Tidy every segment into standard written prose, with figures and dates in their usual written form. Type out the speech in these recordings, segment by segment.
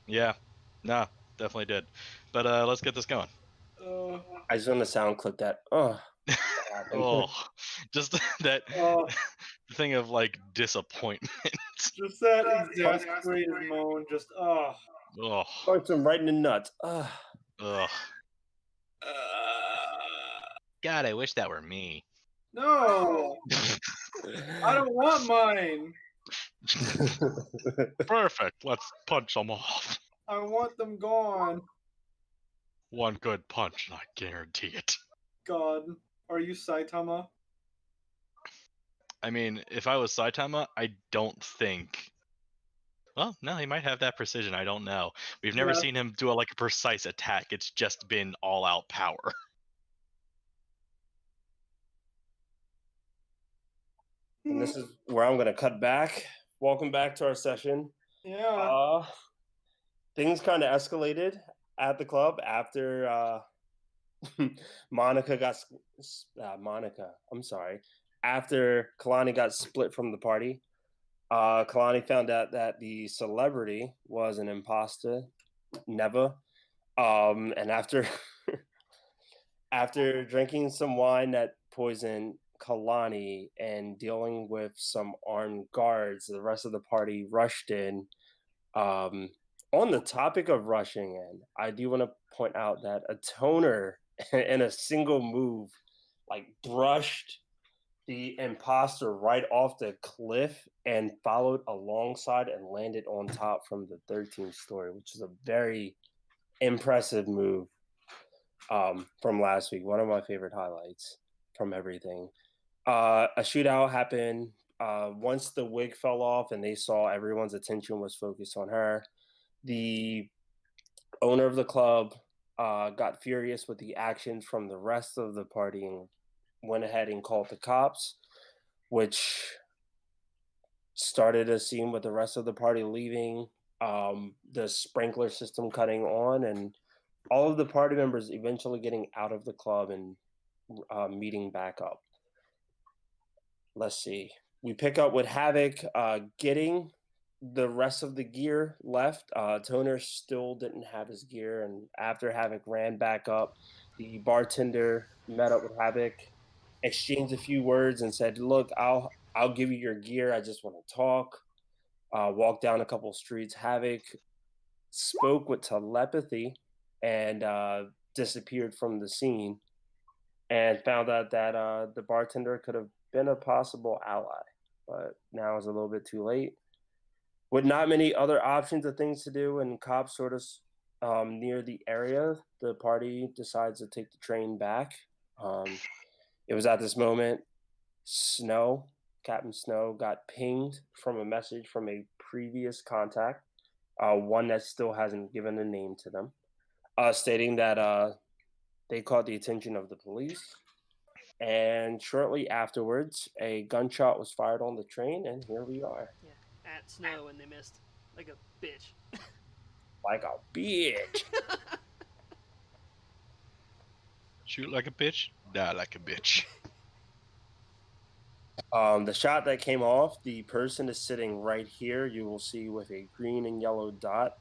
Yeah. No, definitely did. But let's get this going. I just want to sound clip that. Oh, what Oh, happened? just that Oh, thing of like disappointment. just that exasperated moan. Just Oh, Punched him right in the nuts. ugh. God, I wish that were me. no, I don't want mine. Perfect. Let's punch them off. I want them gone. One good punch, and I guarantee it. God, are you Saitama? I mean, if I was Saitama, I don't think. Well, no, he might have that precision. I don't know. We've never Yeah. seen him do a precise attack. It's just been all out power. And this is where I'm going to cut back. Welcome back to our session. Yeah. Things kind of escalated at the club after Monica got Monica. I'm sorry. After Kalani got split from the party, Kalani found out that the celebrity was an imposter, Neva. And after after drinking some wine that poisoned Kalani and dealing with some armed guards, the rest of the party rushed in. On the topic of rushing in, I do want to point out that a toner in a single move brushed the imposter right off the cliff and followed alongside and landed on top from the 13th story, which is a very impressive move from last week. One of my favorite highlights from everything. A shootout happened once the wig fell off and they saw everyone's attention was focused on her. The owner of the club got furious with the actions from the rest of the party and went ahead and called the cops, which started a scene with the rest of the party leaving, the sprinkler system cutting on, and all of the party members eventually getting out of the club and meeting back up. Let's see. We pick up with Havoc getting the rest of the gear left. Toner still didn't have his gear, and after Havoc ran back up, the bartender met up with Havoc, exchanged a few words, and said, "Look, I'll give you your gear. I just want to talk." Walked down a couple streets. Havoc spoke with telepathy and disappeared from the scene, and found out that the bartender could have been a possible ally, but now is a little bit too late. With not many other options of things to do and cops sort of near the area, the party decides to take the train back. It was at this moment Captain Snow got pinged from a message from a previous contact, one that still hasn't given a name to them, stating that they caught the attention of the police. And shortly afterwards, a gunshot was fired on the train, and here we are. Yeah, at Snow, and they missed like a bitch. Like a bitch. Shoot like a bitch, die like a bitch. The shot that came off, the person is sitting right here. You will see with a green and yellow dot.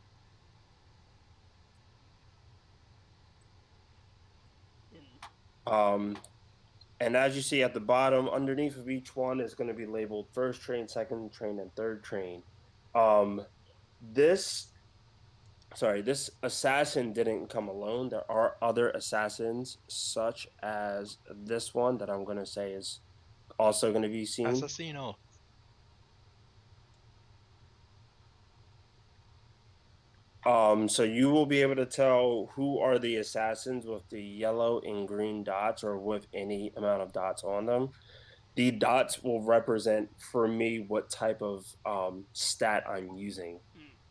And as you see at the bottom, underneath of each one is going to be labeled first train, second train, and third train. This assassin didn't come alone. There are other assassins, such as this one that I'm going to say is also going to be seen. Assassino. So you will be able to tell who are the assassins with the yellow and green dots, or with any amount of dots on them. The dots will represent for me what type of stat I'm using.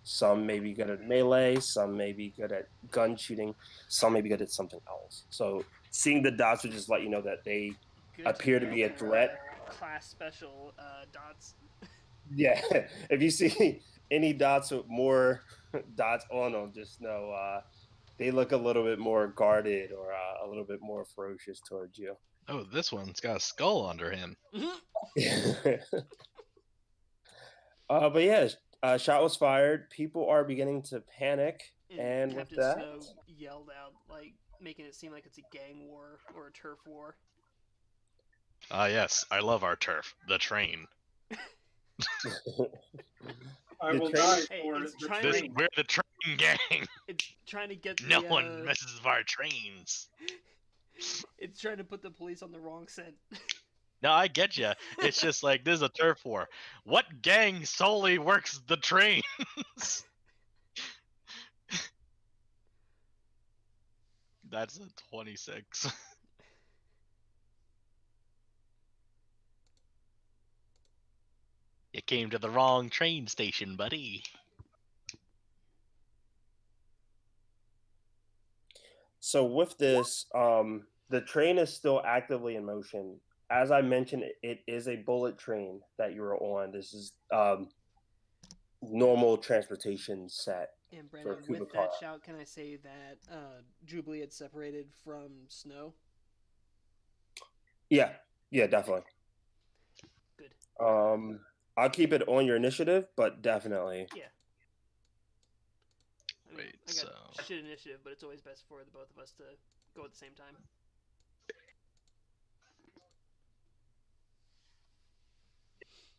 Some may be good at melee, some may be good at gun shooting, some may be good at something else. So seeing the dots will just let you know that they appear to be a threat. Class special dots. Yeah, if you see any dots with more dots on them, just know they look a little bit more guarded or a little bit more ferocious towards you. Oh, this one's got a skull under him. But yeah, Shot was fired. People are beginning to panic, and with Captain that, Snow yelled out, like making it seem like it's a gang war or a turf war. Yes, I love our turf, the train. I The will train- die Hey, for it's the trying This train. we're the train gang. It's trying to get No the, one messes with our trains. It's trying to put the police on the wrong scent. No, I get you. It's just like this is a turf war. What gang solely works the trains? That's a 26. You came to the wrong train station, buddy. So with this, the train is still actively in motion. As I mentioned, it is a bullet train that you are on. This is normal transportation set And for Brandon, with Kubikara. that shout, can I say that Jubilee had separated from Snow? Yeah, definitely. Good. I'll keep it on your initiative, but definitely. Yeah. I mean, Wait, I got so- shit initiative, but it's always best for the both of us to go at the same time.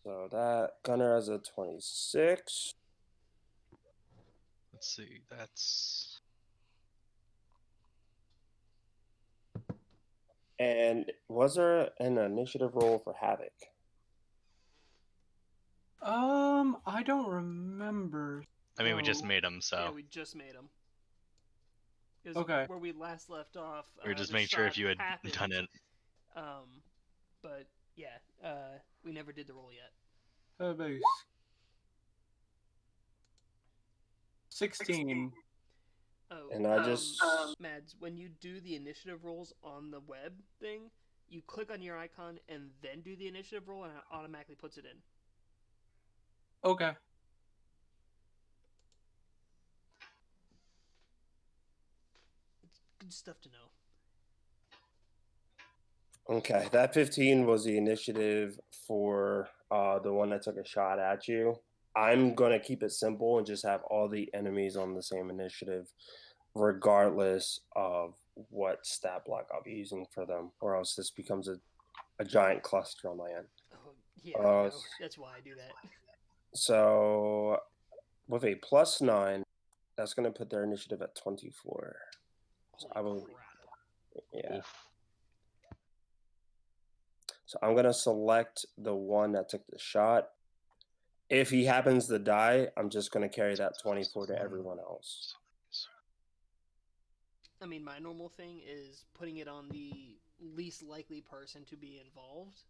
So that Gunner has a 26. Let's see. That's And was there an initiative roll for Havoc? I don't remember. I mean, we just So- made them, so Yeah, we just made them. Okay. Where we last left off, we were just the making sure if shot you had happened, done it. But yeah, we never did the roll yet. Base. 16. Oh, And I just- Mads, when you do the initiative rolls on the web thing, you click on your icon and then do the initiative roll, and it automatically puts it in. Okay. It's good stuff to know. Okay, that 15 was the initiative for the one that took a shot at you. I'm going to keep it simple and just have all the enemies on the same initiative, regardless of what stat block I'll be using for them, or else this becomes a giant cluster on my end. Oh, yeah, Uh, no, that's why I do that. So with a +9, that's going to put their initiative at 24. So I Holy will, crap. yeah. Oof. So I'm going to select the one that took the shot. If he happens to die, I'm just going to carry that 24 to everyone else. I mean, my normal thing is putting it on the least likely person to be involved,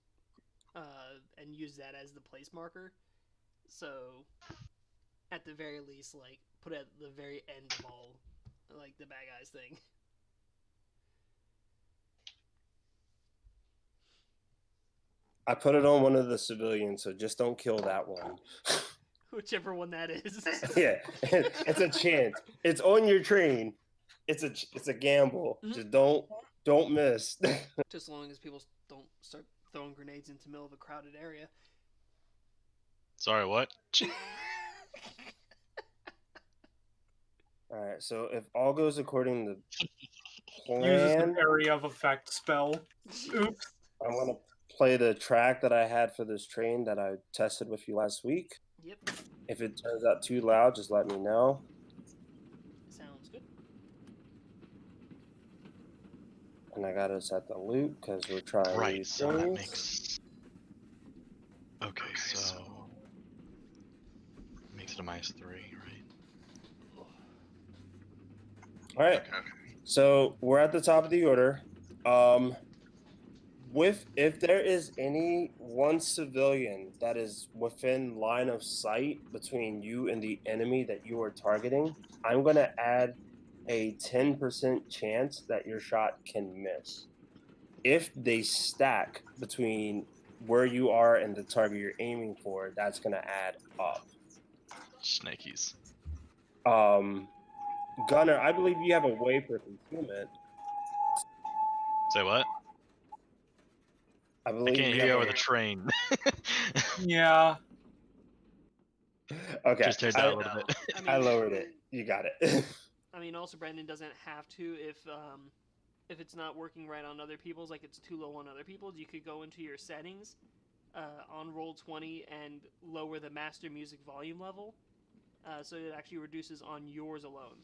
and use that as the place marker. So, at the very least, like, put it at the very end of all, like, the bad guys thing. I put it on one of the civilians, so just don't kill that one. Whichever one that is. Yeah, it's a chance. It's on your train. It's a gamble. Mhm. Just don't miss. Just as long as people don't start throwing grenades into the middle of a crowded area. Sorry, what? All right, so if all goes according to Uses plan, the area of effect spell. Oops. I'm gonna play the track that I had for this train that I tested with you last week. Yep, If it turns out too loud, just let me know. sounds good. And I got us at the loot because we're trying Right, new so that things. makes. Okay, so. Makes it a -3, right? All right, so we're at the top of the order. If there is any one civilian that is within line of sight between you and the enemy that you are targeting, I'm gonna add a 10% chance that your shot can miss. If they stack between where you are and the target you're aiming for, that's gonna add up. Snakies. Gunner, I believe you have a way for concealment. Say what? I I believe can't you hear you have over a the train. Yeah. Okay. Just tear down a little bit. I I mean, lowered it. You got it. I mean, also Brandon doesn't have to if it's not working right on other people's, like it's too low on other people's. You could go into your settings on Roll20 and lower the master music volume level, so it actually reduces on yours alone.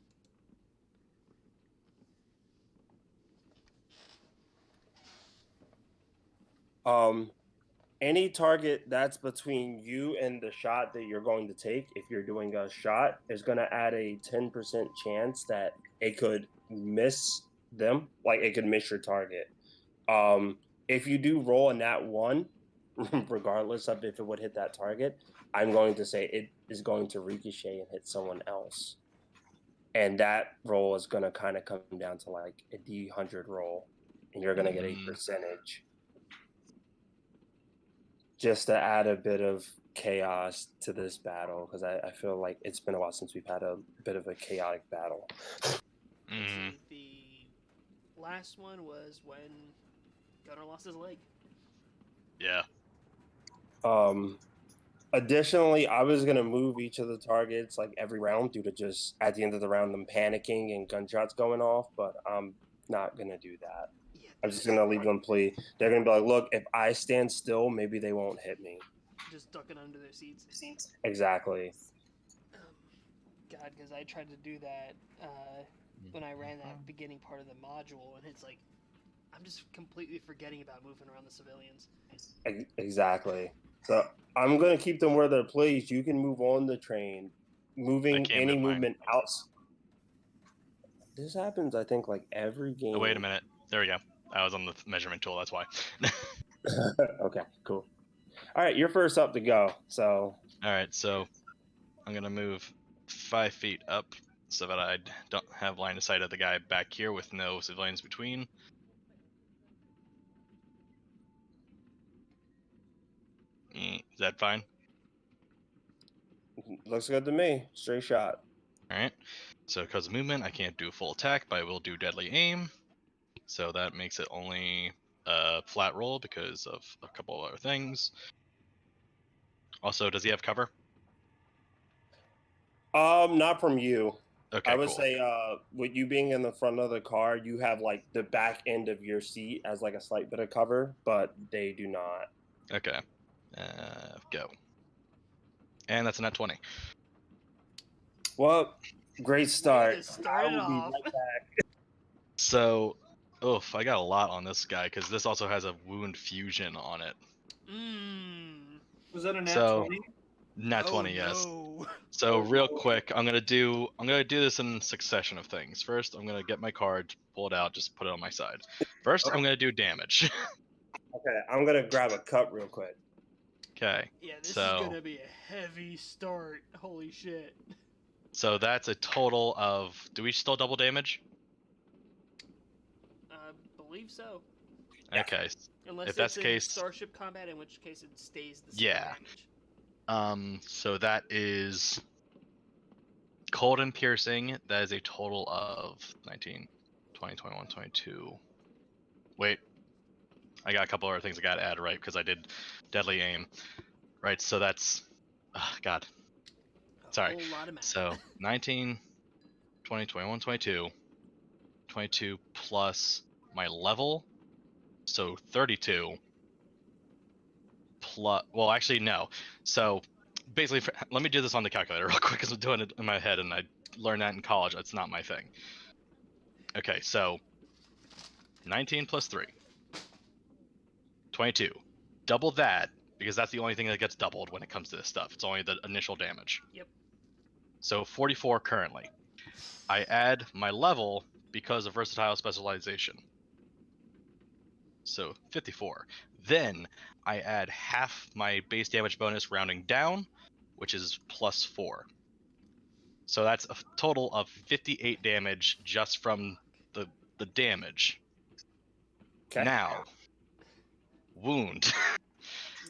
Any target that's between you and the shot that you're going to take, if you're doing a shot, is going to add a 10% chance that it could miss them, like it could miss your target. If you do roll a nat 1, regardless of if it would hit that target, I'm going to say it is going to ricochet and hit someone else. And that roll is going to kind of come down to like a D100 roll, and you're going to get a percentage. Just to add a bit of chaos to this battle, because I feel like it's been a while since we've had a bit of a chaotic battle. Let's see, the last one was when Gunnar lost his leg. Yeah. Additionally, I was gonna move each of the targets like every round due to just at the end of the round them panicking and gunshots going off, but I'm not gonna do that. Yeah, I'm just gonna leave them plea. They're gonna be like, look, if I stand still, maybe they won't hit me. just ducking under their seats. Exactly. God, because I tried to do that when I ran that beginning part of the module, and it's like I'm just completely forgetting about moving around the civilians. Exactly. So I'm gonna keep them where they're placed. You can move on the train. Moving can't any move mine. movement out. This happens, I think, like every game. Oh, wait a minute. There we go. I was on the measurement tool. That's why. Okay, cool. All right, you're first up to go. So. All right, so I'm gonna move 5 feet up so that I don't have line of sight of the guy back here with no civilians between. Is that fine? Looks good to me. Straight shot. All right. So because of movement, I can't do full attack, but I will do deadly aim. So that makes it only a flat roll because of a couple of other things. Also, does he have cover? Not from you. Okay, I would cool. say, with you being in the front of the car, you have like the back end of your seat as like a slight bit of cover, but they do not. Okay. Go. And that's a net 20. Well, great start. Way to start it I will be off. right back. So, oof, I got a lot on this guy because this also has a wound fusion on it. Was that a nat So, 20? nat 20, Oh, yes. no. So real quick, I'm gonna do this in succession of things. First, I'm gonna get my card, pull it out, just put it on my side. First, I'm gonna do damage. Okay, I'm gonna grab a cup real quick. Okay. Yeah, this is So gonna be a heavy start. Holy shit. so that's a total of. Do we still double damage? I believe so. Yeah. Okay. Unless If it's that's the in case, Starship Combat, in which case it stays the same yeah. damage. So that is cold and piercing. That is a total of 19, 20, 21, 22. Wait. I got a couple other things I gotta add, right? Because I did deadly aim. Right, so that's God. A Sorry. whole lot of math. So 19, 20, 21, 22. 22 plus my level. So 32 plus, well, actually, no. So basically, let me do this on the calculator real quick because I'm doing it in my head and I learned that in college. It's not my thing. Okay, so 19 plus 3. 22. Double that because that's the only thing that gets doubled when it comes to this stuff. It's only the initial damage. Yep. So 44 currently. I add my level because of versatile specialization. So 54. Then I add half my base damage bonus rounding down, which is plus 4. So that's a total of 58 damage just from the damage. Okay. Now, wound.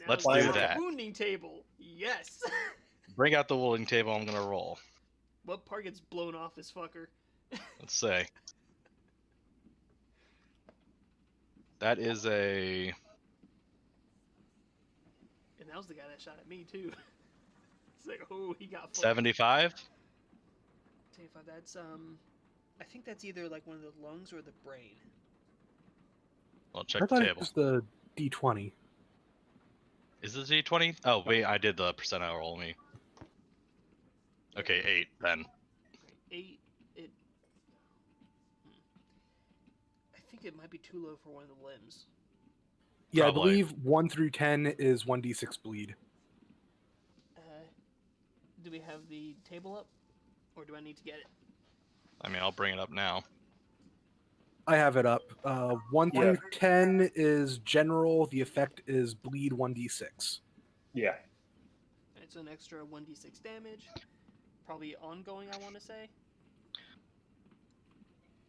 Now Let's get do out the that. wounding table. Yes. Bring out the wounding table. I'm gonna roll. What part gets blown off this fucker? Let's say that is a. And that was the guy that shot at me too. It's like, oh, he got fucked. 75. 75. That's I think that's either like one of the lungs or the brain. Well, I check the thought it table. was the D20. Is it D20? Oh wait, I did the percentile roll me. Okay, 8 then. 8. It. I think it might be too low for one of the limbs. Yeah, Probably. I believe 1 through 10 is 1d6 bleed. Do we have the table up, or do I need to get it? I mean, I'll bring it up now. I have it up. 1 Yeah. through 10 is general. The effect is bleed 1d6. Yeah. It's an extra 1d6 damage. Probably ongoing, I want to say.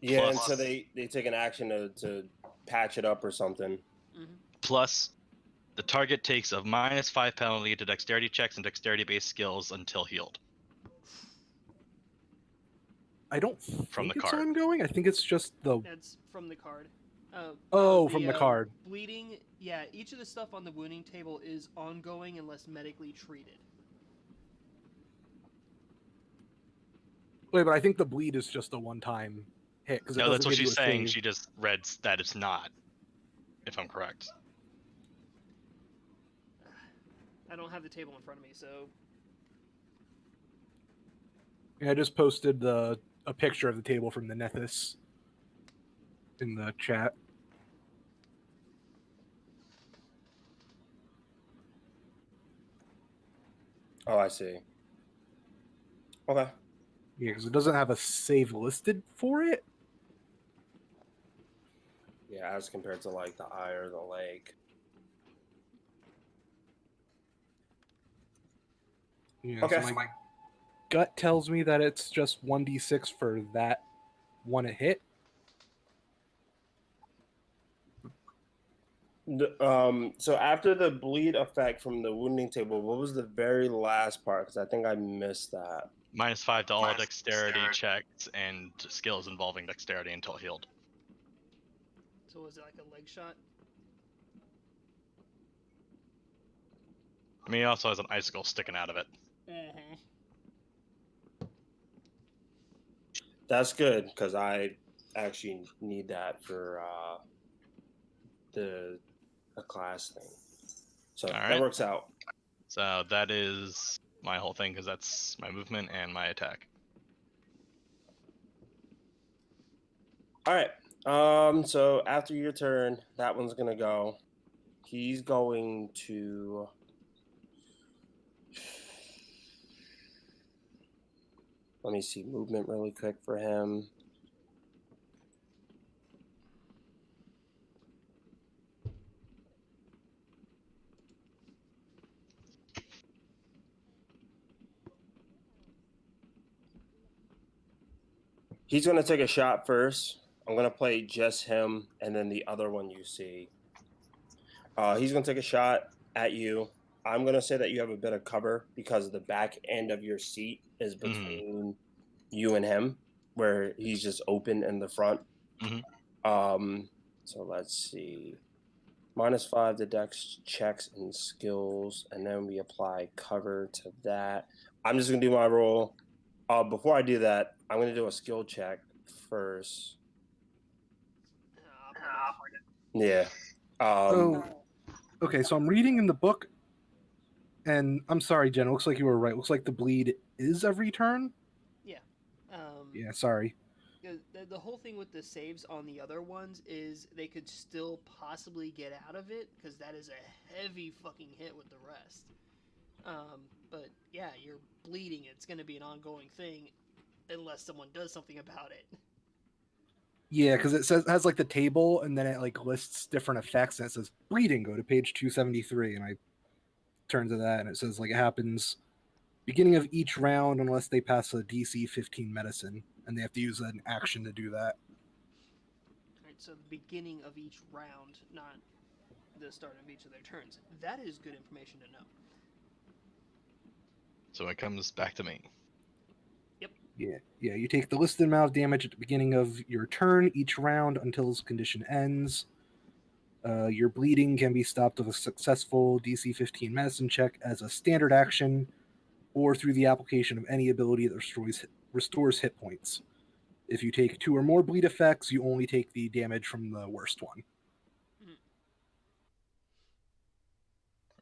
Yeah, Plus- until they take an action to patch it up or something. Mm-hmm. Plus, the target takes a -5 penalty to dexterity checks and dexterity-based skills until healed. I don't From think the it's card. ongoing. I think it's just the... That's from the card. from the card. Bleeding, yeah, each of the stuff on the wounding table is ongoing unless medically treated. Wait, but I think the bleed is just a one-time hit. Because No, that's what she's saying. She just read that it's not, if I'm correct. I don't have the table in front of me, so... I just posted a picture of the table from the Nethys in the chat. Oh, I see. Okay. Yeah, because it doesn't have a save listed for it. Yeah, as compared to like the eye or the leg. Yeah, Okay. so my gut tells me that it's just 1d6 for that one hit. So after the bleed effect from the wounding table, what was the very last part? Because I think I missed that. -5 to all dexterity checks and skills involving dexterity until healed. So was it like a leg shot? I mean, he also has an icicle sticking out of it. Mm-hmm. That's good because I actually need that for the class thing. So All that right. works out. So that is my whole thing, because that's my movement and my attack. All right. So after your turn, that one's gonna go. He's going to. Let me see movement really quick for him. He's going to take a shot first. I'm going to play just him and then the other one you see. He's going to take a shot at you. I'm going to say that you have a bit of cover because the back end of your seat is between you and him, where he's just open in the front. So let's see. -5 to dex checks and skills, and then we apply cover to that. I'm just going to do my roll. Before I do that, I'm going to do a skill check first. Yeah. Okay, so I'm reading in the book, and I'm sorry, Jen. It looks like you were right. It looks like the bleed is every turn. Yeah. Yeah, sorry. The whole thing with the saves on the other ones is they could still possibly get out of it, because that is a heavy fucking hit with the rest. But yeah, you're bleeding. It's going to be an ongoing thing unless someone does something about it. Yeah, because it has like the table, and then it like lists different effects, and it says bleeding. Go to page 273, and I turn to that, and it says like it happens beginning of each round unless they pass a DC 15 medicine, and they have to use an action to do that. Right, so the beginning of each round, not the start of each of their turns. That is good information to know. So it comes back to me. Yeah. You take the listed amount of damage at the beginning of your turn each round until this condition ends. Your bleeding can be stopped with a successful DC 15 medicine check as a standard action, or through the application of any ability that restores hit points. If you take 2 or more bleed effects, you only take the damage from the worst one.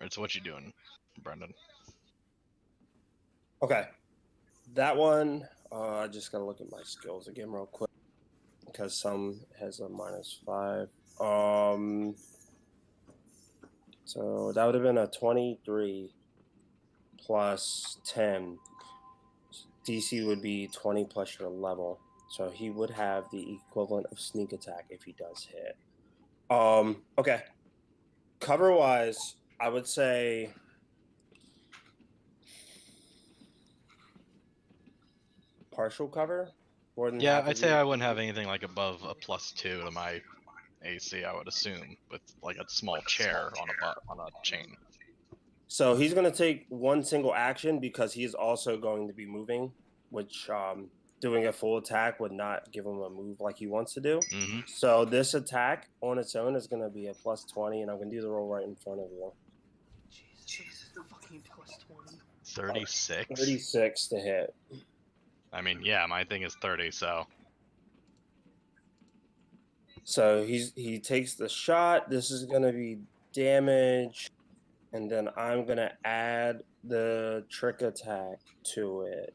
Alright, so what you doing, Brendan? Okay. That one, I just gotta look at my skills again real quick because some has a -5. So that would have been a 23 plus 10. DC would be 20 plus your level. So he would have the equivalent of sneak attack if he does hit. Okay. Cover wise, I would say partial cover. More than Yeah, half I'd of say you. I wouldn't have anything like above a +2 to my AC. I would assume with like a small chair on a chain. So he's going to take one single action because he's also going to be moving, which doing a full attack would not give him a move like he wants to do. Mm-hmm. So this attack on its own is going to be a +20, and I'm going to do the roll right in front of you. Jesus, fucking +20. 36. 36 to hit. I mean, yeah, my thing is 30, so. So he takes the shot. This is going to be damage, and then I'm going to add the trick attack to it.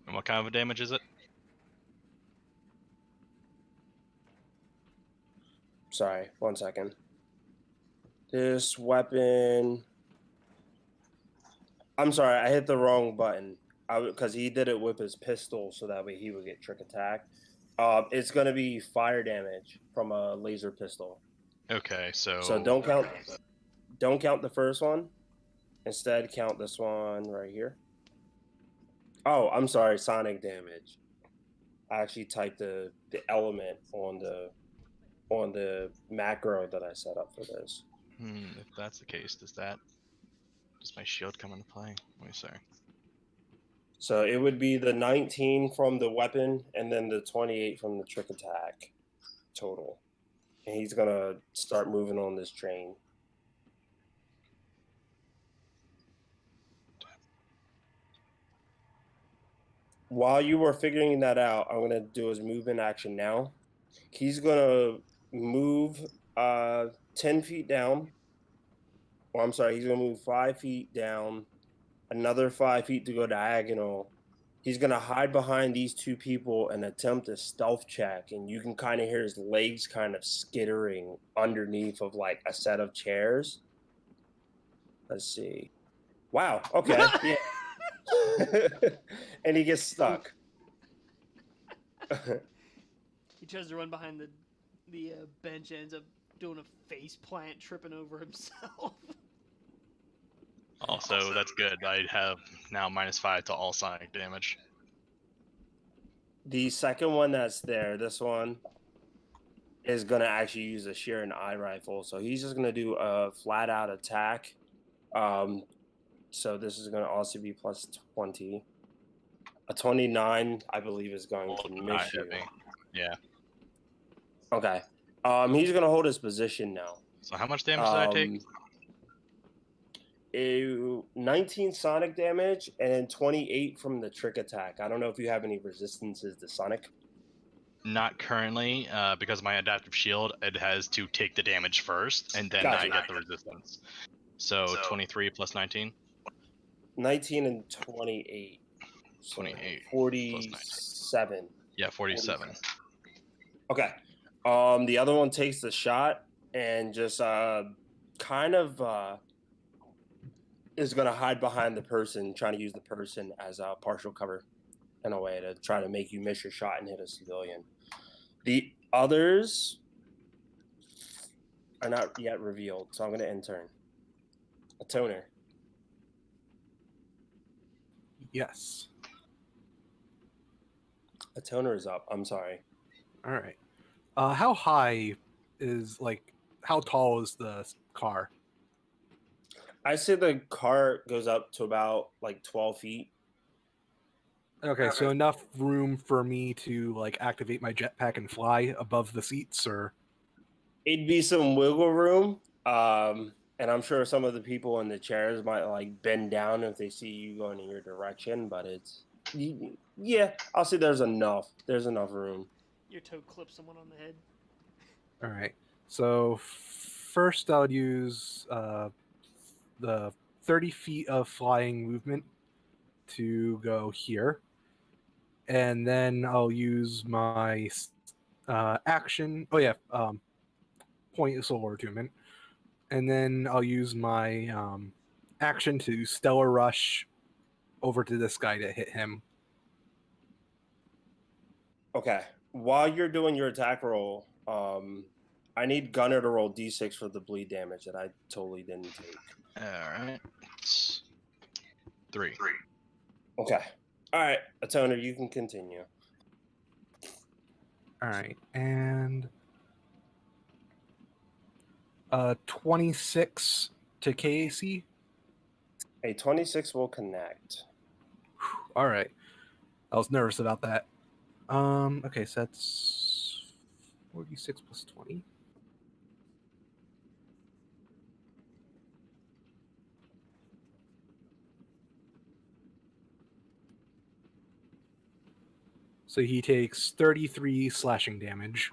And what kind of a damage is it? Sorry, 1 second. This weapon. I'm sorry, I hit the wrong button. Because he did it with his pistol, so that way he would get trick attack. It's gonna be fire damage from a laser pistol. Okay, so. So don't count the first one. Instead, count this one right here. Oh, I'm sorry, sonic damage. I actually typed the element on the macro that I set up for this. If that's the case, does my shield come into play? Let me see. So it would be the 19 from the weapon and then the 28 from the trick attack total. And he's going to start moving on this train. While you were figuring that out, I'm going to do his movement action now. He's going to move 10 feet down. Or I'm sorry, he's going to move 5 feet down, another 5 feet to go diagonal. He's going to hide behind these two people and attempt a stealth check. And you can kind of hear his legs kind of skittering underneath of like a set of chairs. Let's see. Wow. Okay. Yeah. And he gets stuck. He tries to run behind the bench and ends up doing a face plant, tripping over himself. Also, that's good. I have now -5 to all sonic damage. The second one that's there, this one, is going to actually use a shear and eye rifle. So he's just going to do a flat out attack. So this is going to also be +20. A 29, I believe, is going to miss you. Yeah. Okay. He's going to hold his position now. So how much damage did I take? 19 sonic damage and then 28 from the trick attack. I don't know if you have any resistances to sonic. Not currently, because my adaptive shield, it has to take the damage first, and then Gotcha. I get the resistance. So 23 plus 19? 19 and 28. So 28 47. Yeah, 47. Okay. The other one takes the shot and just kind of is going to hide behind the person, trying to use the person as a partial cover in a way to try to make you miss your shot and hit a civilian. The others are not yet revealed, so I'm going to intern. A toner. Yes. A toner is up. I'm sorry. All right. How high is, like, how tall is the car? I say the car goes up to about like 12 feet. Okay, so enough room for me to, like, activate my jetpack and fly above the seats, or? It'd be some wiggle room. And I'm sure some of the people in the chairs might like bend down if they see you going in your direction, but yeah, I'll say there's enough. There's enough room. Your toe clips someone on the head. All right. So first, I'll use the 30 feet of flying movement to go here, and then I'll use my action. Oh yeah, point of solar attunement, and then I'll use my action to stellar rush over to this guy to hit him. Okay. While you're doing your attack roll, I need Gunner to roll d6 for the bleed damage that I totally didn't take. All right. It's 3. Okay. All right, Atoner, you can continue. All right, and 26 to KAC. A 26 will connect. All right, I was nervous about that. Okay, so that's 46 plus 20. So he takes 33 slashing damage.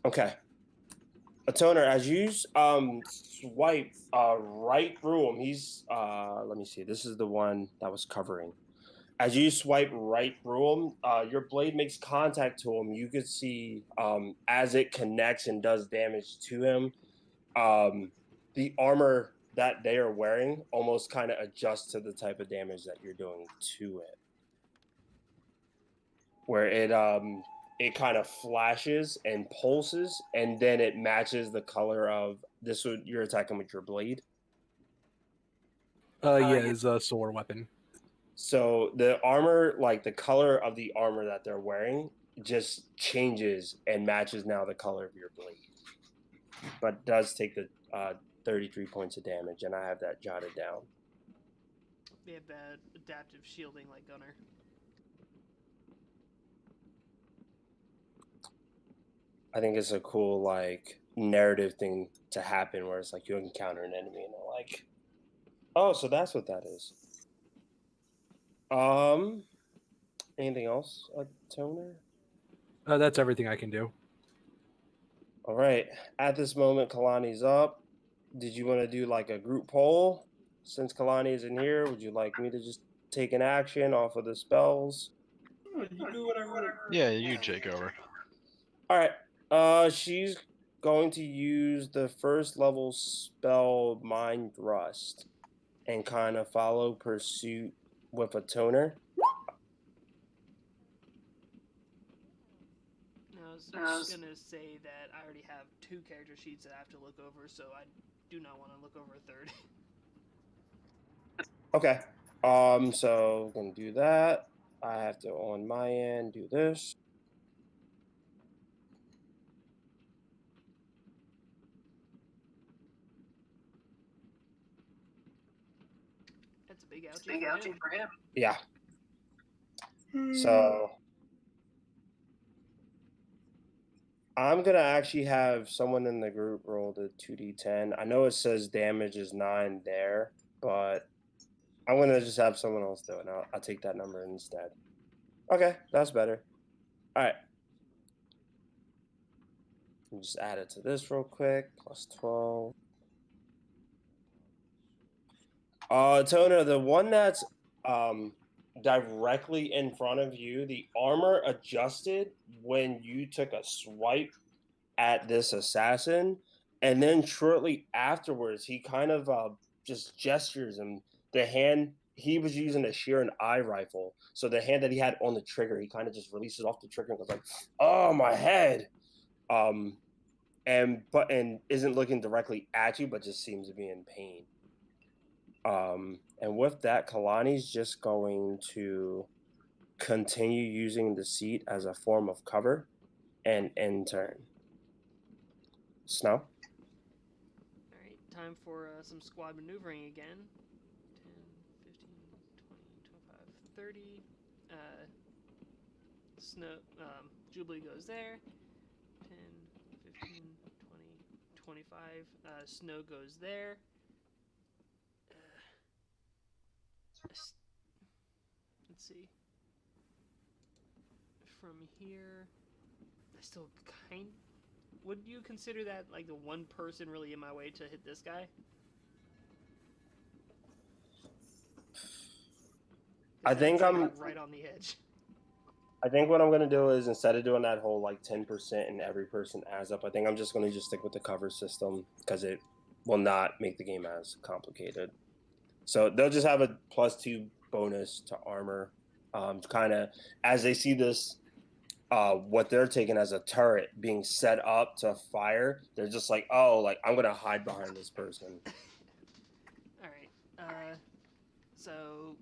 Okay. Atoner, as you swipe right through him, he's let me see. This is the one that was covering. As you swipe right through him, your blade makes contact to him. You could see as it connects and does damage to him, the armor that they are wearing almost kind of adjusts to the type of damage that you're doing to it. Where it kind of flashes and pulses, and then it matches the color of this. You're attacking with your blade. Yeah, is a solar weapon. So the armor, like the color of the armor that they're wearing, just changes and matches now the color of your blade. But does take the 33 points of damage, and I have that jotted down. They have bad adaptive shielding like Gunner. I think it's a cool like narrative thing to happen where it's like you encounter an enemy and they're like, oh, so that's what that is. Anything else, Toner? That's everything I can do. All right. At this moment, Kalani's up. Did you want to do like a group poll? Since Kalani is in here, would you like me to just take an action off of the spells? You do whatever. Yeah, you take over. All right. She's going to use the first level spell Mind Thrust and kind of follow pursuit with a toner. I was just gonna say that I already have 2 character sheets that I have to look over, so I do not want to look over a third. Okay. So I'm gonna do that. I have to on my end do this. That's a big ouchie for him. Yeah. So I'm gonna actually have someone in the group roll the 2d10. I know it says damage is 9 there, but I'm gonna just have someone else do it. I'll take that number instead. Okay, that's better. All right. Just add it to this real quick. Plus 12. Toner, the one that's directly in front of you, the armor adjusted when you took a swipe at this assassin, and then shortly afterwards, he kind of just gestures, and the hand he was using a shear and eye rifle, so the hand that he had on the trigger, he kind of just releases off the trigger and goes like, "Oh, my head," and isn't looking directly at you, but just seems to be in pain. And with that, Kalani's just going to continue using the seat as a form of cover and end turn. Snow? Alright, time for some squad maneuvering again. 10, 15, 20, 30. Snow, Jubilee goes there. 10, 15, 20, 25. Snow goes there. Let's see. From here, I still kind. Would you consider that like the one person really in my way to hit this guy? I think like, I'm right on the edge. I think what I'm gonna do is, instead of doing that whole like 10% and every person adds up, I think I'm just gonna stick with the cover system because it will not make the game as complicated. So they'll just have a +2 bonus to armor, kind of as they see this. What they're taking as a turret being set up to fire, they're just like, oh, like I'm gonna hide behind this person. All right. So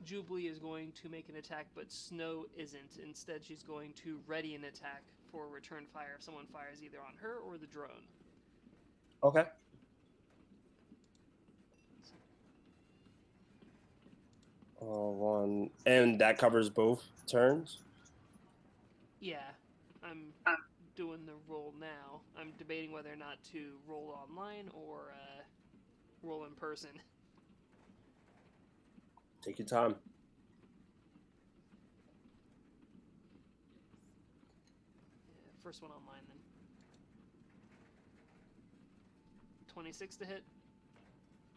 Jubilee is going to make an attack, but Snow isn't. Instead, she's going to ready an attack for return fire if someone fires either on her or the drone. Okay. One, and that covers both turns. Yeah, I'm doing the roll now. I'm debating whether or not to roll online or roll in person. Take your time. First one online then. 26 to hit.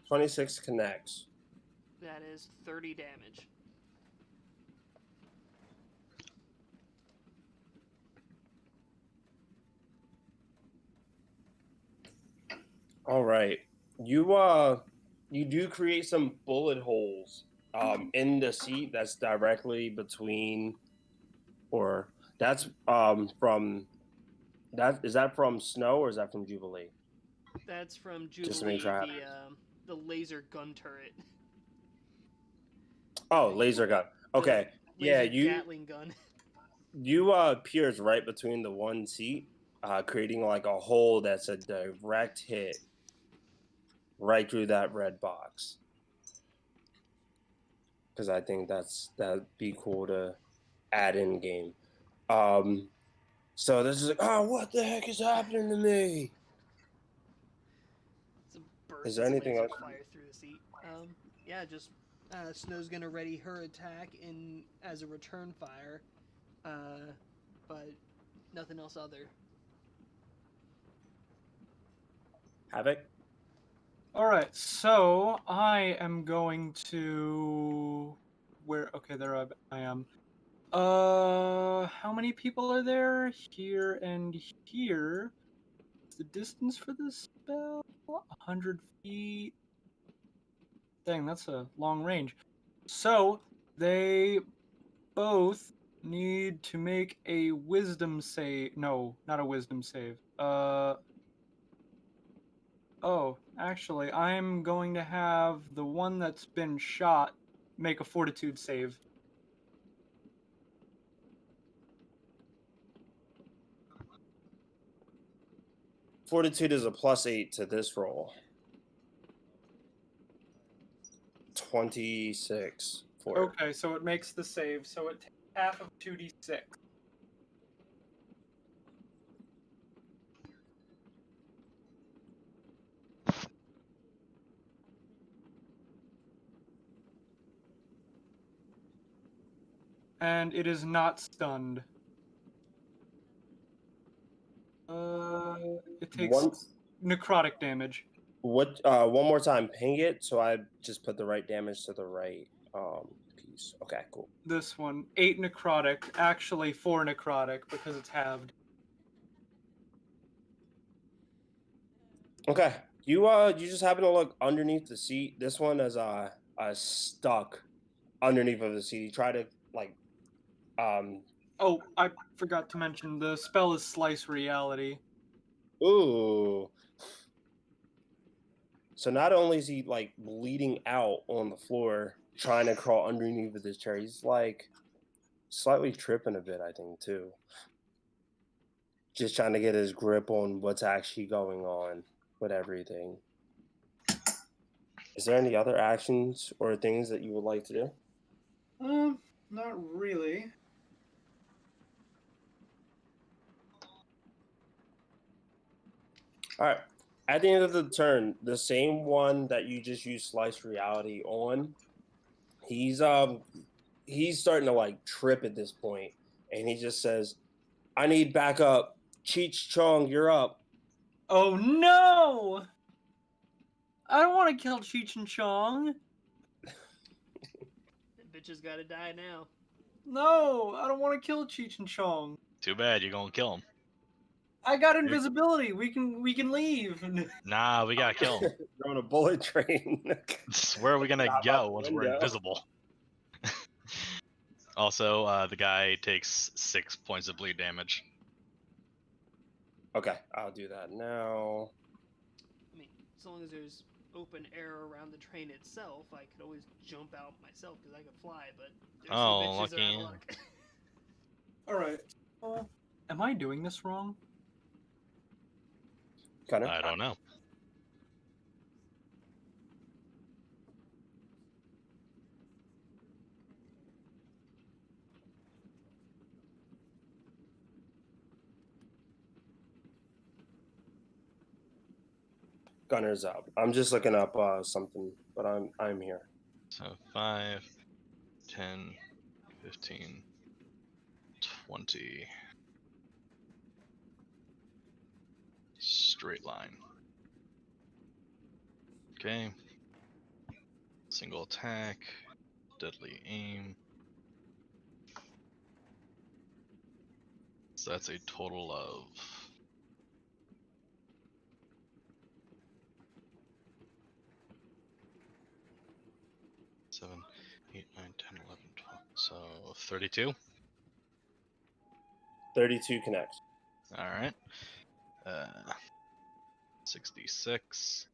26 connects. That is 30 damage. All right. You do create some bullet holes in the seat that's directly between, or that's from that is that from Snow or is that from Jubilee? That's from Just to make Jubilee, sure the laser gun turret. Oh, laser gun. Okay. Yeah, Laser Gatling gun. you pierce right between the one seat, creating like a hole that's a direct hit right through that red box. Because I think that'd be cool to add in game. So this is like, oh, what the heck is happening to me? It's a burst Is there of anything laser else? fire through the seat. Yeah, just Snow's gonna ready her attack in as a return fire, but nothing else other. Havoc. All right, so I am going to where? Okay, there I am. How many people are there? Here and here. What's the distance for this spell? 100 feet. Dang, that's a long range. So they both need to make a wisdom save. No, not a wisdom save. Oh, actually, I'm going to have the one that's been shot make a fortitude save. Fortitude is a +8 to this roll. 26 for it. Okay, so it makes the save. So it takes half of 2d6. And it is not stunned. It takes necrotic damage. What? One more time. Ping it. So I just put the right damage to the right piece. Okay, cool. This one, 8 necrotic, actually 4 necrotic because it's halved. Okay, you just happen to look underneath the seat. This one is stuck underneath of the seat. You try to like Oh, I forgot to mention the spell is Slice Reality. ooh. So not only is he like bleeding out on the floor, trying to crawl underneath of this chair, he's like slightly tripping a bit, I think, too. Just trying to get his grip on what's actually going on with everything. Is there any other actions or things that you would like to do? Not really. All right. At the end of the turn, the same one that you just used slice reality on, he's starting to like trip at this point, and he just says, "I need backup. Cheech Chong, you're up." Oh no! I don't want to kill Cheech and Chong. That bitch has got to die now. No, I don't want to kill Cheech and Chong. Too bad you're gonna kill him. I got invisibility. We can leave. Nah, we gotta kill him. You're on a bullet train. Where are we gonna Hop out go the once we're window. invisible? Also, the guy takes 6 points of bleed damage. Okay, I'll do that now. I mean, as long as there's open air around the train itself, I could always jump out myself because I could fly. But there's Oh, some bitches that are out of lucky. luck. All right. Am I doing this wrong? Kind of. I don't know. Gunner's up. I'm just looking up something, but I'm here. So 5, 10, 15, 20. Straight line. Okay. Single attack. Deadly aim. So that's a total of 7, 8, 9, 10, 11, 12. So 32. 32 connects. All right. 66.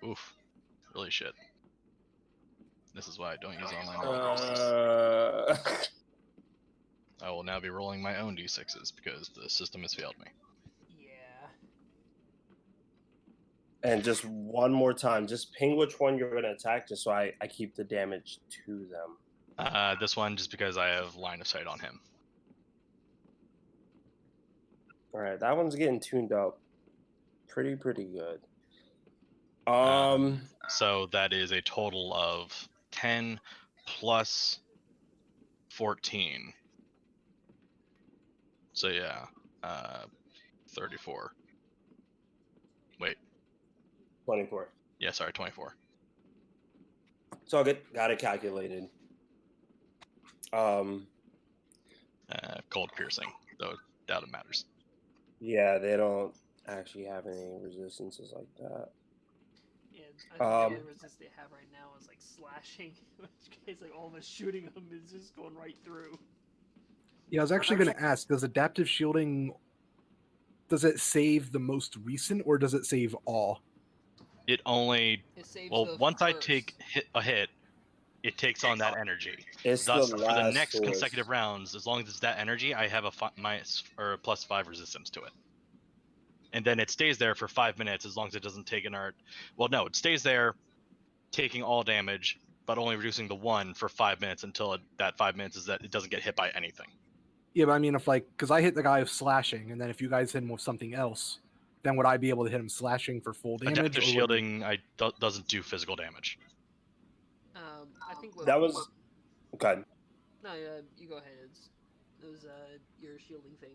Oof. Really shit. This is why I don't use online roll dice. I will now be rolling my own d6s because the system has failed me. Yeah. And just one more time, just ping which one you're going to attack, just so I keep the damage to them. This one just because I have line of sight on him. All right, that one's getting tuned up pretty good. So that is a total of 10 plus 14. So yeah, 34. Wait, 24. yeah, sorry, 24. So I got it calculated. Cold piercing, though doubt it matters. Yeah, they don't actually have any resistances like that. Yeah, I think the only resist they have right now is like slashing, in which case like all of us shooting them is just going right through. Yeah, I was actually going to ask, does adaptive shielding, does it save the most recent or does it save all? It only, It saves well, the once I first. take a hit, it takes on that energy. It's Thus, the for the last next source. consecutive rounds, as long as it's that energy, I have a +5 resistance to it. And then it stays there for 5 minutes as long as it doesn't take an art. Well, no, it stays there, taking all damage, but only reducing the 1 for 5 minutes until that 5 minutes is that it doesn't get hit by anything. Yeah, but I mean, if like, because I hit the guy with slashing, and then if you guys hit him with something else, then would I be able to hit him slashing for full damage? Adaptive or would- shielding doesn't do physical damage. I think what That was okay. No, you go ahead. It was your shielding thing.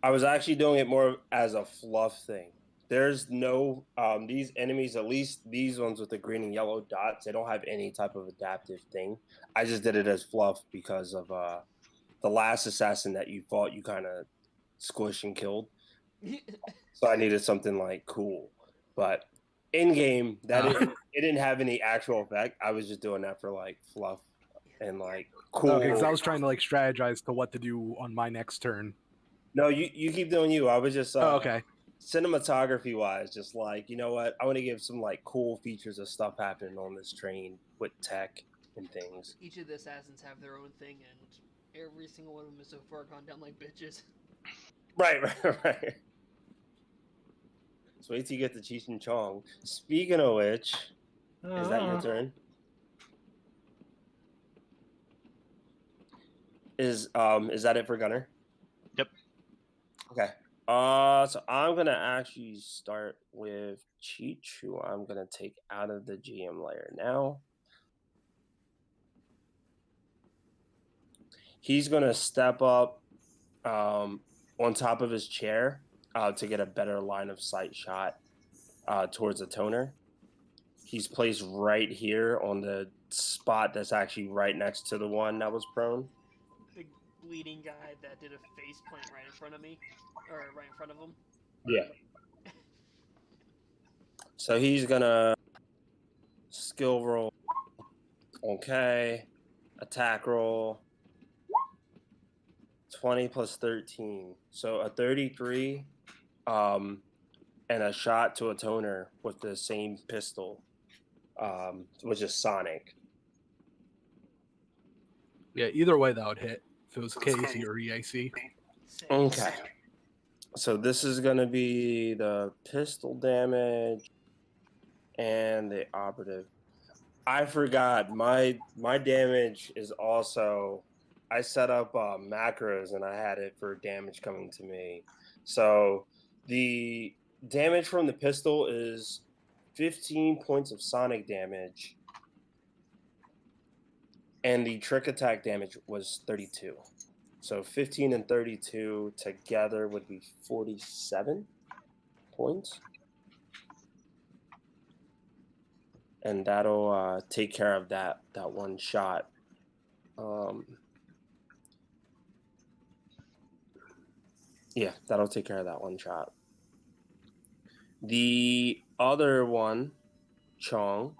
I was actually doing it more as a fluff thing. There's no these enemies, at least these ones with the green and yellow dots, they don't have any type of adaptive thing. I just did it as fluff because of the last assassin that you fought, you kind of squished and killed. So I needed something like cool. But in game, it didn't have any actual effect. I was just doing that for like fluff and like cool. Okay, because I was trying to like strategize to what to do on my next turn. No, you keep doing you. I was just Okay. Cinematography wise, just like, you know what, I want to give some like cool features of stuff happening on this train with tech and things. Each of the assassins have their own thing, and every single one of them has so far gone down like bitches. Right. So wait till you get to Cheech and Chong. Speaking of which, Is that your turn? Is that it for Gunner? Yep. Okay. So I'm gonna actually start with Cheech, who I'm gonna take out of the GM layer now. He's gonna step up on top of his chair to get a better line of sight shot towards the toner. He's placed right here on the spot that's actually right next to the one that was prone. The bleeding guy that did a face plant right in front of me, or right in front of him. Yeah. So he's gonna skill roll. Okay. Attack roll. 20 plus 13. So a 33 and a shot to a toner with the same pistol, which is Sonic. Yeah, either way that would hit. If it was KAC or EAC. Same. Okay. So this is going to be the pistol damage and the operative. I forgot my damage is also, I set up macros and I had it for damage coming to me. So the damage from the pistol is 15 points of sonic damage, and the trick attack damage was 32. So 15 and 32 together would be 47 points. And that'll take care of that one shot. Yeah, that'll take care of that one shot. The other one, Chong.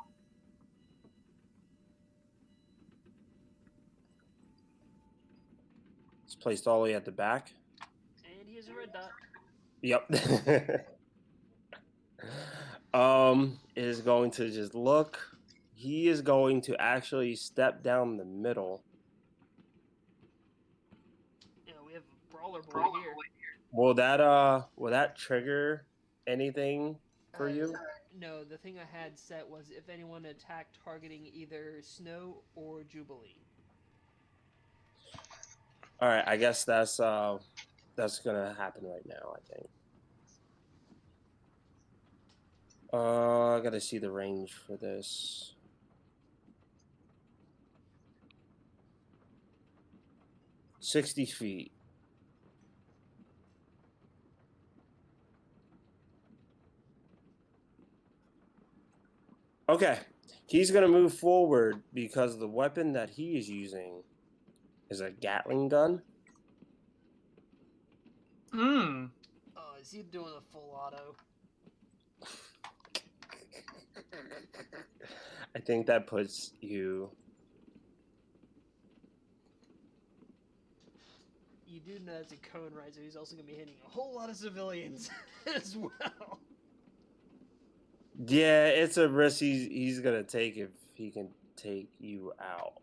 It's placed all the way at the back. And here's a red dot. Yep. Is going to just look. He is going to actually step down the middle. Yeah, we have a brawler boy here. Will that trigger anything for you? No, the thing I had set was if anyone attacked targeting either Snow or Jubilee. All right, I guess that's gonna happen right now, I think. I gotta see the range for this. $60 feet. Okay, he's gonna move forward because the weapon that he is using is a Gatling gun. Hmm. Oh, is he doing a full auto? I think that puts you. You do know that's a cone, right? So he's also going to be hitting a whole lot of civilians as well. Yeah, it's a risk he's gonna take if he can take you out.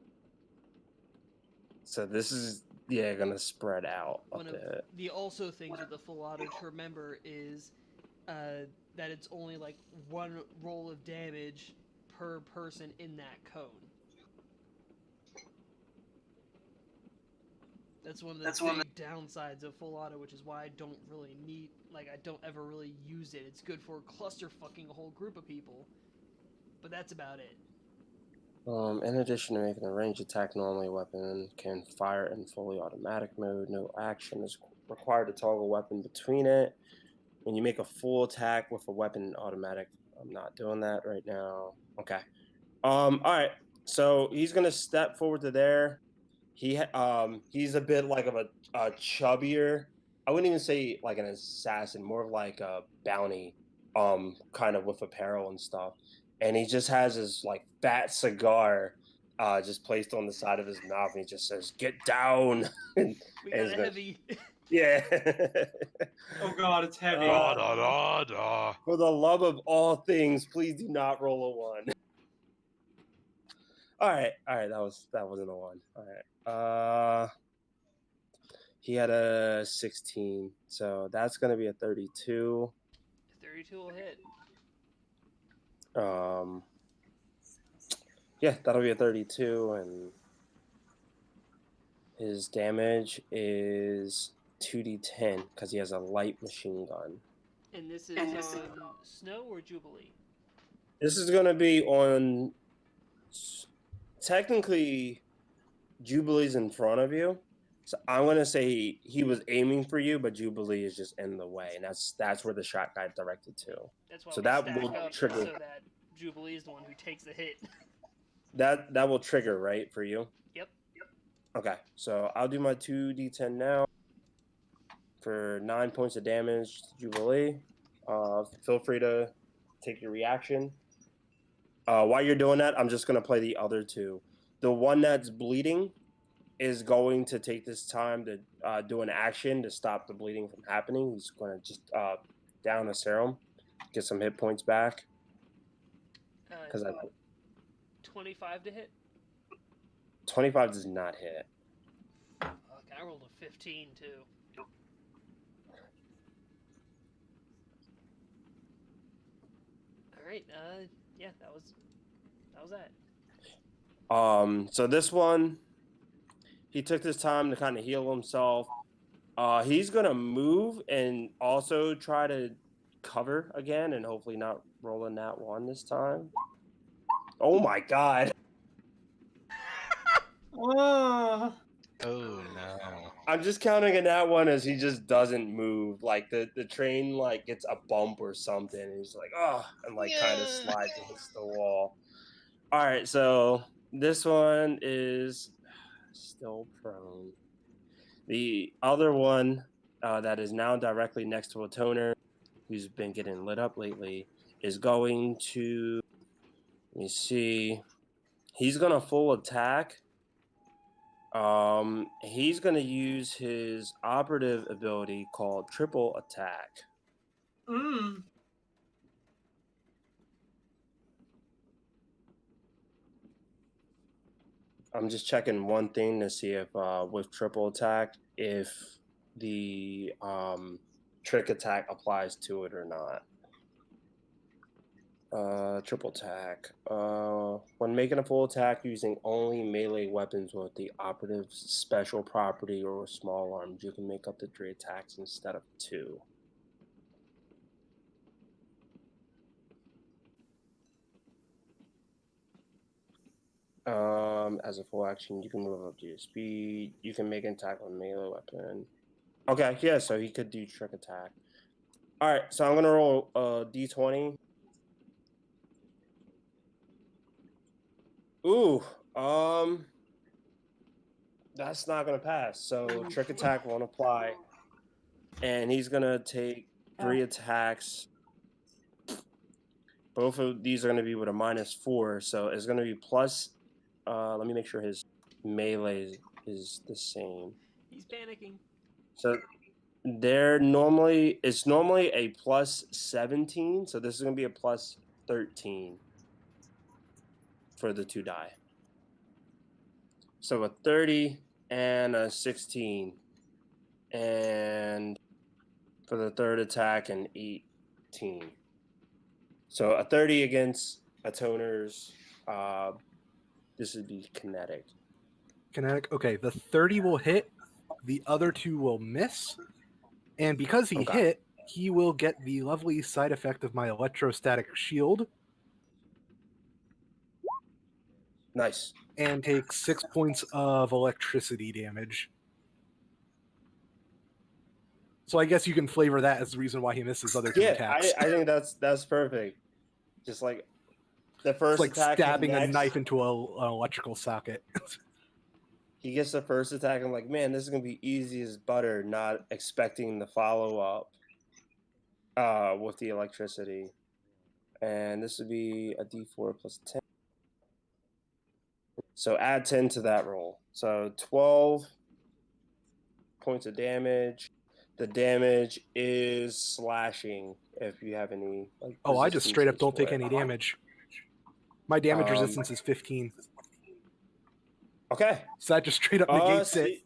So this is gonna spread out a One of bit. the also things with the full auto to remember is that it's only like one roll of damage per person in that cone. That's one of the big downsides of full auto, which is why I don't really need, I don't ever really use it. It's good for cluster fucking a whole group of people, but that's about it. In addition to making a ranged attack, normally a weapon can fire in fully automatic mode. No action is required to toggle weapon between it. When you make a full attack with a weapon automatic, I'm not doing that right now. Okay. All right. So he's gonna step forward to there. He's a bit like of a chubbier. I wouldn't even say like an assassin, more of like a bounty, kind of with apparel and stuff. And he just has his like fat cigar, just placed on the side of his mouth, and he just says, "Get down." We got a heavy. Yeah. Oh god, it's heavy. Da, da, da, da. For the love of all things, please do not roll a 1. All right, that wasn't a 1. All right. He had a 16, so that's gonna be a 32. 32 will hit. Yeah, that'll be a 32, and his damage is 2d10 because he has a light machine gun. And this is on Snow or Jubilee? This is going to be on. Technically, Jubilee's in front of you. So I'm going to say he was aiming for you, but Jubilee is just in the way. And that's where the shot got directed to. That's why So we that stack will up trigger. so that Jubilee is the one who takes the hit. That will trigger, right, for you? Yep. Okay, so I'll do my 2d10 now for 9 points of damage to Jubilee. Feel free to take your reaction. While you're doing that, I'm just going to play the other two. The one that's bleeding is going to take this time to do an action to stop the bleeding from happening. He's going to just down a serum, get some hit points back. Because 25 to hit? 25 does not hit. Fuck, I rolled a 15 too. Alright, yeah, that was that. So this one, he took this time to kind of heal himself. He's gonna move and also try to cover again, and hopefully not roll in that one this time. Oh my god! Ah. Oh no. I'm just counting in that one as he just doesn't move. Like the train like gets a bump or something, and he's like, oh, and like kind of slides and hits the wall. All right, so this one is still prone. The other one that is now directly next to a toner, who's been getting lit up lately, is going to. Let me see. He's gonna full attack. He's gonna use his operative ability called triple attack. Mm. I'm just checking one thing to see if with triple attack, if the trick attack applies to it or not. Triple attack. When making a full attack using only melee weapons with the operative special property or small arms, you can make up to 3 attacks instead of 2. As a full action, you can move up to your speed. You can make an attack with a melee weapon. Okay, yeah, so he could do trick attack. All right, so I'm gonna roll a d20. Ooh, that's not gonna pass. So trick attack won't apply, and he's gonna take 3 attacks. Both of these are gonna be with a -4, so it's gonna be plus. Let me make sure his melee is the same. He's panicking. So it's normally a plus 17, so this is gonna be a plus 13 for the 2 die. So a 30 and a 16, and for the third attack an 18. So a 30 against a toner's. This would be kinetic. Kinetic. Okay, the 30 will hit. The other 2 will miss. And because he Okay. hit, he will get the lovely side effect of my electrostatic shield Nice. and take 6 points of electricity damage. So I guess you can flavor that as the reason why he misses other 2 Yeah, attacks. I think that's perfect. Just like the first It's like attack stabbing a connects, knife into an electrical socket. he gets the first attack. I'm like, man, this is gonna be easy as butter. Not expecting the follow up with the electricity, and this would be a D4 plus 10. So add 10 to that roll. So 12 points of damage. The damage is slashing. If you have any, like, Oh, I just straight up resistances don't for take it. any damage. My damage resistance is 15. Okay. So that just straight up negates it.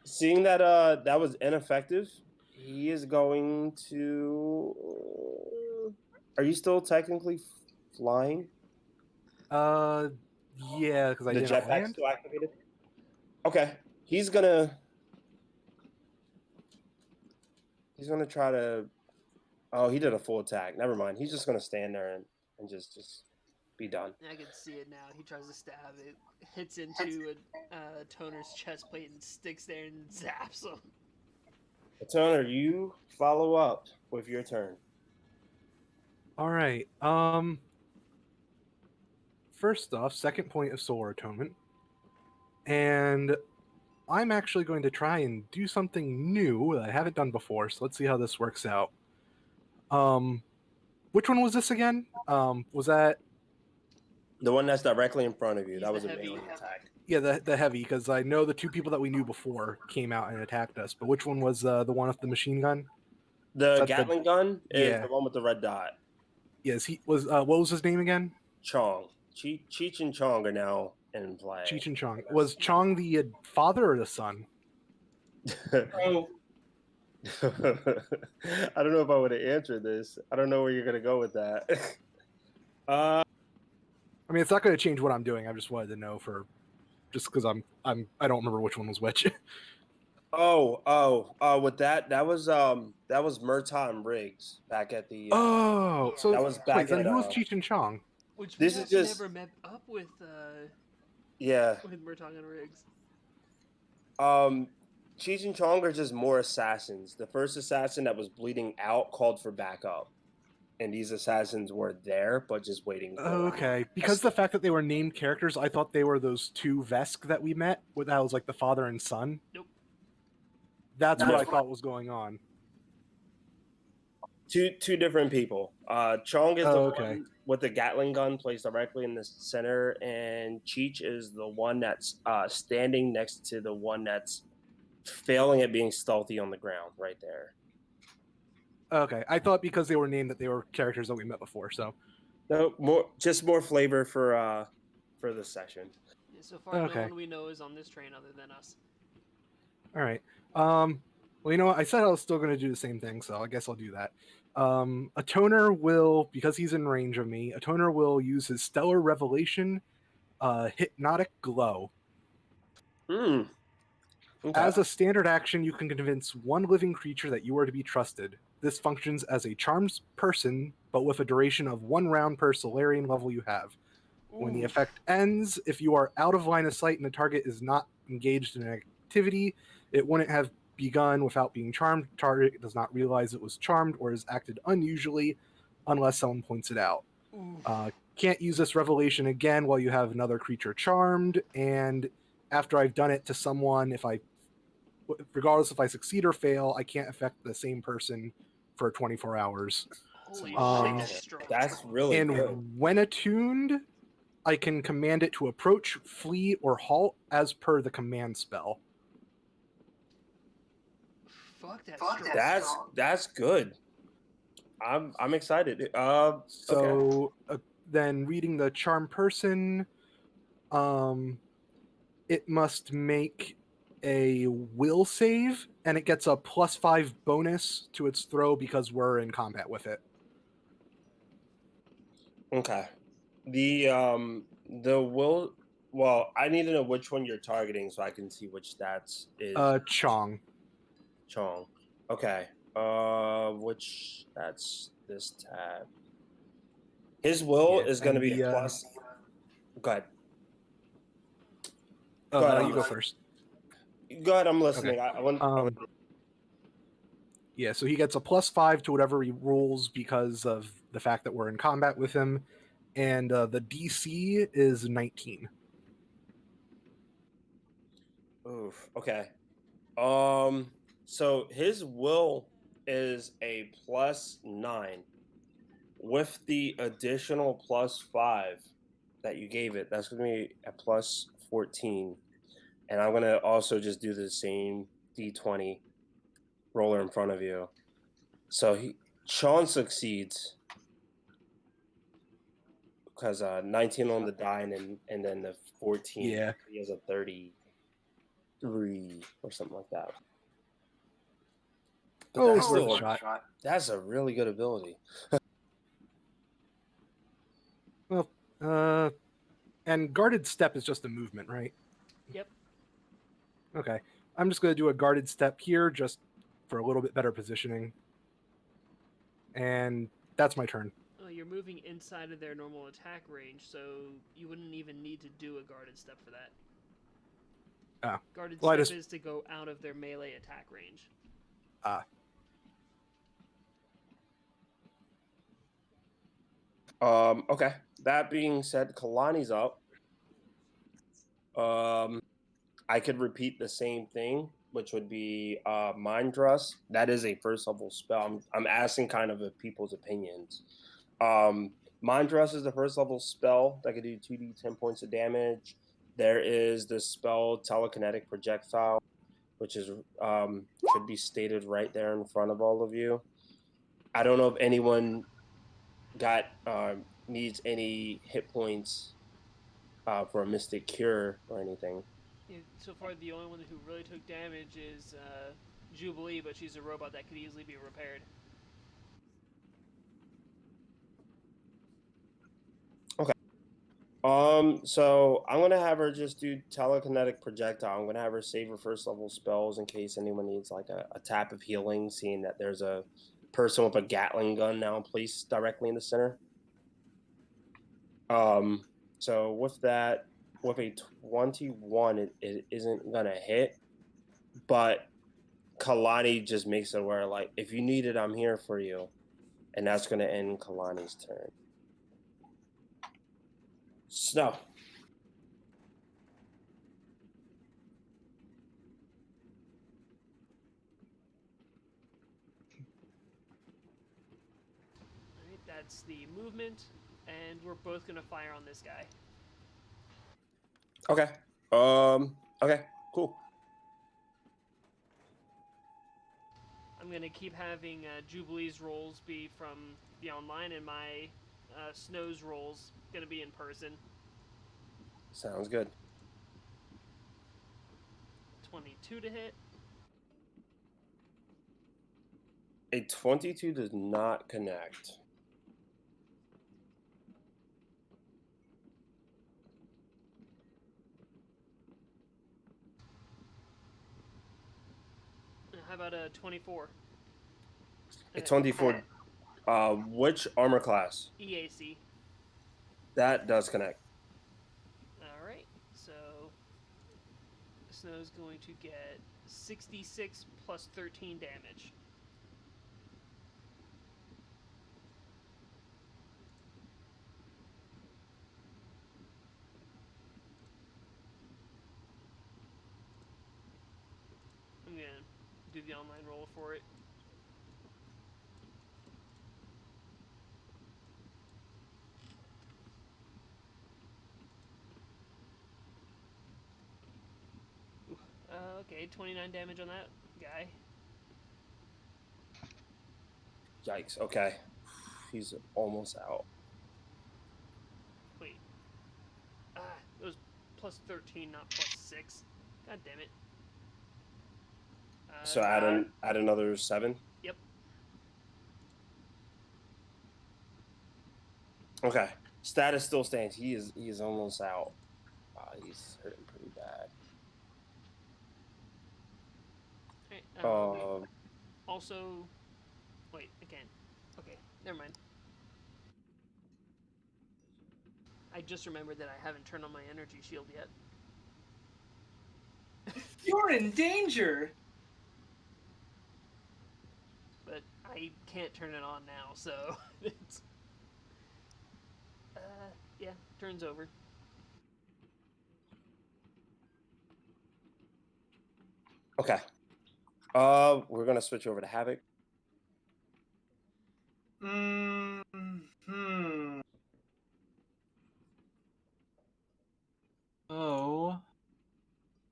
Seeing that that was ineffective, he is going to. Are you still technically flying? Yeah, because I The didn't jetpack's land. still activated. Okay, he's gonna try to. Oh, he did a full attack. Never mind. He's just gonna stand there and just be done. I can see it now. He tries to stab it, hits into Toner's chest plate and sticks there and zaps him. Toner, you follow up with your turn. All right. First off, second point of solar atonement, and I'm actually going to try and do something new that I haven't done before. So let's see how this works out. Which one was this again? Was that The one that's directly in front of you. He's That was the a heavy. melee attack. yeah the heavy? Because I know the two people that we knew before came out and attacked us. But which one was the one with the machine gun? The That's Gatling gun is yeah. the one with the red dot. Yes, he was. What was his name again? Chong. Cheech and Chong are now in play. Cheech and Chong. Was Chong the father or the son? Oh, I don't know if I would have answered this. I don't know where you're gonna go with that. I mean, it's not going to change what I'm doing. I just wanted to know just because I don't remember which one was which. With that was Murtaugh Riggs back at the. So that was back wait, then at, who was Cheech and Chong? Which This we is just- never met up with Yeah. Murtaugh and Riggs. Cheech and Chong are just more assassins. The first assassin that was bleeding out called for backup, and these assassins were there, but just waiting. For Okay, because the fact that they were named characters, I thought they were those two Vesk that we met. That was like the father and son. Nope. That's No. what I thought was going on. Two different people. Chong is the okay. one with the Gatling gun placed directly in the center, and Cheech is the one that's standing next to the one that's failing at being stealthy on the ground right there. Okay, I thought because they were named that they were characters that we met before. So No, more flavor for this session. Yeah, so far, Okay. no one we know is on this train other than us. all right. Well, you know what? I said I was still going to do the same thing, so I guess I'll do that. A toner will, because he's in range of me, a toner will use his Stellar Revelation, Hypnotic Glow. Okay. As a standard action, you can convince one living creature that you are to be trusted. This functions as a charmed person, but with a duration of 1 round per Solarian level you have. When the effect ends, if you are out of line of sight and the target is not engaged in an activity, it wouldn't have begun without being charmed. Target does not realize it was charmed or has acted unusually unless someone points it out. Can't use this revelation again while you have another creature charmed, and after I've done it to someone, regardless if I succeed or fail, I can't affect the same person for 24 hours. Holy Um, shit, that's strong. That's really And good. when attuned, I can command it to approach, flee, or halt as per the command spell. Fuck, that's strong. That's good. I'm excited. So then reading the charm person, it must make a will save, and it gets a +5 bonus to its throw because we're in combat with it. Okay. The will. Well, I need to know which one you're targeting so I can see which stats is Chong. Chong. Okay. Which that's this tab. His will Yeah, is going to and be a plus. Go ahead. Oh, Go ahead, no, you go first. Go ahead. I'm listening. Okay. I want. Yeah, so he gets a +5 to whatever he rolls because of the fact that we're in combat with him, and the DC is 19. Oof. Okay. So his will is a +9 with the additional +5 that you gave it. That's going to be a +14, and I'm going to also just do the same D20 roller in front of you. So Sean succeeds because 19 on the die and then the 14. Yeah. He has a 33 or something like that. But Oh, that's it's worth still a shot. That's a really good ability. Well, And guarded step is just a movement, right? Yep. Okay. I'm just going to do a guarded step here just for a little bit better positioning. And that's my turn. Oh, you're moving inside of their normal attack range, so you wouldn't even need to do a guarded step for that. Ah. Guarded Well, step is to go out of their melee attack range. Ah. Okay. That being said, Kalani's up. I could repeat the same thing, which would be Mind Trust. That is a first level spell. I'm asking kind of people's opinions. Mind Trust is the first level spell that could do 2d 10 points of damage. There is the spell Telekinetic Projectile, which is should be stated right there in front of all of you. I don't know if anyone got needs any hit points for a Mystic Cure or anything. Yeah, so far, the only one who really took damage is Jubilee, but she's a robot that could easily be repaired. Okay. So I'm gonna have her just do telekinetic projectile. I'm gonna have her save her first level spells in case anyone needs like a tap of healing, seeing that there's a person with a Gatling gun now placed directly in the center. So with that, with a 21, it isn't gonna hit, but Kalani just makes it where like if you need it, I'm here for you, and that's gonna end Kalani's turn. Snow. Alright, that's the movement, and we're both gonna fire on this guy. Okay. Okay. Cool. I'm gonna keep having Jubilee's rolls be from the online, and my Snow's rolls gonna be in person. Sounds good. 22 to hit. A 22 does not connect. How about a 24? A 24. Which armor class? EAC. That does connect. Alright, so Snow's going to get 66 plus 13 damage. I'm gonna do the online roll for it. Okay, 29 damage on that guy. Yikes. Okay. He's almost out. Wait. It was plus 13, not plus 6. God damn it. So add another 7. Yep. Okay. Status still stands. He is almost out. He's hurting pretty bad. Right, also, wait, again. Okay, never mind. I just remembered that I haven't turned on my energy shield yet. You're in danger. But I can't turn it on now, so it's yeah, turn's over. Okay. We're gonna switch over to Havoc. Oh,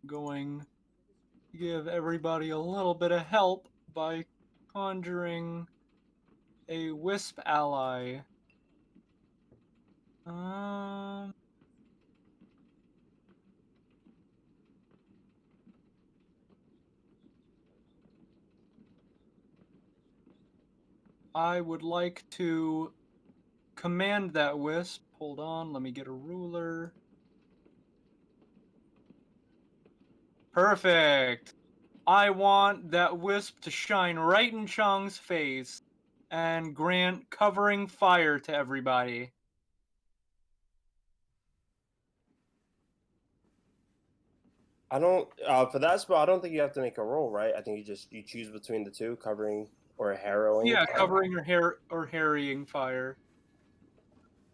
going to give everybody a little bit of help by conjuring a wisp ally. I would like to command that wisp. Hold on, let me get a ruler. Perfect. I want that wisp to shine right in Chang's face and grant covering fire to everybody. I don't for that spell. I don't think you have to make a roll, right? I think you choose between the two, covering or harrowing. Yeah, covering or harrying fire.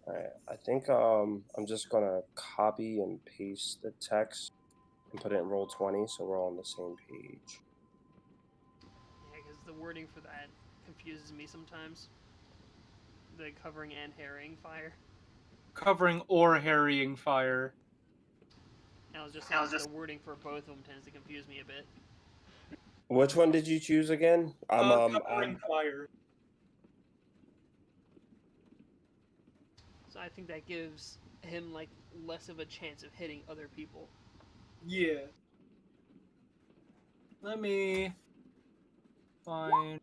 All right. I think I'm just gonna copy and paste the text and put it in roll 20, so we're all on the same page. Yeah, because the wording for that confuses me sometimes. The covering and harrying fire. Covering or harrying fire. And I was just saying the wording for both of them tends to confuse me a bit. Which one did you choose again? Covering fire. So I think that gives him like less of a chance of hitting other people. Yeah. Let me find.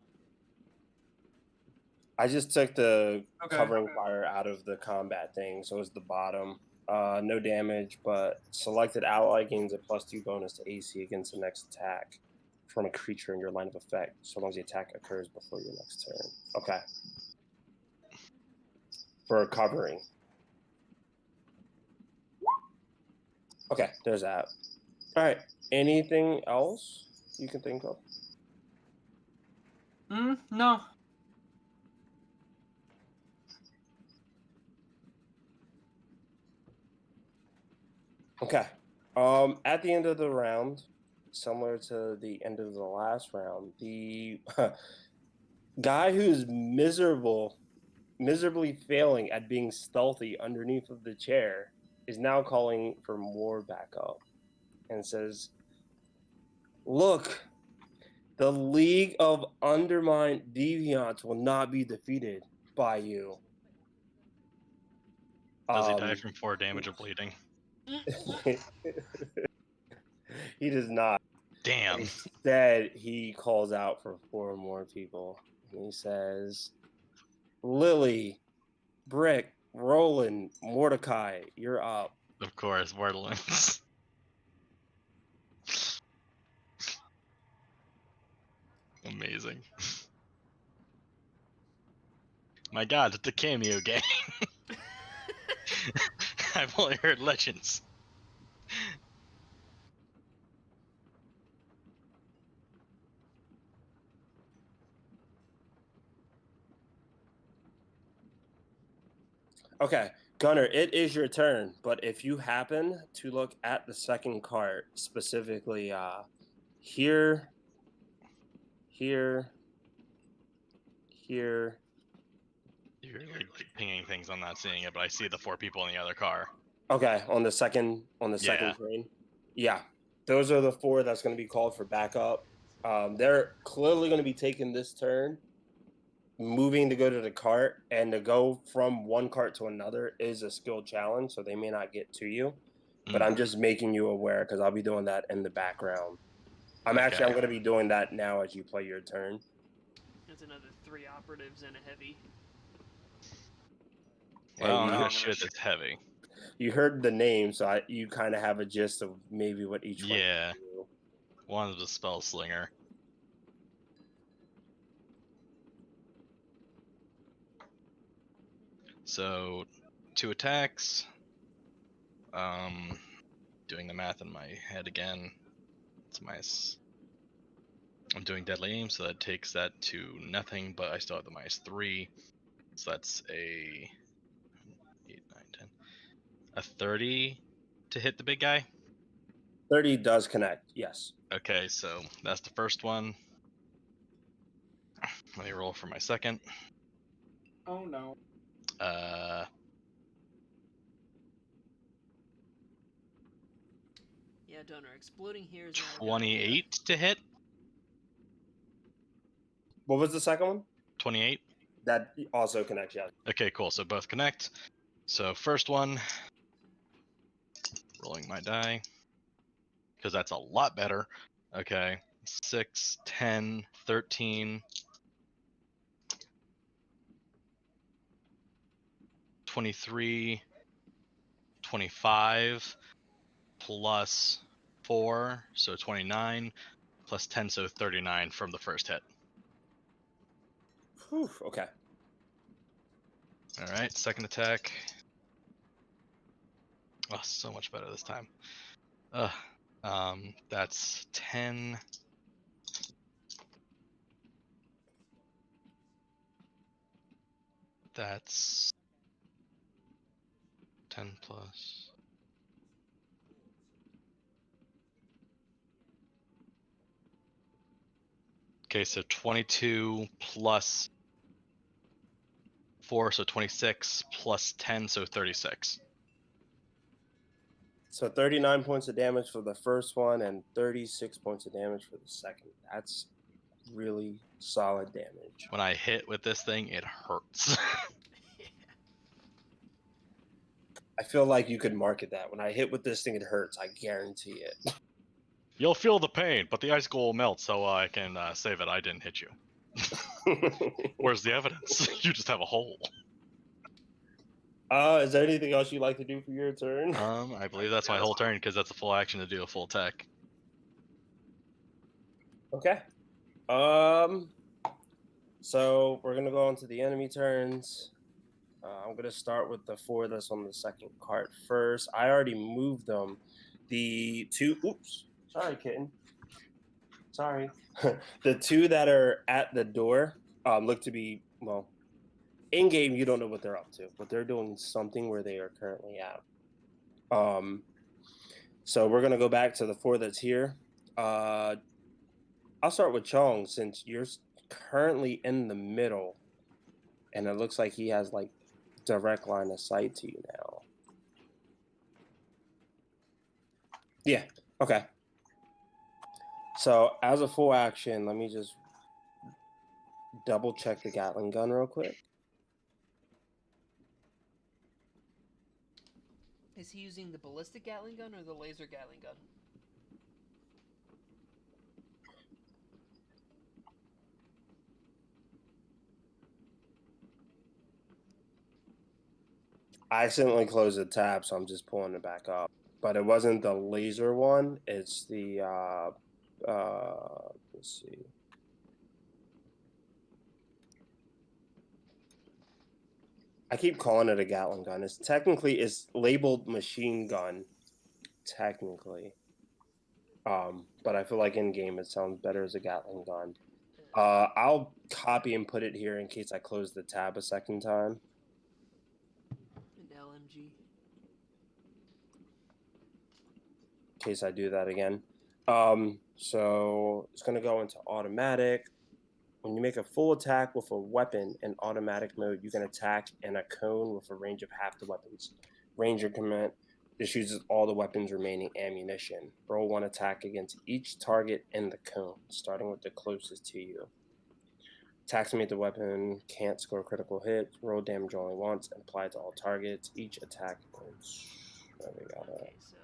I just took the Okay. covering fire out of the combat thing, so it's the bottom. No damage, but selected ally gains a +2 bonus to AC against the next attack from a creature in your line of effect, so long as the attack occurs before your next turn. Okay. For covering. Okay, there's that. All right. Anything else you can think of? No. Okay. At the end of the round, similar to the end of the last round, the guy who's miserably failing at being stealthy underneath of the chair is now calling for more backup and says, "Look, the League of Undermined Deviants will not be defeated by you." Does he die from 4 damage of bleeding? He does not. Damn. Instead, he calls out for 4 more people. And he says, "Lily, Brick, Roland, Mordecai, you're up." Of course, Wordlings. Amazing. My god, it's a cameo game. I've only heard legends. Okay, Gunnar, it is your turn, but if you happen to look at the second card, specifically here, here, here. You're like pinging things, I'm not seeing it, but I see the 4 people in the other car. Okay, on the second Yeah. screen. Yeah, those are the 4 that's going to be called for backup. They're clearly going to be taking this turn, moving to go to the cart, and to go from one cart to another is a skill challenge, so they may not get to you. But I'm just making you aware because I'll be doing that in the background. I'm going to be doing that now as you play your turn. That's another 3 operatives and a heavy. Well, I'm gonna shoot this heavy. You heard the name, so you kind of have a gist of maybe what each one Yeah. can do. One's the spell slinger. So 2 attacks. Doing the math in my head again. It's I'm doing deadly aim, so that takes that to nothing, but I still have the -3. So that's a 8, 9, 10. A 30 to hit the big guy. 30 does connect, yes. Okay, so that's the first one. Let me roll for my second. Oh no. Yeah, Donor, exploding here is not a good 28 idea. to hit. What was the second one? 28. That also connects, yes. Okay, cool. So both connect. So first one, rolling my die, because that's a lot better. Okay, 6, 10, 13, 23, 25, plus 4, so 29, plus 10, so 39 from the first hit. Whew, okay. All right, second attack. Oh, so much better this time. That's 10. That's 10 plus. Okay, so 22 plus 4, so 26, plus 10, so 36. So 39 points of damage for the first one and 36 points of damage for the second. That's really solid damage. When I hit with this thing, it hurts. I feel like you could market that. When I hit with this thing, it hurts. I guarantee it. You'll feel the pain, but the icicle will melt, so I can say that I didn't hit you. Where's the evidence? You just have a hole. Is there anything else you'd like to do for your turn? I believe that's my whole turn because that's a full action to do a full attack. Okay. So we're gonna go on to the enemy turns. I'm gonna start with the 4 that's on the second card first. I already moved them. The 2. Oops. Sorry, kitten. Sorry. The 2 that are at the door look to be, well, in game. You don't know what they're up to, but they're doing something where they are currently at. So we're gonna go back to the 4 that's here. I'll start with Chong since you're currently in the middle, and it looks like he has like direct line of sight to you now. Yeah. Okay. So as a full action, let me just double check the Gatling gun real quick. Is he using the ballistic Gatling gun or the laser Gatling gun? I accidentally closed the tab, so I'm just pulling it back up. But it wasn't the laser one. It's the let's see. I keep calling it a Gatling gun. It's labeled machine gun, technically. But I feel like in game it sounds better as a Gatling gun. I'll copy and put it here in case I close the tab a second time. An LMG. In case I do that again. So it's gonna go into automatic. When you make a full attack with a weapon in automatic mode, you can attack in a cone with a range of half the weapons. Ranger command. This uses all the weapons' remaining ammunition. Roll 1 attack against each target in the cone, starting with the closest to you. Attacks made the weapon can't score critical hits. Roll damage only once and apply to all targets. Each attack is... Okay, so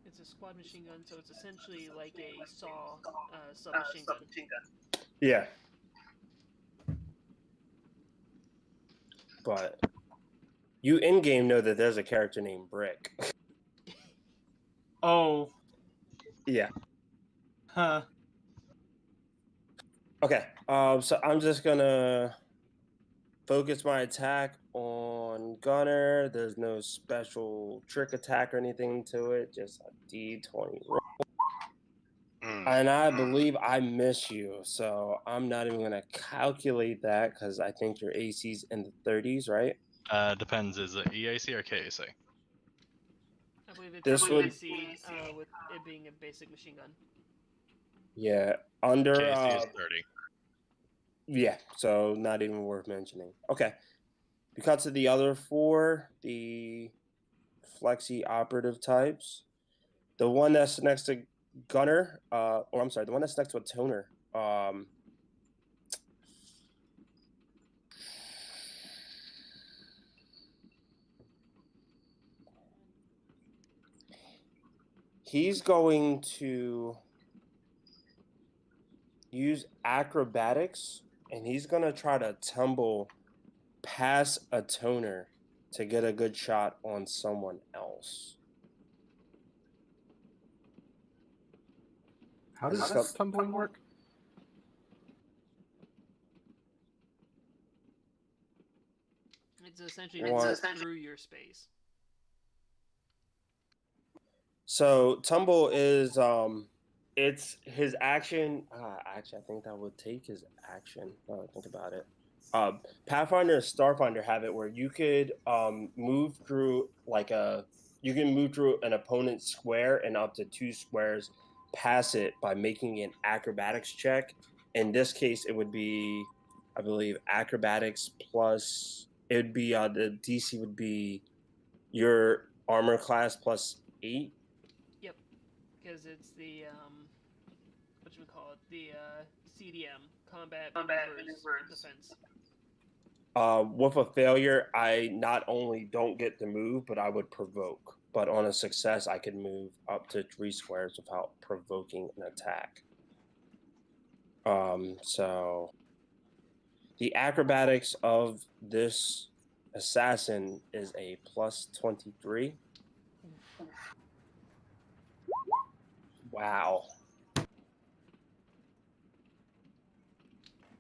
it's a squad machine gun, so it's essentially like a saw submachine gun. Yeah. But you in-game know that there's a character named Brick. Oh, Yeah. huh. Okay. So I'm just gonna focus my attack on Gunner. There's no special trick attack or anything to it. Just a D20 roll. And I believe I miss you, so I'm not even gonna calculate that because I think your AC's in the 30s, right? Depends. Is it EAC or KAC? I believe it's This would- AC, with it being a basic machine gun. Yeah, under KAC is 30. yeah, so not even worth mentioning. Okay. Because of the other 4, the flexi operative types, the one that's next to Gunner, or I'm sorry, the one that's next to a toner, he's going to use acrobatics, and he's going to try to tumble past a toner to get a good shot on someone else. How does Let's go. tumbling work? It's essentially What? moves through your space. So tumble is it's his action. Actually, I think that would take his action. Now that I think about it. Pathfinder and Starfinder have it where you could move through you can move through an opponent's square and up to 2 squares past it by making an acrobatics check. In this case, it would be, I believe, acrobatics plus. It would be the DC would be your armor class plus 8. Yep, because it's the what should we call it? The CDM, combat maneuvers defense. With a failure, I not only don't get to move, but I would provoke. But on a success, I could move up to 3 squares without provoking an attack. So the acrobatics of this assassin is a plus 23. Wow.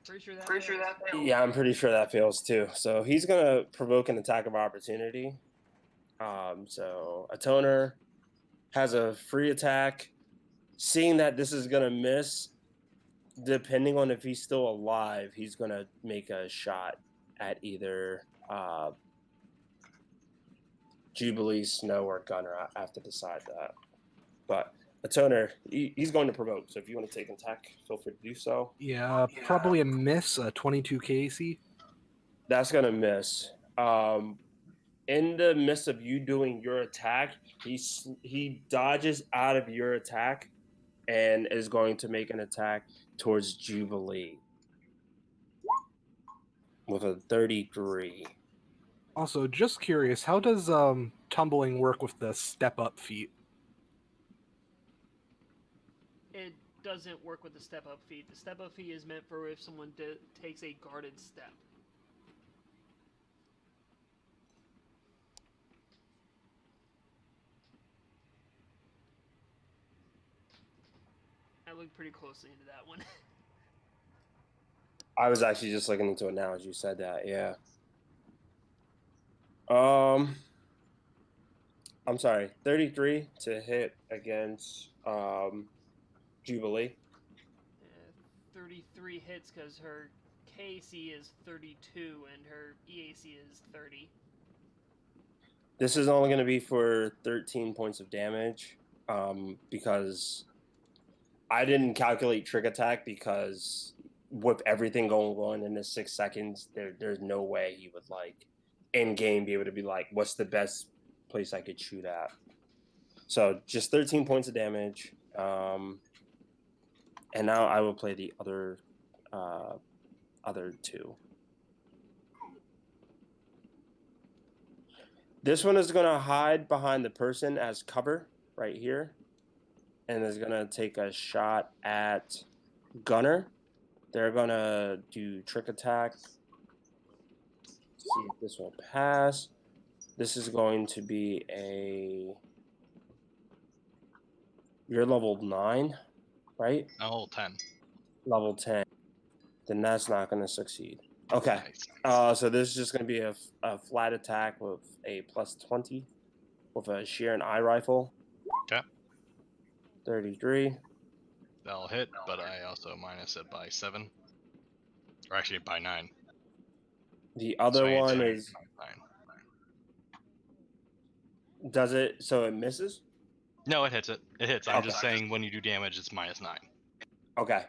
Pretty sure that fails. Yeah, I'm pretty sure that fails too. So he's gonna provoke an attack of opportunity. So a toner has a free attack. Seeing that this is gonna miss, depending on if he's still alive, he's gonna make a shot at either Jubilee, Snow, or Gunner. I have to decide that. But a toner, he's going to provoke. So if you want to take an attack, feel free to do so. Yeah, probably a miss. 22 KC. That's gonna miss. In the midst of you doing your attack, he dodges out of your attack and is going to make an attack towards Jubilee with a 33. Also, just curious, how does tumbling work with the step up feat? It doesn't work with the step up feat. The step up feat is meant for if someone takes a guarded step. I looked pretty closely into that one. I was actually just looking into it now as you said that. Yeah. I'm sorry, 33 to hit against Jubilee. 33 hits because her KC is 32 and her EAC is 30. This is only going to be for 13 points of damage because I didn't calculate trick attack because with everything going on in the 6 seconds, there's no way he would in game be able to be like, what's the best place I could shoot at? So just 13 points of damage. And now I will play the other 2. This one is going to hide behind the person as cover right here. And is going to take a shot at Gunner. They're going to do trick attack. See if this will pass. This is going to be you're level 9, right? Oh, 10. Level 10. Then that's not going to succeed. Okay. Nice. So this is just going to be a flat attack with a plus 20 with a shear and eye rifle. Okay. 33. That'll hit, but I also minus it by 7. Or actually by 9. The other So one 18, is 9. does it so it misses? No, it hits it. It hits. I'm Okay. just saying when you do damage, it's minus 9. Okay.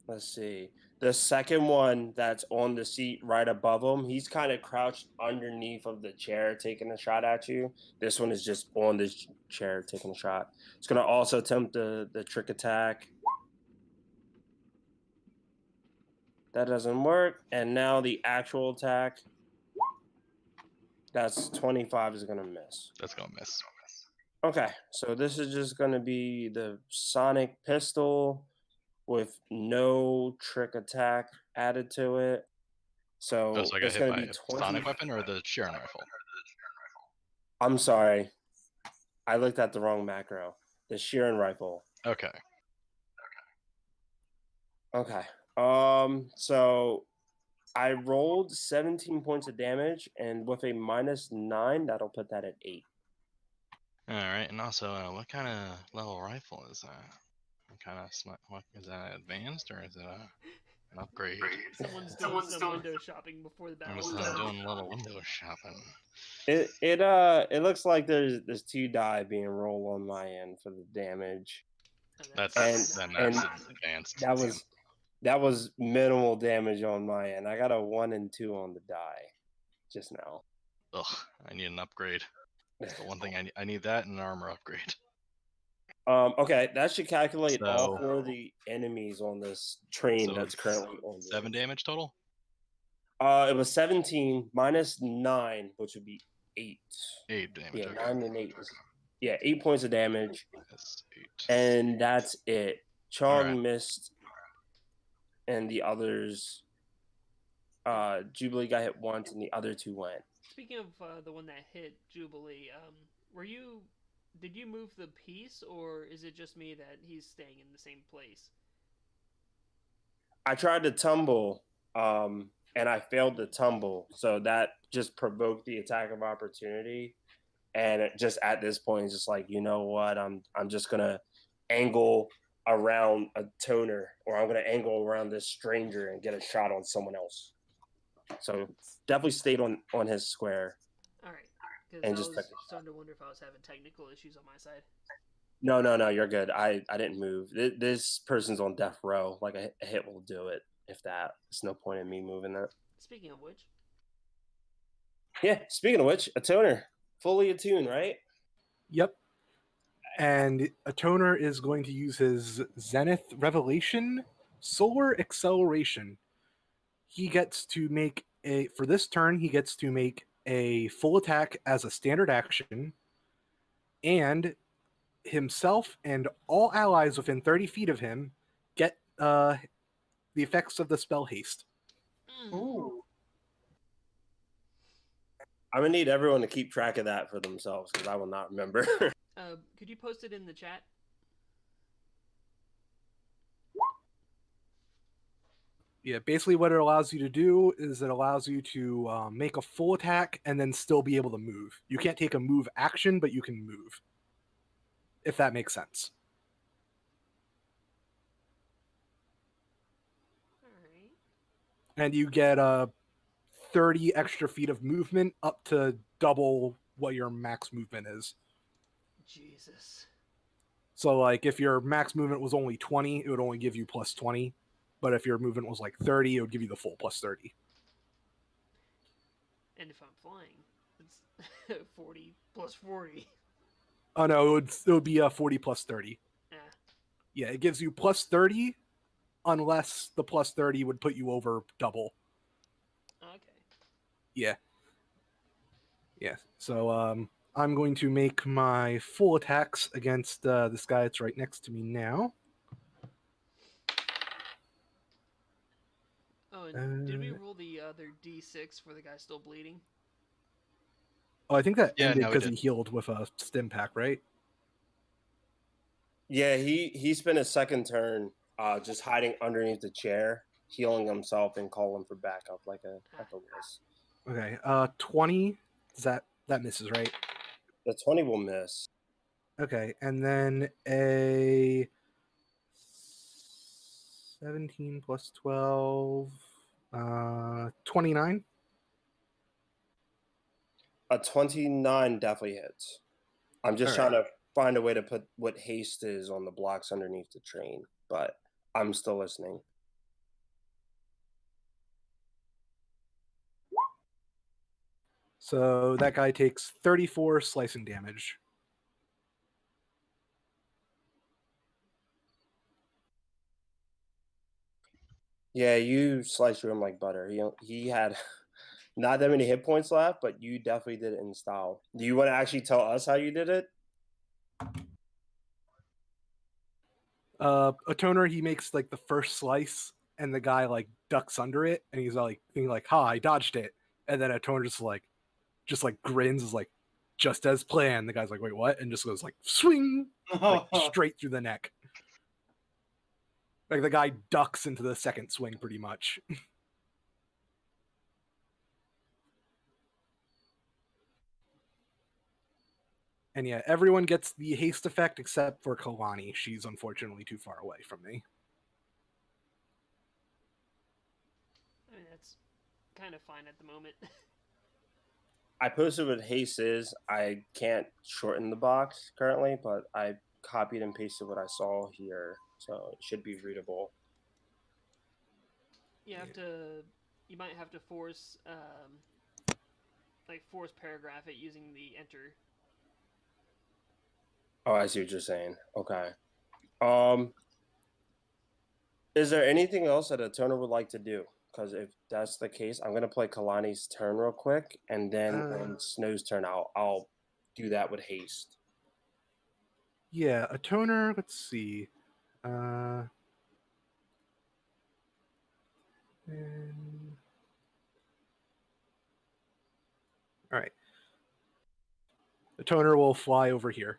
Let's see. The second one that's on the seat right above him, he's kind of crouched underneath of the chair taking a shot at you. This one is just on this chair taking a shot. It's going to also attempt the trick attack. That doesn't work. And now the actual attack. That's 25 is going to miss. That's going to miss. Okay, so this is just going to be the sonic pistol with no trick attack added to it. So, Oh, so I got it's hit going by to be a 20. sonic weapon or the Sharon rifle? I'm sorry. I looked at the wrong macro. the shearing rifle. Okay. Okay. So I rolled 17 points of damage, and with a -9, that'll put that at 8. All right. And also, what kind of level rifle is that? What kind of what is that? Advanced or is it an upgrade? Someone's doing some window shopping before the I'm battle just starts. doing a little window shopping. It looks like there's 2 die being rolled on my end for the damage. That's And advanced. That was minimal damage on my end. I got a 1 and 2 on the die just now. Ugh, I need an upgrade. That's the one thing I need that and an armor upgrade. Okay, that should calculate all So- 4 of the enemies on this train So that's currently on the 7 damage total. It was 17 -9, which would be 8. 8 damage. Yeah, Okay. 9 and 8 is 8 points of damage, That's 8. and that's it. Chong Alright. missed, and the others, Jubilee got hit once, and the other 2 went. Speaking of the one that hit Jubilee, did you move the piece, or is it just me that he's staying in the same place? I tried to tumble, and I failed to tumble, so that just provoked the attack of opportunity. And it just at this point, it's just like, you know what? I'm just gonna angle around a toner, or I'm gonna angle around this stranger and get a shot on someone else. So definitely stayed on his square. All right, because And I just was took the starting to wonder if I was having technical issues on my side. No, you're good. I didn't move. This person's on death row. Like a hit will do it. If that, there's no point in me moving that. Speaking of which, Yeah. Speaking of which, a toner, fully attuned, right? Yep. And a toner is going to use his Zenith Revelation Solar Acceleration. He gets to make for this turn, he gets to make a full attack as a standard action, and himself and all allies within 30 feet of him get the effects of the spell haste. Ooh. I'm gonna need everyone to keep track of that for themselves because I will not remember. could you post it in the chat? Yeah, basically what it allows you to do is it allows you to make a full attack and then still be able to move. You can't take a move action, but you can move. If that makes sense. All right. And you get 30 extra feet of movement up to double what your max movement is. Jesus. So like if your max movement was only 20, it would only give you plus 20. But if your movement was like 30, it would give you the full plus 30. And if I'm flying, it's 40 plus 40. Oh no, it would be 40 plus 30. Ah, Yeah, it gives you plus 30 unless the plus 30 would put you over double. okay. Yeah. Yeah. So I'm going to make my full attacks against this guy that's right next to me now. Oh, and did we roll the other D6 for the guy still bleeding? Oh, I think that Yeah, ended no, we because he did. healed with a stim pack, right? Yeah, he spent his second turn just hiding underneath the chair, healing himself and calling for backup like a wuss. Okay. 20. That misses, right? The 20 will miss. Okay, and then a 17 plus 12, 29. A 29 definitely hits. I'm just All right. trying to find a way to put what haste is on the blocks underneath the train, but I'm still listening. So that guy takes 34 slicing damage. Yeah, you sliced through him like butter. He had not that many hit points left, but you definitely did it in style. Do you want to actually tell us how you did it? A toner, he makes like the first slice, and the guy like ducks under it, and he's like thinking like, "Ha, I dodged it." And then a toner just like grins, is like, just as planned. The guy's like, wait, what? And just goes like swing, like straight through the neck. Like the guy ducks into the second swing pretty much. And yeah, everyone gets the haste effect except for Kalani. She's unfortunately too far away from me. I mean, that's kind of fine at the moment. I posted what haste is. I can't shorten the box currently, but I copied and pasted what I saw here, so it should be readable. You might have to force force paragraph it using the enter. Oh, I see what you're saying. Okay. Is there anything else that a toner would like to do? Because if that's the case, I'm gonna play Kalani's turn real quick, and then on Snow's turn, I'll do that with haste. Yeah, a toner. Let's see. And... All right. The toner will fly over here.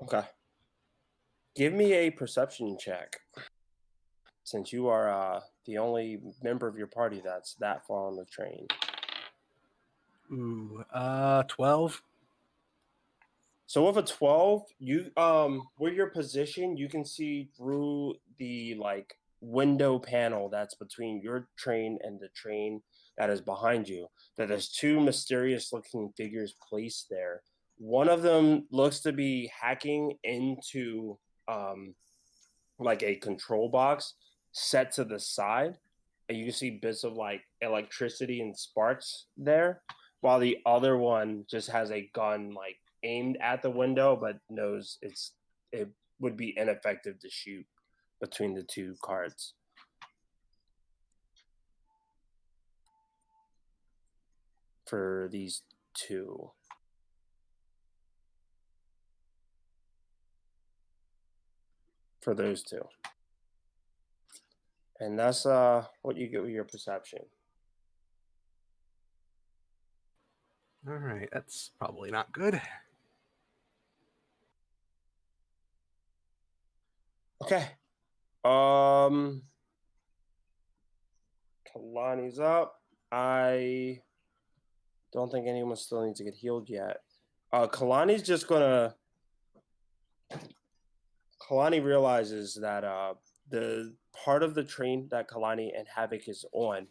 Okay. Give me a perception check. Since you are the only member of your party that's that far on the train. Ooh, 12. So with a 12, you where you're positioned, you can see through the like window panel that's between your train and the train that is behind you, that there's two mysterious looking figures placed there. One of them looks to be hacking into like a control box set to the side, and you can see bits of like electricity and sparks there, while the other one just has a gun like aimed at the window but knows it would be ineffective to shoot between the two cards. For these two. For those two. And that's what you get with your perception. All right, that's probably not good. Okay. Kalani's up. I don't think anyone still needs to get healed yet. Kalani's just gonna. Kalani realizes that the part of the train that Kalani and Havoc is on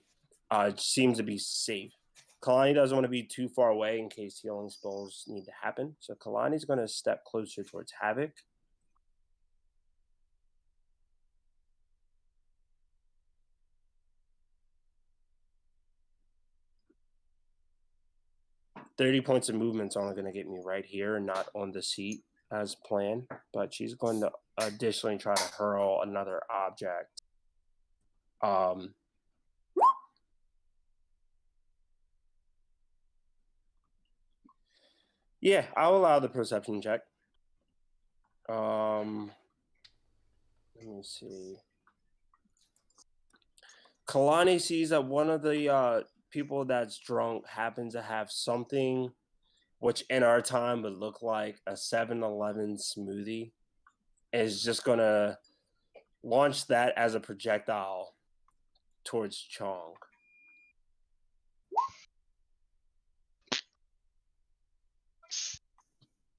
seems to be safe. Kalani doesn't want to be too far away in case healing spells need to happen. So Kalani's going to step closer towards Havoc. "30 points of movement's only going to get me right here, not on the seat as planned. But she's going to additionally try to hurl another object. Yeah, I'll allow the perception check. Let me see. Kalani sees that one of the people that's drunk happens to have something which in our time would look like a 7-Eleven smoothie, and is just going to launch that as a projectile towards Chong.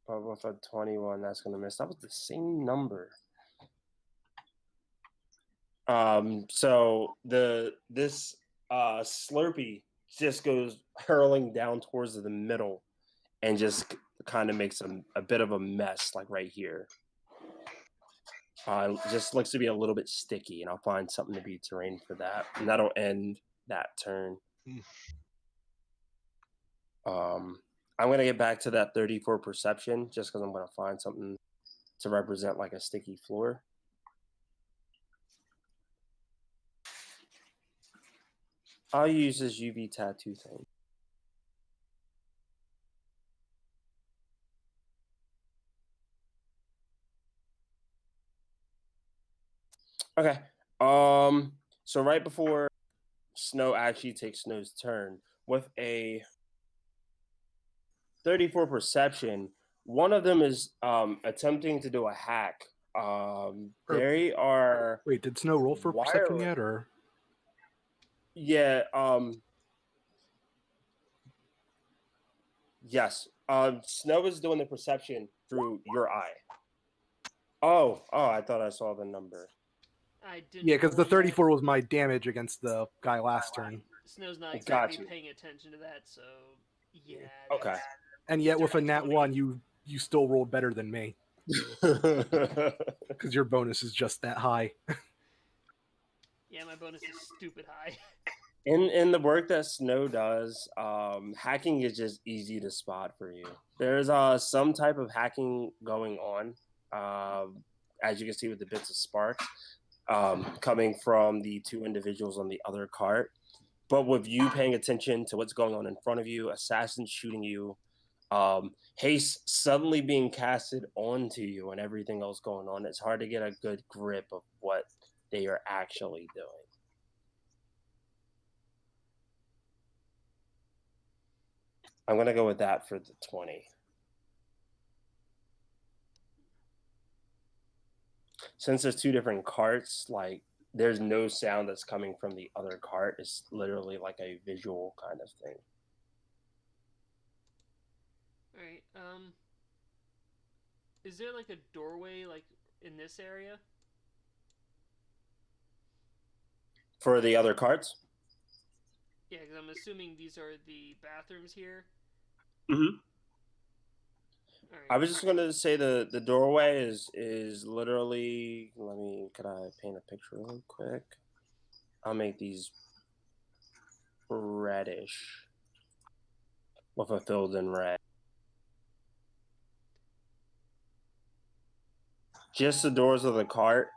But with a 21, that's going to miss. That was the same number. So this Slurpee just goes hurling down towards the middle and just kind of makes a bit of a mess, like right here. Just looks to be a little bit sticky, and I'll find something to be terrain for that, and that'll end that turn. I'm gonna get back to that 34 perception just because I'm gonna find something to represent like a sticky floor. I'll use this UV tattoo thing. Okay. So right before Snow actually takes Snow's turn with a 34 perception. One of them is attempting to do a hack. They are Wait, did Snow roll for perception wireless. yet, or? Yeah. Yes. Snow is doing the perception through your eye. Oh, I thought I saw the number. I didn't. Yeah, because the roll yet. 34 was my damage against the guy last turn. Snow's not exactly Gotcha. paying attention to that, so yeah. Okay. that's- And yet, with a Dirty nat 20. 1, you still rolled better than me because your bonus is just that high. Yeah, my bonus is stupid high. In the work that Snow does, hacking is just easy to spot for you. There's some type of hacking going on, as you can see with the bits of sparks coming from the two individuals on the other cart. But with you paying attention to what's going on in front of you, assassins shooting you, haste suddenly being casted onto you, and everything else going on, it's hard to get a good grip of what they are actually doing. I'm going to go with that for the 20. Since there's two different carts, like there's no sound that's coming from the other cart. It's literally like a visual kind of thing. Alright, is there like a doorway like in this area? For the other carts? Yeah, because I'm assuming these are the bathrooms here. Mm-hmm. Alright. I was just going to say the doorway is literally, could I paint a picture real quick? I'll make these reddish with a filled in red. Just the doors of the cart.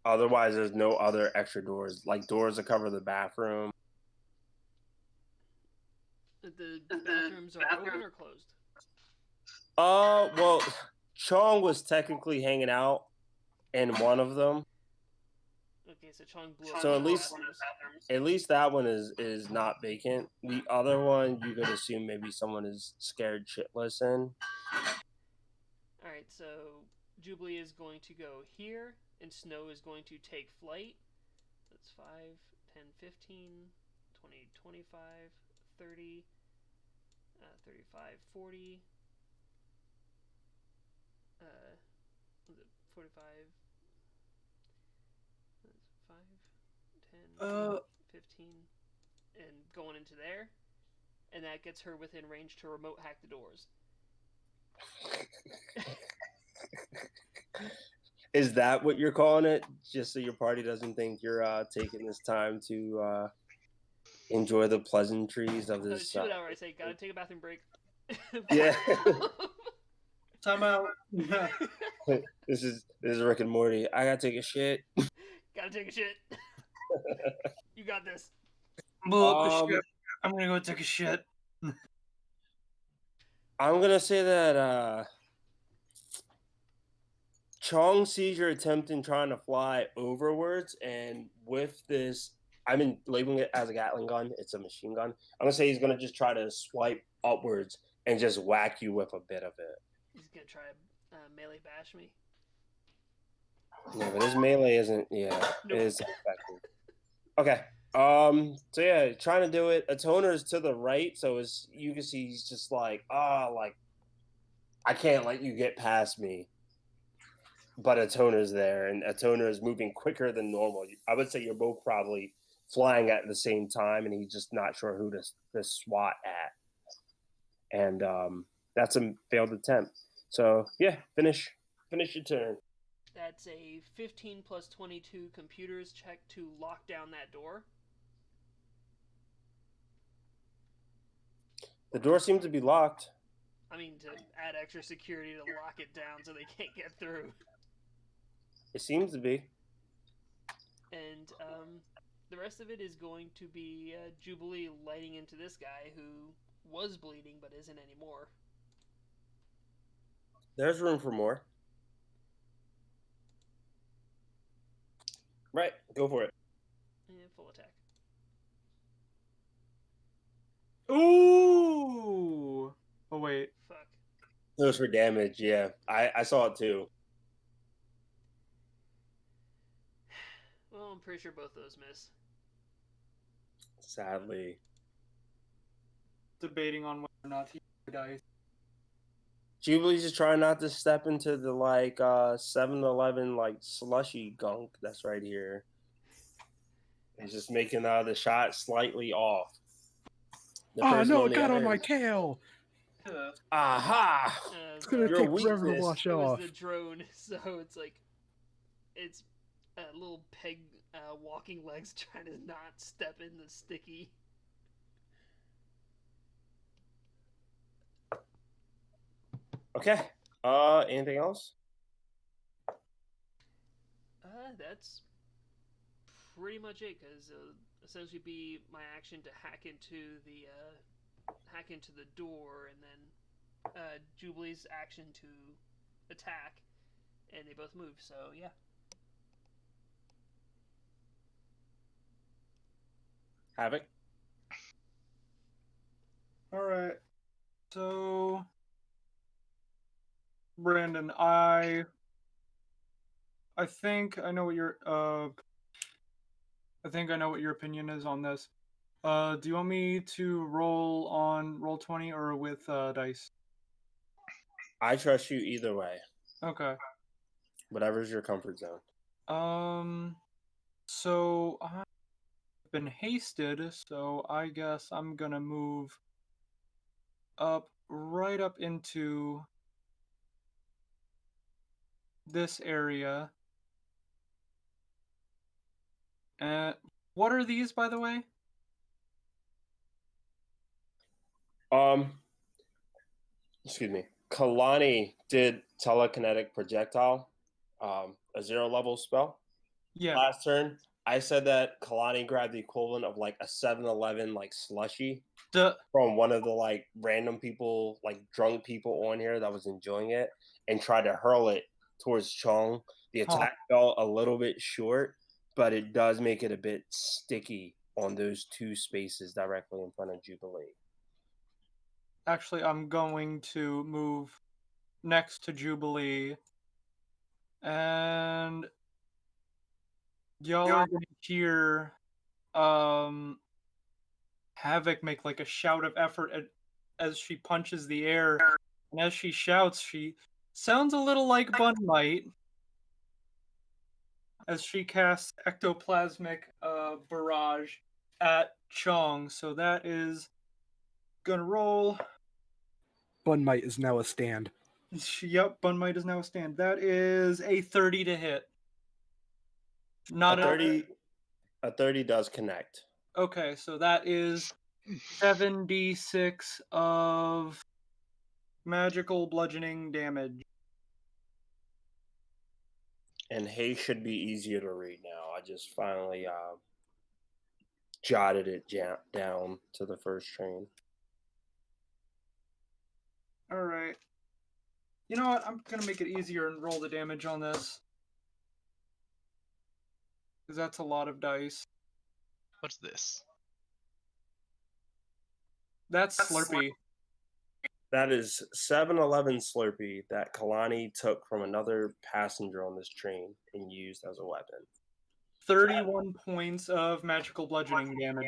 Otherwise, there's no other extra doors, like doors that cover the bathroom. The bathrooms are open or closed? Well, Chong was technically hanging out in one of them. Okay, so Chong blew up So one at of the least bathrooms. that one is not vacant. The other one, you could assume maybe someone is scared shitless in. Alright, so Jubilee is going to go here, and Snow is going to take flight. That's 5, 10, 15, 20, 25, 30, 35, 40. Was it 45? 5, 10, 15, and going into there. And that gets her within range to remote hack the doors. Is that what you're calling it? Just so your party doesn't think you're taking this time to enjoy the pleasantries of this. Shoot out, I say, gotta take a bathroom break. Yeah. Time out. This is Rick and Morty. I gotta take a shit. Gotta take a shit. You got this. I'm gonna go take a shit. I'm gonna say that Chong sees your attempt in trying to fly overwards, and with this, I've been labeling it as a Gatling gun. It's a machine gun. I'm gonna say he's gonna just try to swipe upwards and just whack you with a bit of it. He's gonna try to melee bash me. Yeah, but his melee isn't. Yeah, Nope. it is effective. Okay. So yeah, trying to do it. A toner is to the right, so as you can see, he's just like, I can't let you get past me. But a toner's there, and a toner is moving quicker than normal. I would say you're both probably flying at the same time, and he's just not sure who to swat at. And that's a failed attempt. So yeah, finish your turn. That's a 15 plus 22 computers check to lock down that door. The door seems to be locked. I mean, to add extra security to lock it down so they can't get through. It seems to be. And the rest of it is going to be Jubilee lighting into this guy who was bleeding but isn't anymore. There's room for more. Right, go for it. And full attack. Ooh. Oh wait. Fuck. It was for damage. Yeah, I saw it too. Well, I'm pretty sure both those miss. Sadly, Debating on whether or not to use the dice. Jubilee's just trying not to step into the 7-Eleven slushy gunk that's right here. He's just making the shot slightly off. The Oh person no, on it the got other on my is- tail. Aha! It's gonna Your take weakness. forever to wash it was off. the drone, so it's like it's little peg walking legs trying to not step in the sticky. Okay. Anything else? That's pretty much it, because essentially be my action to hack into the door, and then Jubilee's action to attack, and they both move. So yeah. Havoc. All right. So, Brandon, I think I know what your I think I know what your opinion is on this. Do you want me to roll on Roll20 or with dice? I trust you either way. Okay. Whatever's your comfort zone. So I've been hasted, so I guess I'm gonna move right up into this area. And what are these, by the way? Excuse me. Kalani did telekinetic projectile, a 0-level spell. Yeah. Last turn, I said that Kalani grabbed the equivalent of a 7-Eleven slushy from one of the random people, drunk people on here that was enjoying it, and tried to hurl it towards Chong. The attack fell a little bit short, but it does make it a bit sticky on those two spaces directly in front of Jubilee. Actually, I'm going to move next to Jubilee, and y'all are going to hear Havoc make a shout of effort as she punches the air, and as she shouts, she sounds a little like Bun Light as she casts ectoplasmic barrage at Chong. So that is gonna roll. Bun Might is now a stand. Yep, Bun Might is now a stand. That is a 30 to hit. Not a 30 does connect. Okay, so that is 7d6 of magical bludgeoning damage. And hay should be easier to read now. I just finally jotted it down to the first train. All right. You know what? I'm going to make it easier and roll the damage on this. Because that's a lot of dice. What's this? That's Slurpee. That is 7-Eleven Slurpee that Kalani took from another passenger on this train and used as a weapon. 31 points of magical bludgeoning damage.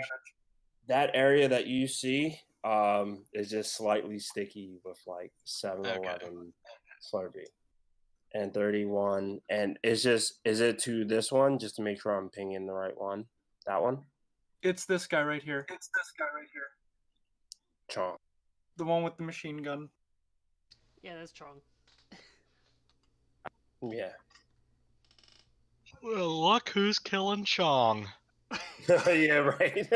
That area that you see is just slightly sticky with 7-Eleven Slurpee. And 31. And is it to this one? Just to make sure I'm pinging the right one. That one? It's this guy right here. Chong. The one with the machine gun. Yeah, that's Chong. Yeah. Well, look who's killing Chong. Yeah, right.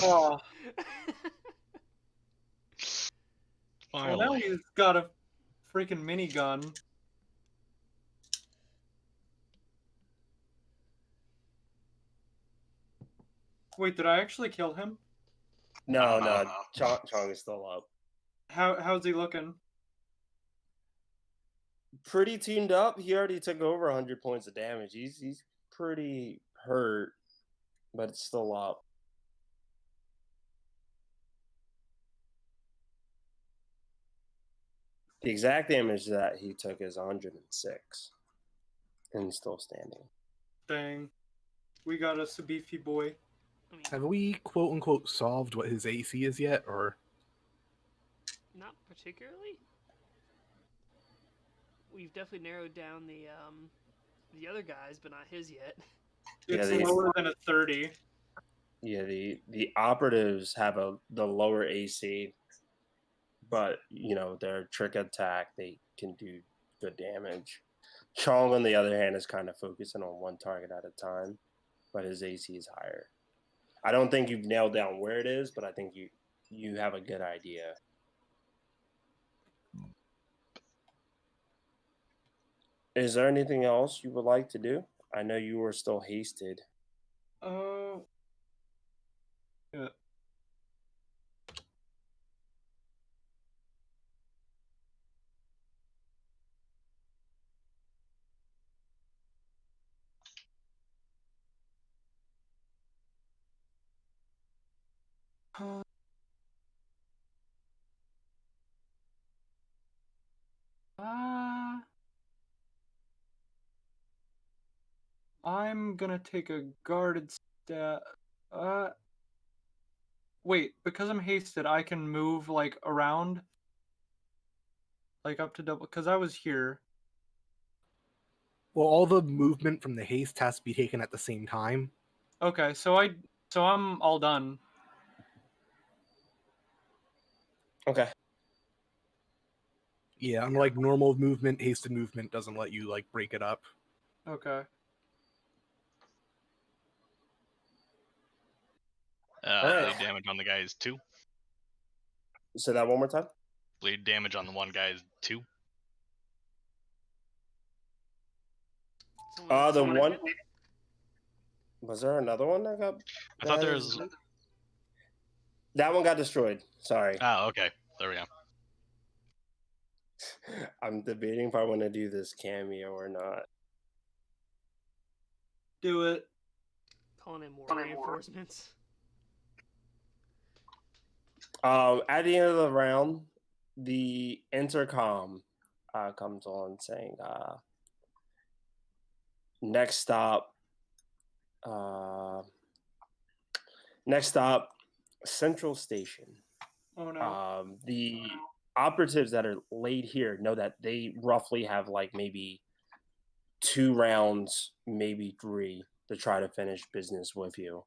Oh. Finally. Well, now he's got a freaking minigun. Wait, did I actually kill him? No. Chong is still up. How's he looking? Pretty teamed up. He already took over 100 points of damage. He's pretty hurt, but it's still up. The exact damage that he took is 106. And he's still standing. Dang. We got us a beefy boy. I mean, Have we quote unquote solved what his AC is yet, or not particularly. We've definitely narrowed down the other guys, but not his yet. It's these- lower than a 30. Yeah, the operatives have the lower AC, but their trick attack, they can do good damage. Chong, on the other hand, is kind of focusing on one target at a time, but his AC is higher. I don't think you've nailed down where it is, but I think you have a good idea. Is there anything else you would like to do? I know you were still hasted. Yeah. I'm gonna take a guarded stat. Wait, because I'm hasted, I can move like around, like up to double. Because I was here. well, all the movement from the haste has to be taken at the same time. Okay, so I'm all done. Okay. Yeah, unlike normal movement, hasted movement doesn't let you like break it up. Okay. Alright. Bleed damage on the guy is 2. Say that one more time. Bleed damage on the one guy is 2. The one. Was there another one that got? I thought there was. That one got destroyed. Sorry. Oh, okay. There we go. I'm debating if I want to do this cameo or not. Do it. Calling in more reinforcements. At the end of the round, the intercom comes on saying, next stop, Central Station. Oh no. The operatives that are laid here know that they roughly have like maybe 2 rounds, maybe 3 to try to finish business with you.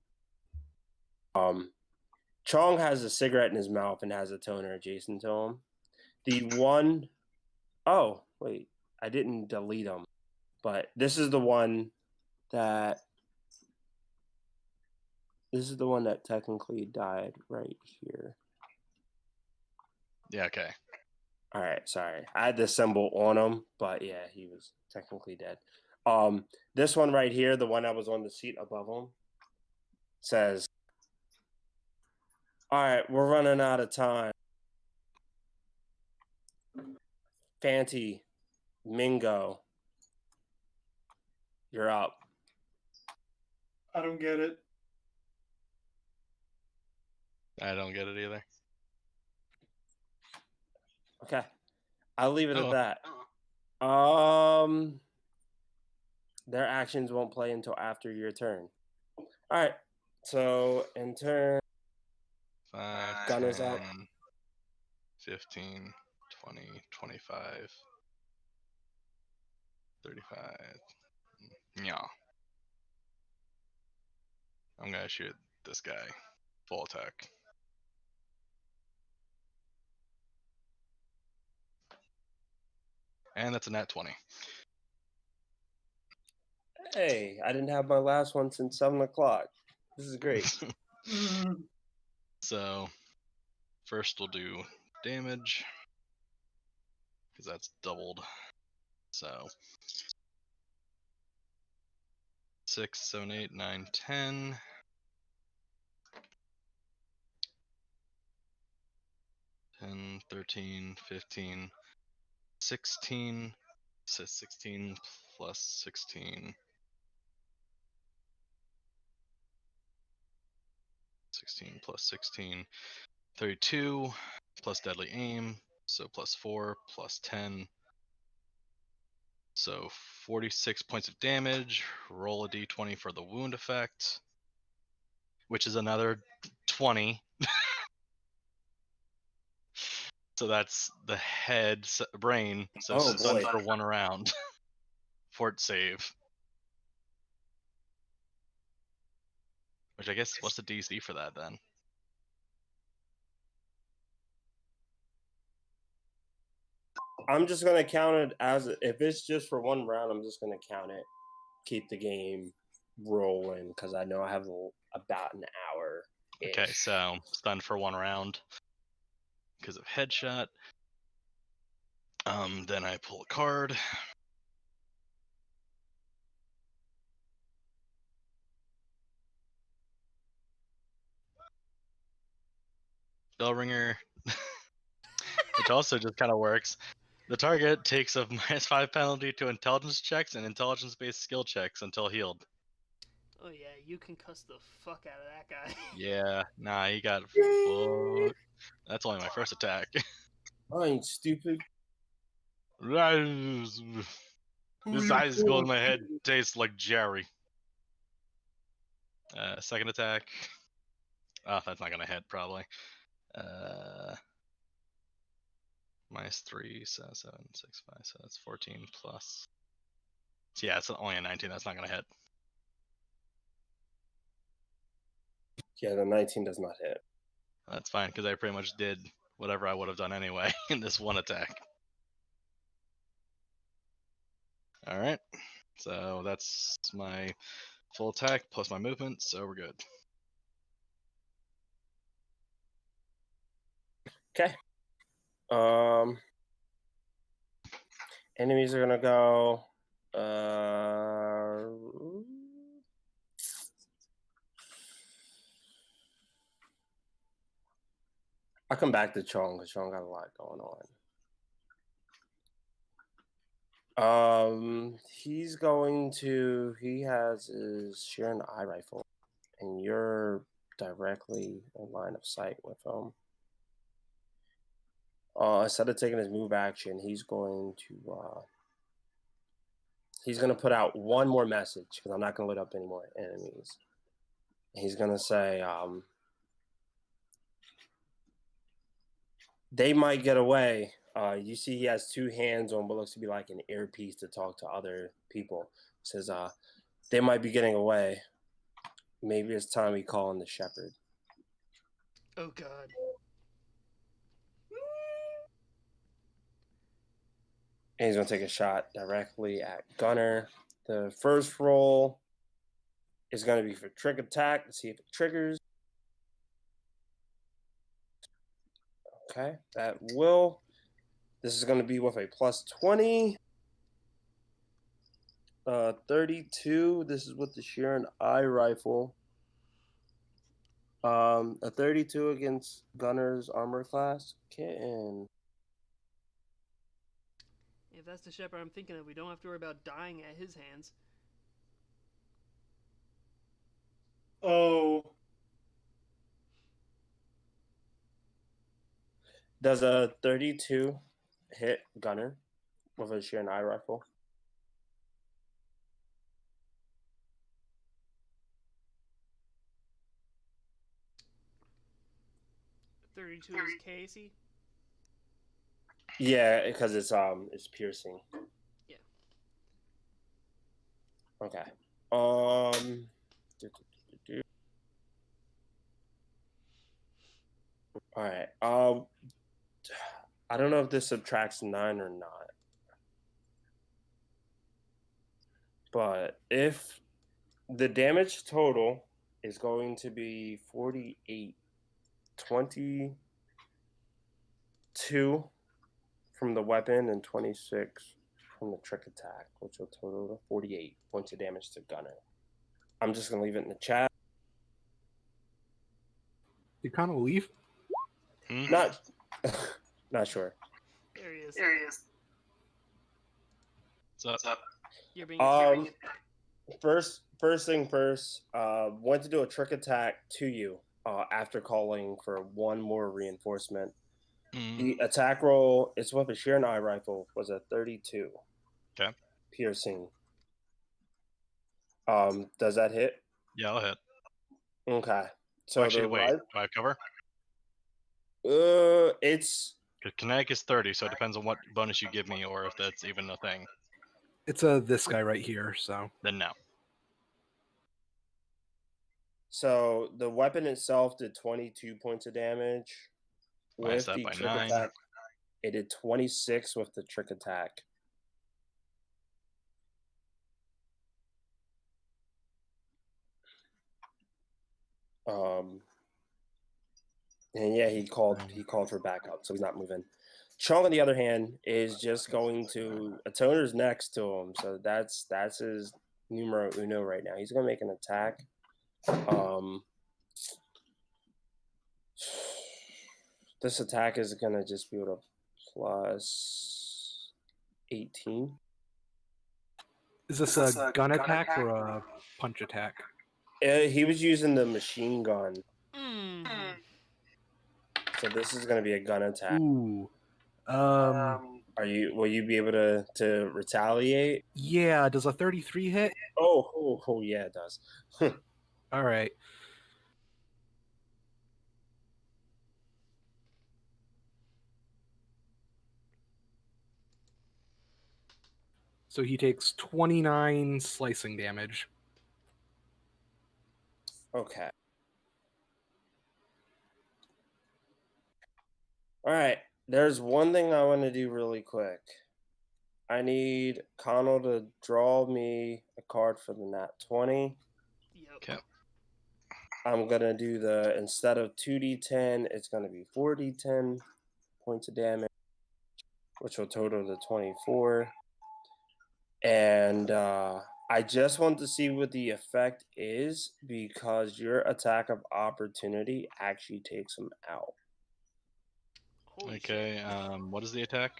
Chong has a cigarette in his mouth and has a toner adjacent to him. The one, oh wait, I didn't delete them, but this is the one that technically died right here. Yeah, okay. All right, sorry. I had the symbol on him, but yeah, he was technically dead. This one right here, the one that was on the seat above him, says, "All right, we're running out of time. Fanti, Mingo, you're up." I don't get it. I don't get it either. Okay, I'll leave it Oh. at that. Their actions won't play until after your turn. All right, so in turn, 5, gun is up. 10, 15, 20, 25, 35. Yeah. I'm gonna shoot this guy. Full attack. And that's a nat 20. Hey, I didn't have my last one since 7:00. This is great. So, first we'll do damage. Because that's doubled. So, 6, 7, 8, 9, 10. 10, 13, 15, 16. So 16 plus 16. 16 plus 16. 32 plus deadly aim. So +4 +10. So 46 points of damage. Roll a d20 for the wound effect, which is another 20. So that's the head brain. So Oh, stunned boy. for 1 round. Fort save. Which I guess, what's the DC for that then? I'm just gonna count it as if it's just for 1 round. I'm just gonna count it. Keep the game rolling because I know I have about an hour. Okay, so stunned for 1 round because of headshot. Then I pull a card. Bellringer, which also just kind of works. The target takes a -5 penalty to intelligence checks and intelligence-based skill checks until healed. Oh yeah, you can cuss the fuck out of that guy. Yeah, nah, he got fucked. That's only my first attack. I ain't stupid. This ice goes in my head tastes like Jerry. Second attack. Oh, that's not gonna hit probably. -3, so 7, 6, 5, so that's 14 plus. So yeah, it's only a 19. That's not gonna hit. Yeah, the 19 does not hit. That's fine because I pretty much did whatever I would have done anyway in this one attack. All right, so that's my full attack plus my movement, so we're good. Okay. Enemies are gonna go. I'll come back to Chong because Chong got a lot going on. He has his Sheeran eye rifle, and you're directly in line of sight with him. Instead of taking his move action, he's going to put out one more message because I'm not going to lit up any more enemies. He's going to say, they might get away. You see he has 2 hands on what looks to be like an earpiece to talk to other people. Says, they might be getting away. Maybe it's time we call in the shepherd. Oh god. And he's going to take a shot directly at Gunner. The first roll is going to be for trick attack to see if it triggers. Okay, that will. This is going to be with a +20. 32. This is with the Sheeran eye rifle. A 32 against Gunner's armor class. Kitten. If that's the shepherd I'm thinking of, we don't have to worry about dying at his hands. Oh. Does a 32 hit Gunner with a Sheeran eye rifle? .32 is Casey. Yeah, because it's piercing. Yeah. Okay. All right. I don't know if this subtracts 9 or not. But if the damage total is going to be 48, 22 from the weapon and 26 from the trick attack, which will total to 48 points of damage to Gunner. I'm just going to leave it in the chat. You kind of leave? Not sure. There he is. What's up? You're being First thing first, went to do a trick attack to you after calling for one more reinforcement. Mm, The attack roll is with a sheer and eye rifle was a 32. Okay. Piercing. Does that hit? Yeah, I'll hit. Okay. Oh, So actually, the wait. Do I have cover? it's 'Cause kinetic is 30, so it depends on what bonus you give me, or if that's even a thing. It's this guy right here. So Then no. so the weapon itself did 22 points of damage. Minus With that the by trick 9. attack, it did 26 with the trick attack. And yeah, he called for backup, so he's not moving. Chong, on the other hand, is just going to Atoner's next to him, so that's his numero uno right now. He's gonna make an attack. This attack is gonna just be with a plus 18. is this a gun attack or a punch attack? He was using the machine gun, Mm. so this is gonna be a gun attack. Ooh. Will you be able to retaliate? Yeah. Does a 33 hit? Oh yeah, it does. All right. So he takes 29 slicing damage. Okay. All right. There's one thing I want to do really quick. I need Connell to draw me a card for the nat 20. Yep. Okay. I'm going to do instead of 2d10, it's going to be 4d10 points of damage, which will total to 24. And I just want to see what the effect is because your attack of opportunity actually takes him out. Holy Okay. shit. What is the attack?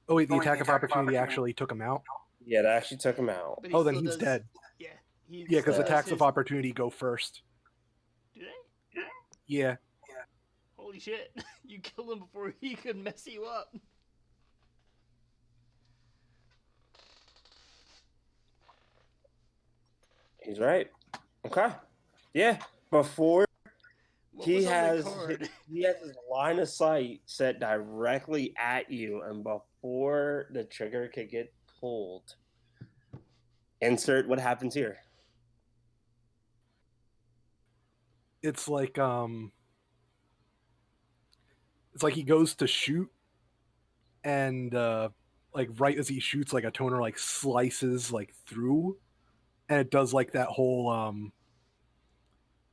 Oh wait, the attack of opportunity actually took him out. Yeah, it actually took him out. But Oh, then still he's does- dead. Yeah. He Yeah, because still does attacks of his- opportunity go first. Do they? Yeah. Holy shit. You killed him before he could mess you up. He's right. Okay. Yeah. Before What he was on the has card? he has his line of sight set directly at you, and before the trigger could get pulled, insert what happens here. It's like he goes to shoot, and like right as he shoots, like a toner like slices like through, and it does like that whole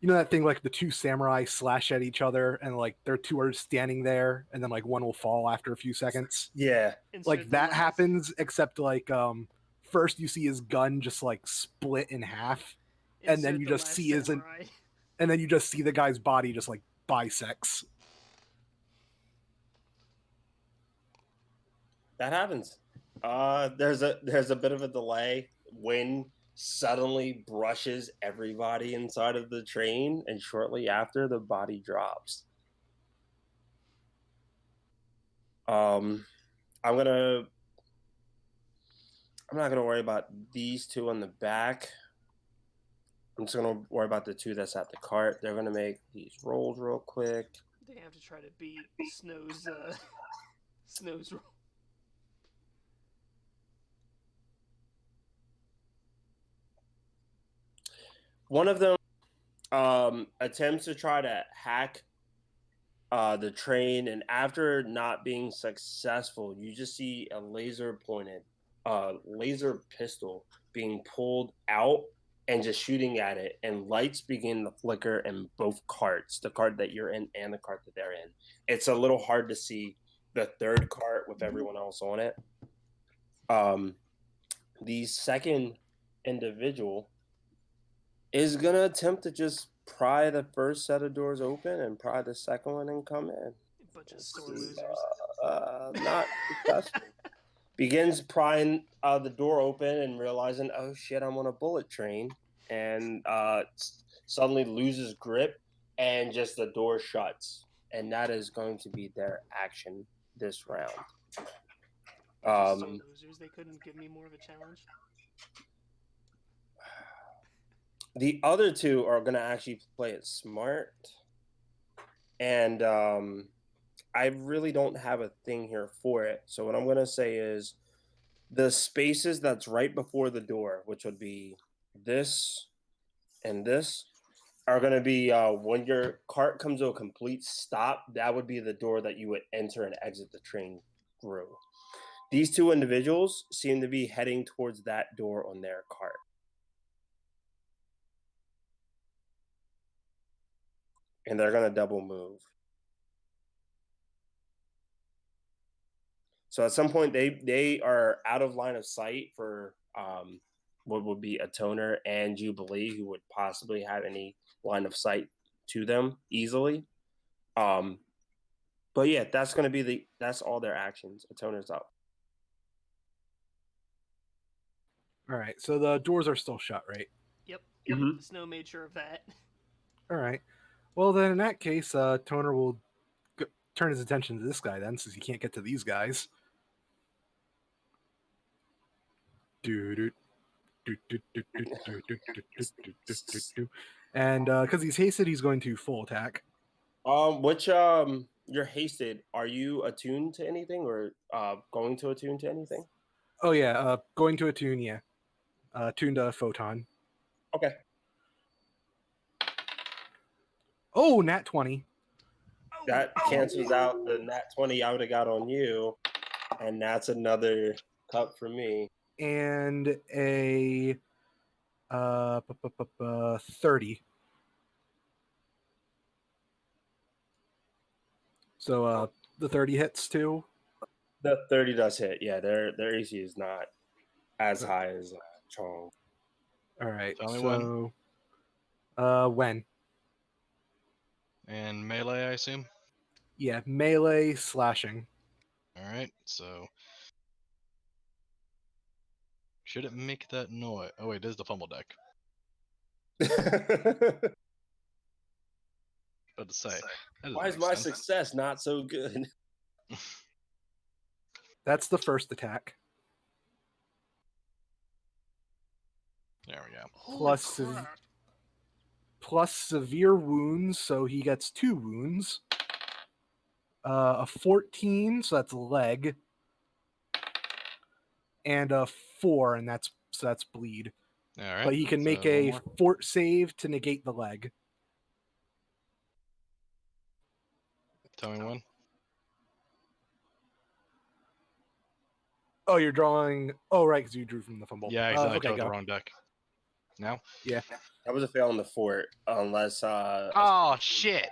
you know that thing like the two samurai slash at each other, and like their two are standing there, and then like one will fall after a few seconds. Yeah. Like Insert the that last- happens, except like first you see his gun just like split in half, and then insert you the just last see his samurai. and then you just see the guy's body just like bisects. That happens. There's a bit of a delay. Wind suddenly brushes everybody inside of the train, and shortly after, the body drops. I'm not gonna worry about these two on the back. I'm just gonna worry about the two that's at the cart. They're gonna make these rolls real quick. They have to try to beat Snow's Snow's roll. One of them attempts to try to hack the train, and after not being successful, you just see a laser pistol being pulled out and just shooting at it, and lights begin to flicker in both carts, the cart that you're in and the cart that they're in. It's a little hard to see the third cart with everyone else on it. The second individual is gonna attempt to just pry the first set of doors open and pry the second one and come in. Bunch of sore losers. Not successful. Begins prying the door open and realizing, oh shit, I'm on a bullet train, and suddenly loses grip, and just the door shuts, and that is going to be their action this round. Just so losers, they couldn't give me more of a challenge. The other two are going to actually play it smart. And I really don't have a thing here for it. So what I'm going to say is the spaces that's right before the door, which would be this and this, are going to be when your cart comes to a complete stop, that would be the door that you would enter and exit the train through. These two individuals seem to be heading towards that door on their cart. And they're going to double move. So at some point, they are out of line of sight for what would be a Toner and Jubilee, who would possibly have any line of sight to them easily. But yeah, that's going to be that's all their actions. A Toner's up. All right, so the doors are still shut, right? Yep. Mhm. Snow made sure of that. All right. Well, then in that case, Toner will turn his attention to this guy then, since he can't get to these guys. And because he's hasted, he's going to full attack. Which you're hasted. Are you attuned to anything, or going to attune to anything? Oh yeah, going to attune, yeah. Tuned to Photon. Okay. Oh, nat 20. That cancels out the nat 20 I would have got on you, and that's another cup for me. And a 30. So the 30 hits too. The 30 does hit. Yeah, their AC is not as high as Chong. All right. Tell me so when? And melee, I assume. Yeah, melee slashing. All right, so should it make that noise? Oh wait, it is the fumble deck. About to say. Why is my success not so good? That's the first attack. There we go. Holy crap. Plus severe wounds, so he gets 2 wounds. A 14, so that's leg. And a 4, and that's bleed. All right. But he can make so one a more. fort save to negate the leg. Tell me when. Oh, you're drawing. Oh, right, because you drew from the fumble. Yeah, I okay, chose the go. wrong deck. Now? Yeah. That was a fail on the fort, unless. Oh shit!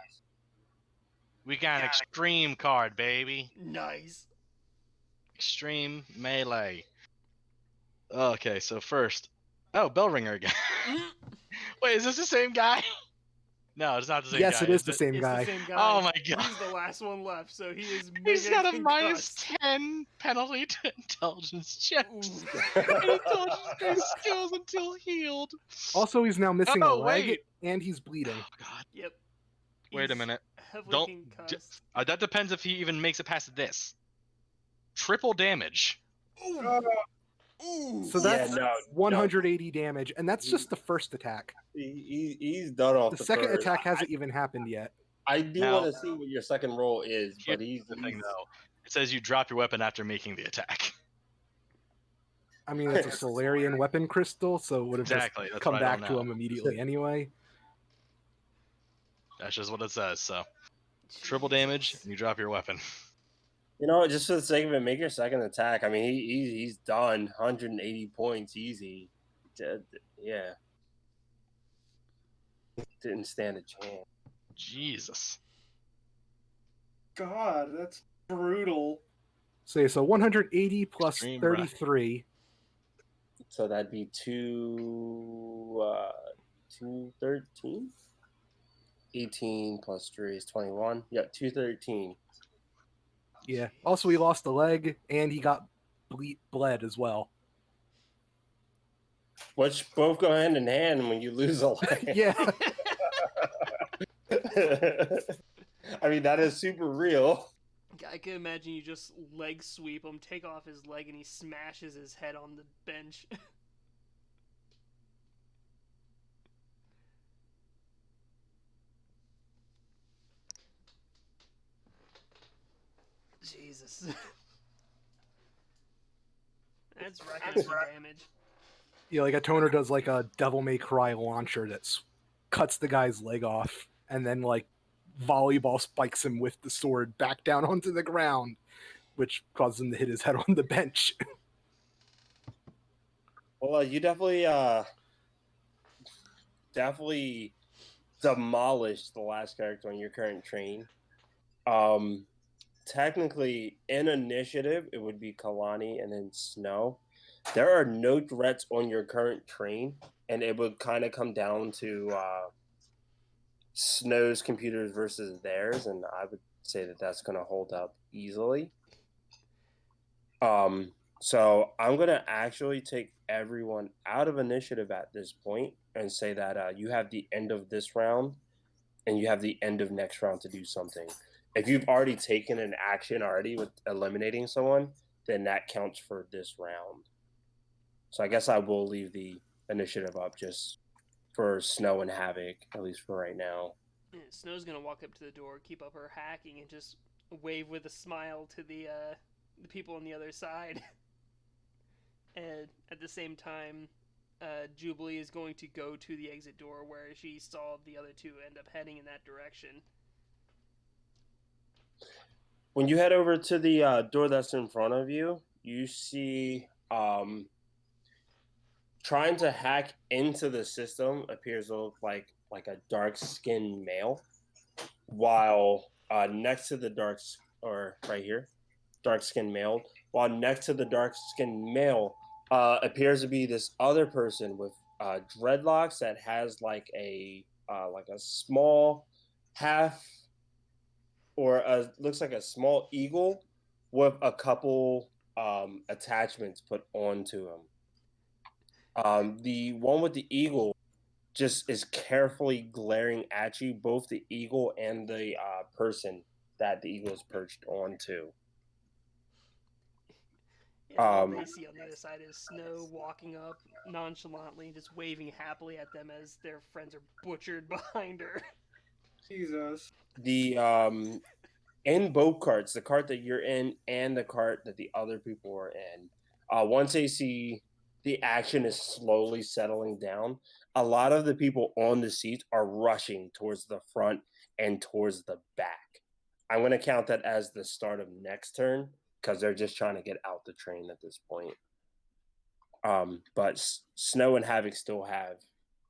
We got an extreme card, baby. Nice. Extreme melee. Okay, so first. Oh, bell ringer again. Wait, is this the same guy? No, it's not the same guy. Yes, it is the same It's guy. the same guy. Oh my god. He's the last one left, so he is He's got a concussed. minus 10 penalty to intelligence checks. Ooh. And intelligence-based skills until healed. Also, he's now missing Oh, a leg, wait. and he's bleeding. Oh god. Yep. Wait a He's minute. Heavily Don't- concussed. That depends if he even makes it past this. Triple damage. Ooh. Ooh. So that's Yeah, no, 180 damage, and that's just the first attack. He's done off The second first. attack hasn't even happened yet. I do Now- want to see what your second roll is, but Here's the thing, though. It says you drop your weapon after making the attack. I mean, it's a Solarian weapon crystal, so it would have Exactly, just that's come what I back don't to know. him immediately anyway. That's just what it says, so. Triple damage, and you drop your weapon. You know, just for the sake of it, make your second attack. I mean, he's done 180 points easy. Yeah. Didn't stand a chance. Jesus. God, that's brutal. So 180 plus Extreme 33. So that'd be 213? 18 plus 3 is 21. Yeah, 213. Yeah. Also, he lost a leg, and he got bled as well. Which both go hand in hand when you lose a leg. Yeah. I mean, that is super real. I can imagine you just leg sweep him, take off his leg, and he smashes his head on the bench. Jesus. That's reckoning some damage. Yeah, like a toner does like a Devil May Cry launcher that cuts the guy's leg off and then like volleyball spikes him with the sword back down onto the ground, which causes him to hit his head on the bench. Well, you definitely demolished the last character on your current train. Technically, in initiative, it would be Kalani and then Snow. There are no threats on your current train, and it would kind of come down to Snow's computers versus theirs, and I would say that that's going to hold up easily. So I'm going to actually take everyone out of initiative at this point and say that you have the end of this round and you have the end of next round to do something. If you've already taken an action already with eliminating someone, then that counts for this round. So I guess I will leave the initiative up just for Snow and Havoc, at least for right now. Yeah, Snow's gonna walk up to the door, keep up her hacking, and just wave with a smile to the people on the other side. And at the same time, Jubilee is going to go to the exit door where she saw the other two end up heading in that direction. When you head over to the door that's in front of you, you see trying to hack into the system appears to look like a dark-skinned male, while next to the dark-skinned male, while next to the dark-skinned male appears to be this other person with dreadlocks that has like a small half looks like a small eagle with a couple attachments put onto him. The one with the eagle just is carefully glaring at you, both the eagle and the person that the eagle is perched onto. Yeah, all they see on the other side is Snow walking up nonchalantly, just waving happily at them as their friends are butchered behind her. Jesus. The in both carts, the cart that you're in and the cart that the other people are in, once they see the action is slowly settling down, a lot of the people on the seats are rushing towards the front and towards the back. I'm going to count that as the start of next turn because they're just trying to get out the train at this point. But Snow and Havoc still have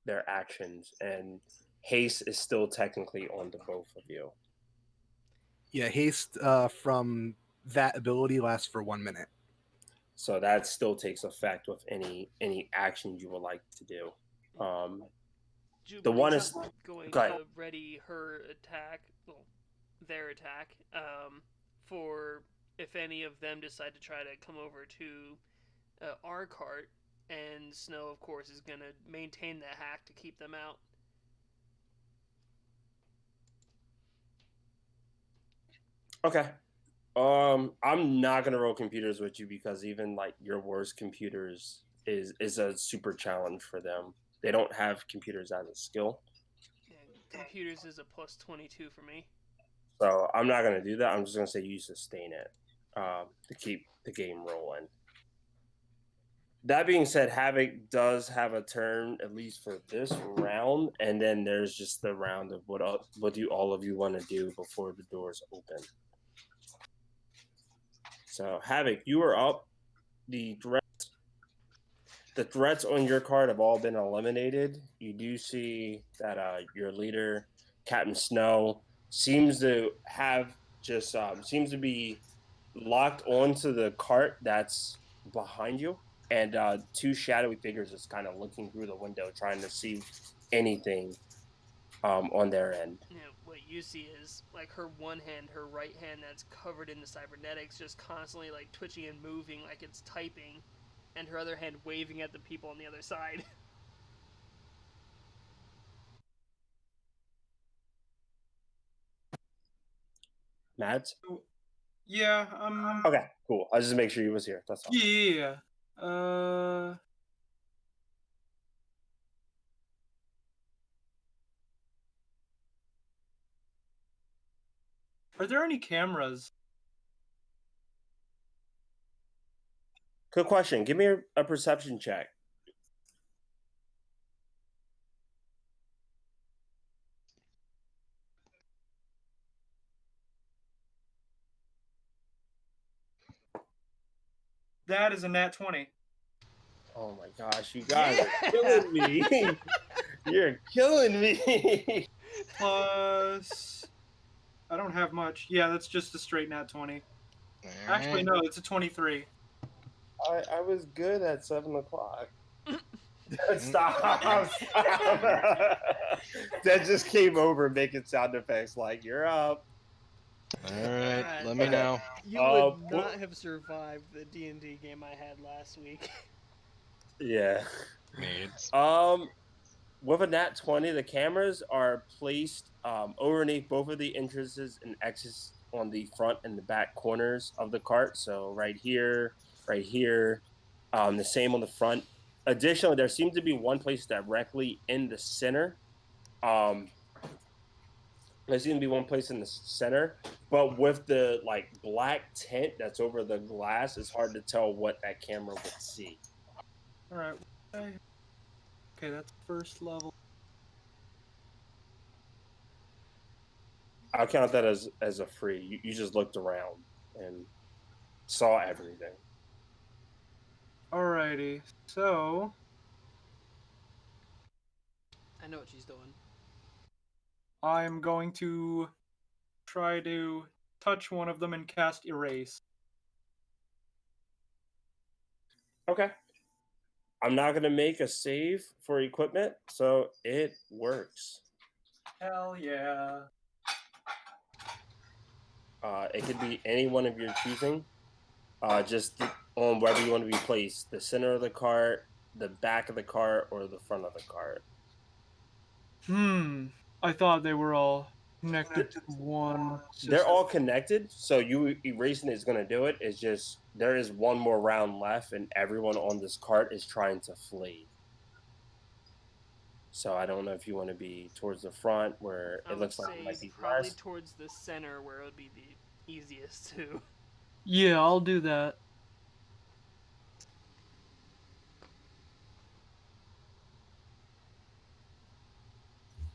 their actions, and haste is still technically on the both of you. Yeah, haste from that ability lasts for 1 minute. So that still takes effect with any actions you would like to do. The one is going to ready her attack, well, their attack, for if any of them decide to try to come over to our cart, and Snow, of course, is going to maintain the hack to keep them out. Okay. I'm not gonna roll computers with you because even like your worst computers is a super challenge for them. They don't have computers as a skill. Yeah, computers is a plus 22 for me. So I'm not gonna do that. I'm just gonna say you sustain it to keep the game rolling. That being said, Havoc does have a turn at least for this round, and then there's just the round of what do all of you want to do before the doors open. So Havoc, you are up. The threats on your card have all been eliminated. You do see that your leader, Captain Snow, seems to be locked onto the cart that's behind you, and two shadowy figures is kind of looking through the window, trying to see anything on their end. Yeah, what you see is like her right hand that's covered in the cybernetics, just constantly like twitching and moving like it's typing, and her other hand waving at the people on the other side. Matt? Yeah. Okay, cool. I just make sure you was here. That's all. Yeah. Are there any cameras? Good question. Give me a perception check. That is a nat 20. Oh my gosh, you guys are killing me. You're killing me. Plus, I don't have much. Yeah, that's just a straight nat 20. Actually, no, it's a 23. I was good at 7 o'clock. Stop. That just came over making sound effects like you're up. All right, God. let me know. You would not have survived the D&D game I had last week. Yeah. Needs. With a nat 20, the cameras are placed underneath both of the entrances and exits on the front and the back corners of the cart. So right here, the same on the front. Additionally, there seems to be one place directly in the center. There seems to be one place in the center, but with the like black tint that's over the glass, it's hard to tell what that camera would see. All right. Okay, that's first level. I'll count that as a free. You just looked around and saw everything. Alrighty. So I know what she's doing. I'm going to try to touch one of them and cast Erase. Okay. I'm not going to make a save for equipment, so it works. Hell yeah. It could be any one of your choosing. Just on wherever you want to be placed. The center of the cart, the back of the cart, or the front of the cart. I thought they were all connected to one system. They're all connected, so you erasing is going to do it. It's just there is one more round left, and everyone on this cart is trying to flee. So I don't know if you want to be towards the front where I it looks would like it say might be probably less. towards the center where it would be the easiest to. Yeah, I'll do that.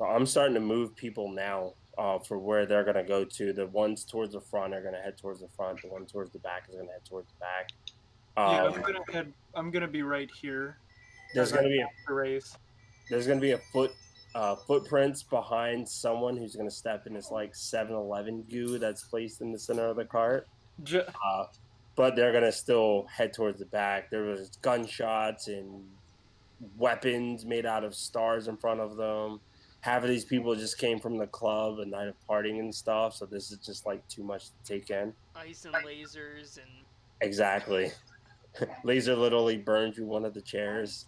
I'm starting to move people now for where they're going to go to. The ones towards the front are going to head towards the front. The one towards the back is going to head towards the back. Yeah, I'm gonna be right here. There's going to be Erase. there's going to be a footprints behind someone who's going to step in this like 7-Eleven goo that's placed in the center of the cart. But they're going to still head towards the back. There was gunshots and weapons made out of stars in front of them. Half of these people just came from the club, a night of partying and stuff. So this is just like too much to take in. Ice and lasers and. Exactly. Laser literally burned through one of the chairs.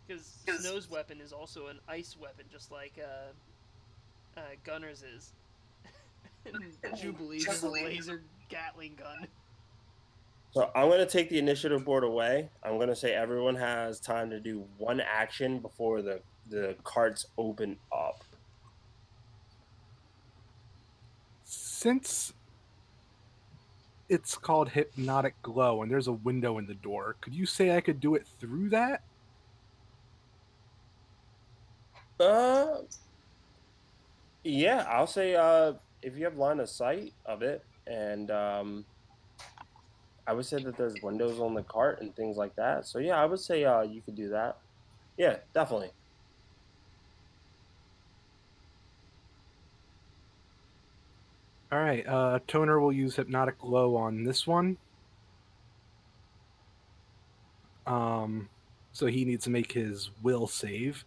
Because Snow's weapon is also an ice weapon, just like Gunner's is. And Jubilee's is a laser Gatling gun. So I'm going to take the initiative board away. I'm going to say everyone has time to do one action before the carts open up. Since it's called Hypnotic Glow and there's a window in the door, could you say I could do it through that? Yeah, I'll say if you have line of sight of it, and I would say that there's windows on the cart and things like that. So yeah, I would say you could do that. Yeah, definitely. All right, Toner will use Hypnotic Glow on this one. So he needs to make his will save.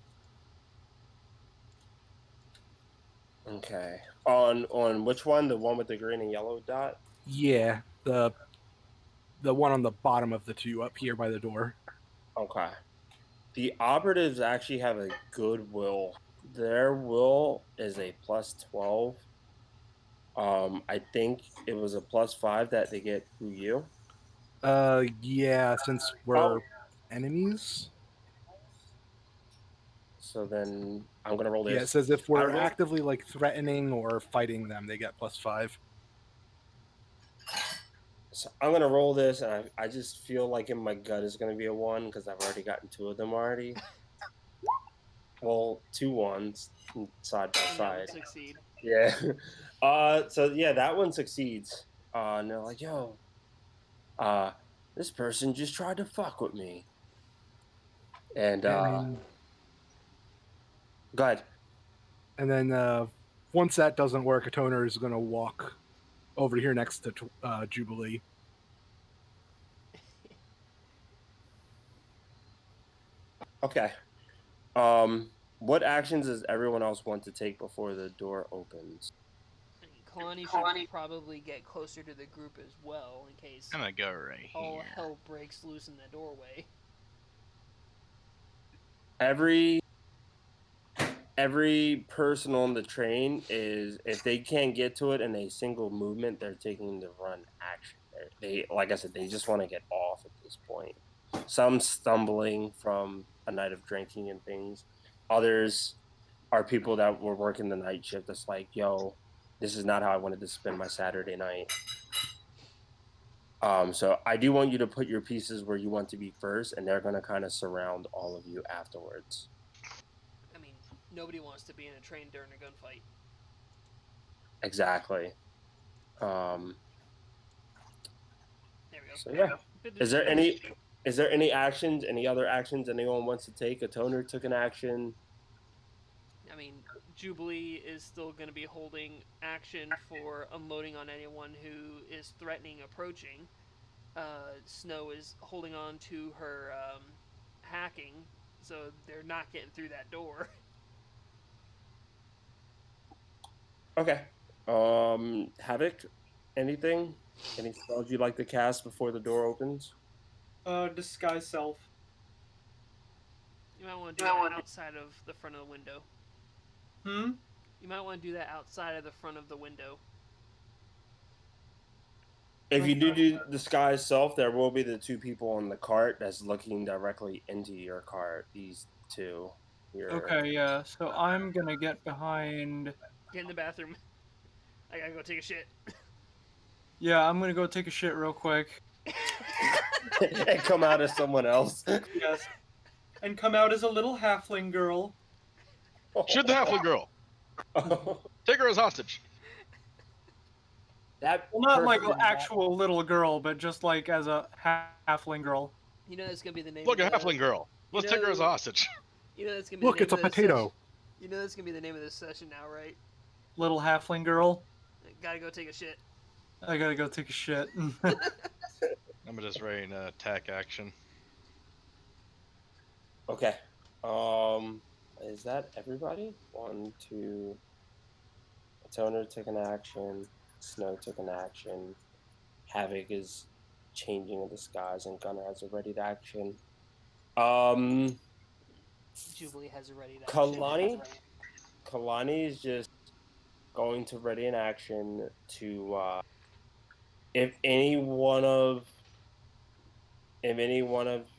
Okay. On which one? The one with the green and yellow dot? Yeah, the one on the bottom of the two up here by the door. Okay. The operatives actually have a good will. Their will is a +12. I think it was a +5 that they get through you. Yeah, since we're enemies. So then I'm gonna roll this. Yeah, it says if I we're roll- actively like threatening or fighting them, they get +5. So I'm gonna roll this, and I just feel like in my gut is gonna be a 1 because I've already gotten 2 of them already. Well, 2 ones side by And that would side. succeed. Yeah. So yeah, that one succeeds. And they're like, yo, this person just tried to fuck with me. And And go ahead. and then once that doesn't work, a toner is gonna walk over here next to Jubilee. Okay. What actions does everyone else want to take before the door opens? I mean, Kalani should probably get closer to the group as well, in case I'm gonna go right all here. hell breaks loose in the doorway. Every person on the train is, if they can't get to it in a single movement, they're taking the run action. They, like I said, they just want to get off at this point. Some stumbling from a night of drinking and things. Others are people that were working the night shift. That's like, yo, this is not how I wanted to spend my Saturday night. So I do want you to put your pieces where you want to be first, and they're going to kind of surround all of you afterwards. I mean, nobody wants to be in a train during a gunfight. Exactly. There we go. So yeah. Is there any actions, any other actions anyone wants to take? A toner took an action. I mean, Jubilee is still going to be holding action for unloading on anyone who is threatening approaching. Snow is holding on to her hacking, so they're not getting through that door. Okay. Havoc, anything? Any spells you'd like to cast before the door opens? Disguise self. You might want to do that outside of the front of the window. Hmm? You might want to do that outside of the front of the window. If you do disguise self, there will be the 2 people on the cart that's looking directly into your cart. These 2. Okay, yeah. So I'm gonna get behind. Get in the bathroom. I gotta go take a shit. Yeah, I'm gonna go take a shit real quick. And come out as someone else. Yes. And come out as a little halfling girl. Shoot the halfling girl. Take her as hostage. That Well, not like person an is not- actual little girl, but just like as a halfling girl. You know that's gonna be the name. Look, a of the, halfling girl. Let's take her as a hostage. You know that's gonna be. Look, the it's name a of this potato. Session. You know that's gonna be the name of this session now, right? Little halfling girl. Gotta go take a shit. I gotta go take a shit. I'm just writing attack action. Okay. Is that everybody? 1, 2. Toner took an action. Snow took an action. Havoc is changing a disguise, and Gunner has a ready to action. Jubilee has a ready to Kalani is just going to ready an action to if any one of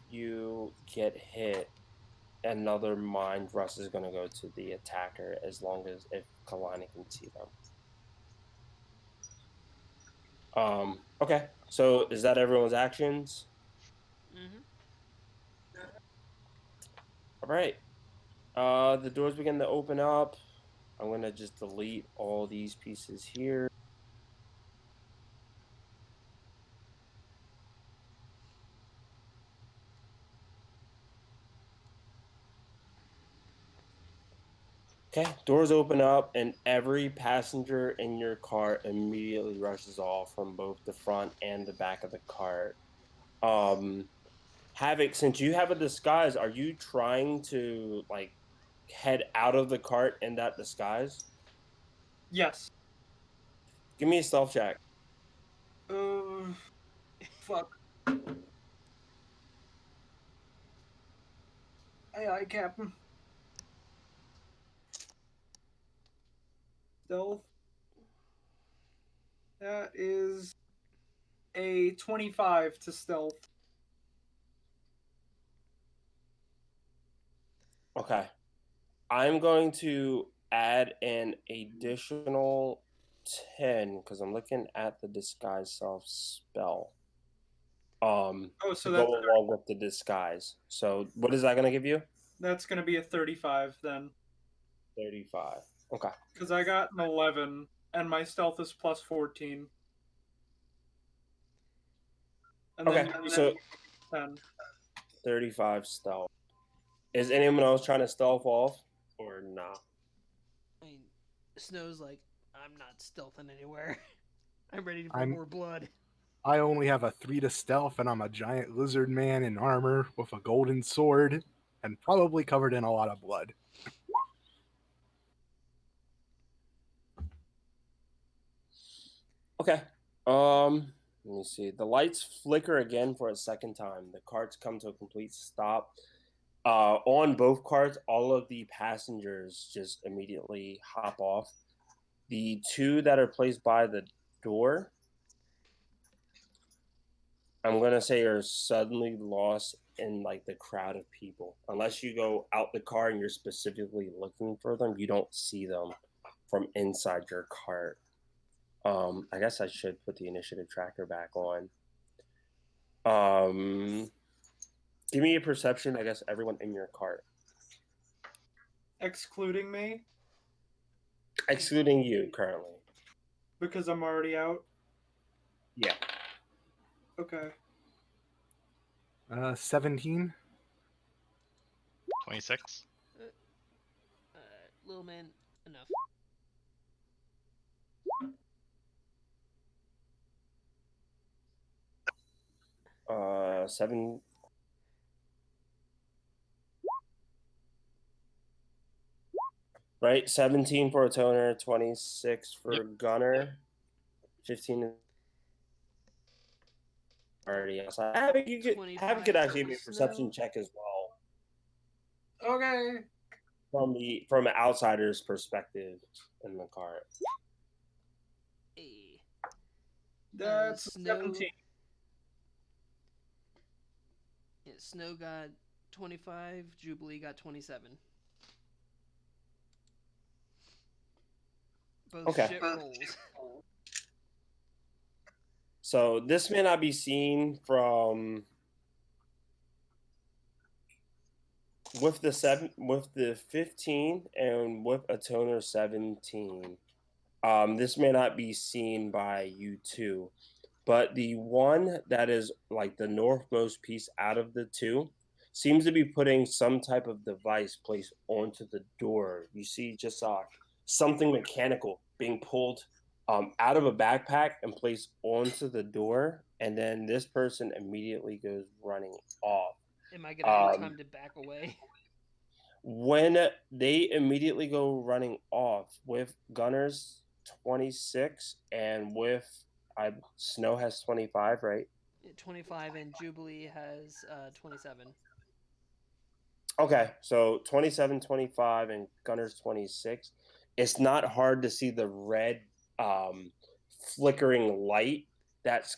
you get hit, another mind rush is going to go to the attacker as long as if Kalani can see them. Okay, so is that everyone's actions? Mm-hmm. All right. The doors begin to open up. I'm going to just delete all these pieces here. Okay, doors open up, and every passenger in your cart immediately rushes off from both the front and the back of the cart. Havoc, since you have a disguise, are you trying to like head out of the cart in that disguise? Yes. Give me a stealth check. Fuck. Aye, Captain. Stealth. That is a 25 to stealth. Okay. I'm going to add an additional 10 because I'm looking at the disguise self spell. Oh, To so go along with the disguise. So what is that going to give you? that's going to be a 35 then. 35. Okay. Because I got an 11, and my stealth is plus 14. And Okay, then so 10. 35 stealth. Is anyone else trying to stealth off or nah? I mean, Snow's like, I'm not stealthing anywhere. I'm ready for I'm- more blood. I only have a 3 to stealth, and I'm a giant lizard man in armor with a golden sword, and probably covered in a lot of blood. Okay. Let me see. The lights flicker again for a second time. The carts come to a complete stop. On both carts, all of the passengers just immediately hop off. The two that are placed by the door, I'm gonna say, are suddenly lost in like the crowd of people. Unless you go out the car and you're specifically looking for them, you don't see them from inside your cart. I guess I should put the initiative tracker back on. Give me a perception, I guess, everyone in your cart. Excluding me, Excluding you currently. because I'm already out. Yeah. Okay. 17. 26. Little man, enough. Seven. Right, 17 for a toner, 26 for Yep. gunner, 15 already outside. Havoc, Havoc could actually give me a perception check as well Okay. from an outsider's perspective in the cart. Hey. That's Snow. 17. Yeah, Snow got 25. Jubilee got 27. Both Okay. shit rolls. So this may not be seen from with the 15 and with a toner 17. This may not be seen by you two, but the one that is like the northmost piece out of the two seems to be putting some type of device placed onto the door. You see just something mechanical being pulled out of a backpack and placed onto the door, and then this person immediately goes running off. Am I gonna have time to back away? When they immediately go running off with Gunner's 26 and with Snow has 25, right? 25 and Jubilee has 27. Okay, so 27, 25, and Gunner's 26. It's not hard to see the red flickering light that's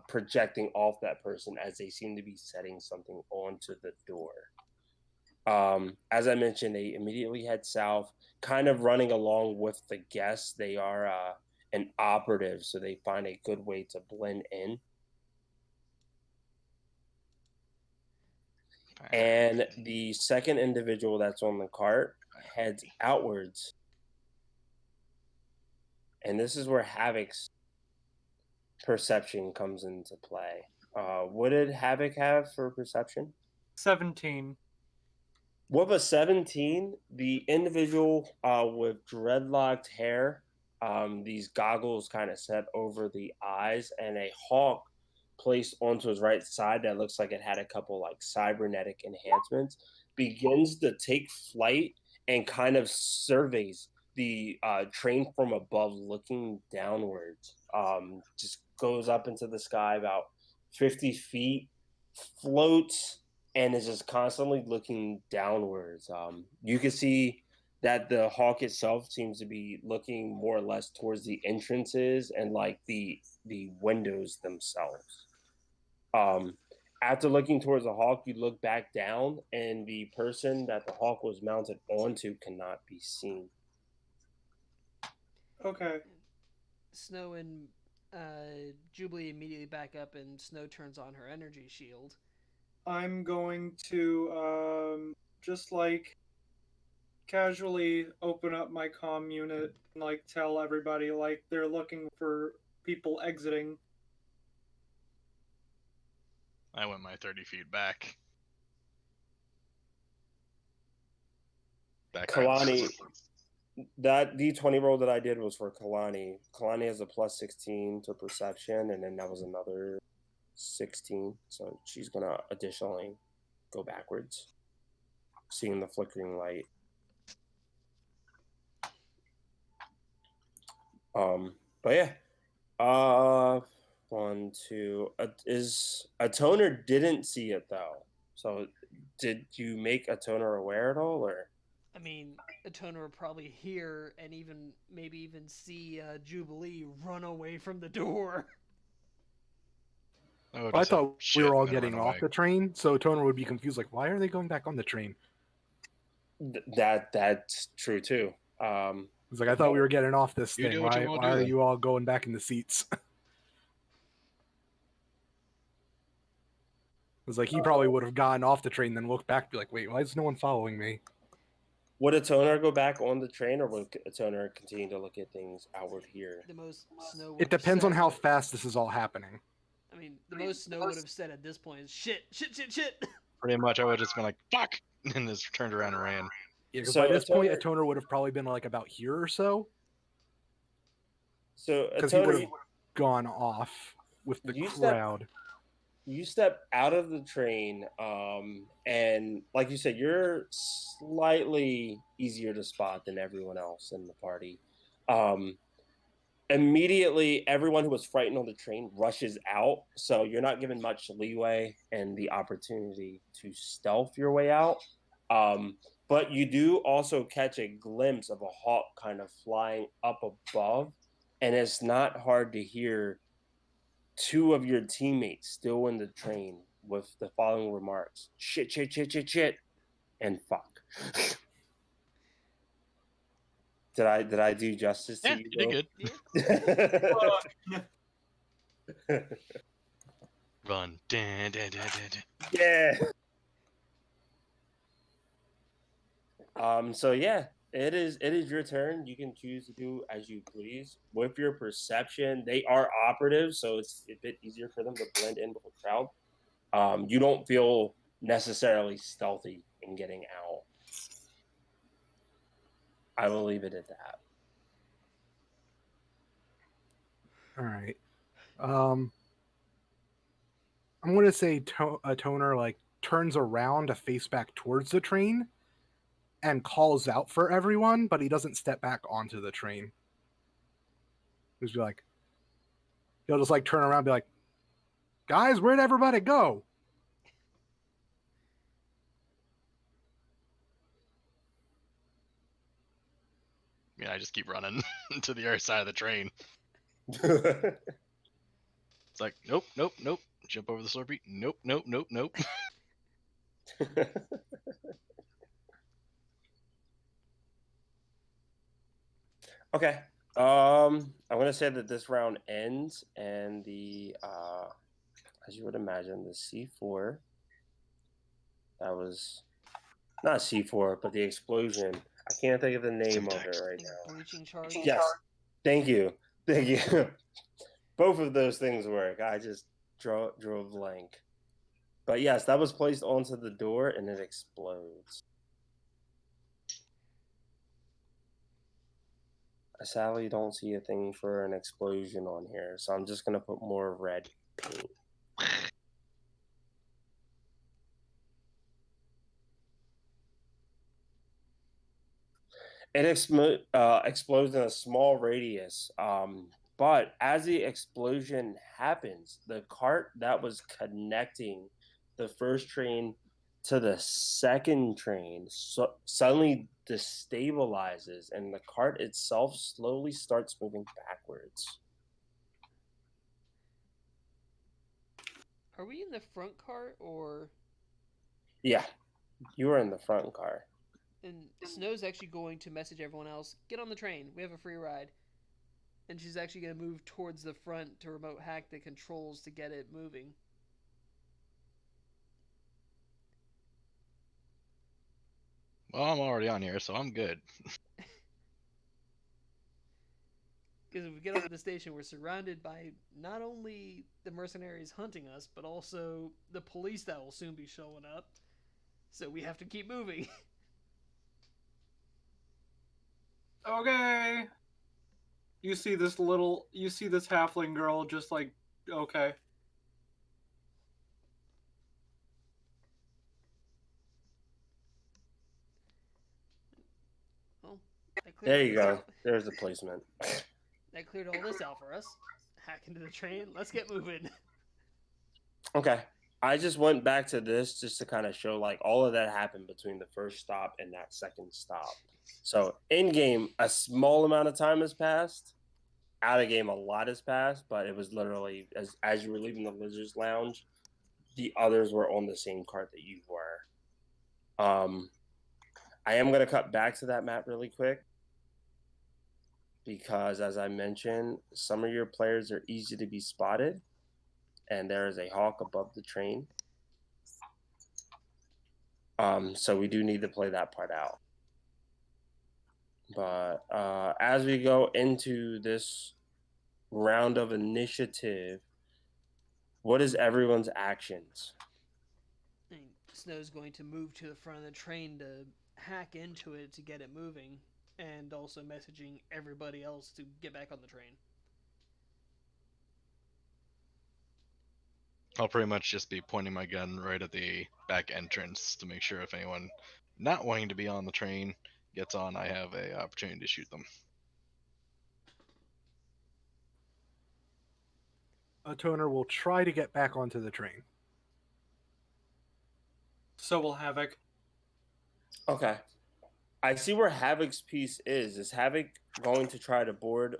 projecting off that person as they seem to be setting something onto the door. As I mentioned, they immediately head south, kind of running along with the guests. They are an operative, so they find a good way to blend in. And the second individual that's on the cart heads outwards. And this is where Havoc's perception comes into play. What did Havoc have for perception? 17. With a 17, the individual with dreadlocked hair, these goggles kind of set over the eyes, and a hawk placed onto his right side that looks like it had a couple like cybernetic enhancements, begins to take flight and kind of surveys the train from above, looking downwards. Just goes up into the sky about 50 feet, floats, and is just constantly looking downwards. You can see that the hawk itself seems to be looking more or less towards the entrances and like the windows themselves. Um, After looking towards the hawk, you look back down, and the person that the hawk was mounted onto cannot be seen. Okay. Snow and Jubilee immediately back up, and Snow turns on her energy shield. I'm going to just like casually open up my comm unit and like tell everybody like they're looking for people exiting. I went my 30 feet back. Kalani, that D20 roll that I did was for Kalani. Kalani has a plus 16 to perception, and then that was another 16. So she's going to additionally go backwards, seeing the flickering light. But yeah. 1, 2. Is a toner didn't see it though. So did you make a toner aware at all, or? I mean, a toner would probably hear and even maybe even see Jubilee run away from the door. I thought we were all getting off the train, so Toner would be confused, like, why are they going back on the train? That's true too. It's like, I thought we were getting off this You thing. do what you Why wanna do are then. you all going back in the seats? It's like he probably would have gotten off the train, then looked back, and be like, wait, why is no one following me? Would a toner go back on the train, or would a toner continue to look at things outward here? The most Snow. It depends on how fast this is all happening. I mean, the most Snow would have said at this point is shit, shit, shit, shit. Pretty much, I would have just been like, fuck! And just turned around and ran. Yeah, because So by this point, a a Toner would have probably been like about here or so. So a Because he would toner, have gone off with the crowd. You step out of the train, and like you said, you're slightly easier to spot than everyone else in the party. Immediately, everyone who was frightened on the train rushes out, so you're not given much leeway and the opportunity to stealth your way out. But you do also catch a glimpse of a hawk kind of flying up above, and it's not hard to hear two of your teammates still in the train with the following remarks: shit, shit, shit, shit, shit, and fuck. Did I do justice to Yeah, you? you did good. Run. Dun, dun, dun, dun, dun. Yeah. So yeah, it is your turn. You can choose to do as you please. With your perception, they are operatives, so it's a bit easier for them to blend in with the crowd. You don't feel necessarily stealthy in getting out. I will leave it at that. All right. I'm going to say a Toner like turns around to face back towards the train and calls out for everyone, but he doesn't step back onto the train. He'll be like, he'll just like turn around and be like, guys, where'd everybody go? I mean, I just keep running to the other side of the train. It's like, nope, nope, nope. Jump over the Slurpee. Nope, nope, nope, nope. Okay. I'm gonna say that this round ends, and the as you would imagine, the C4. That was not C4, but the explosion. I can't think of the name of it right now. Breaching charge. Yes. Thank you. Thank you. Both of those things work. I just drove blank. But yes, that was placed onto the door, and it explodes. I sadly don't see a thing for an explosion on here, so I'm just gonna put more red paint. It explodes in a small radius, but as the explosion happens, the cart that was connecting the first train to the second train suddenly destabilizes, and the cart itself slowly starts moving backwards. Are we in the front cart or? Yeah, you were in the front car. And Snow's actually going to message everyone else, get on the train, we have a free ride. And she's actually going to move towards the front to remote hack the controls to get it moving. Well, I'm already on here, so I'm good. Because if we get up at the station, we're surrounded by not only the mercenaries hunting us, but also the police that will soon be showing up. So we have to keep moving. Okay. You see this halfling girl just like, okay. Well, There you go. There's the placement. That cleared all this out for us. Hack into the train. Let's get moving. Okay. I just went back to this just to kind of show like all of that happened between the first stop and that second stop. So in game, a small amount of time has passed. Out of game, a lot has passed, but it was literally as you were leaving the Lizard's Lounge, the others were on the same cart that you were. I am going to cut back to that map really quick because, as I mentioned, some of your players are easy to be spotted, and there is a hawk above the train. So we do need to play that part out. But as we go into this round of initiative, what is everyone's actions? Snow's going to move to the front of the train to hack into it to get it moving, and also messaging everybody else to get back on the train. I'll pretty much just be pointing my gun right at the back entrance to make sure if anyone not wanting to be on the train gets on, I have a opportunity to shoot them. A toner will try to get back onto the train. So will Havoc. Okay. I see where Havoc's piece is. Is Havoc going to try to board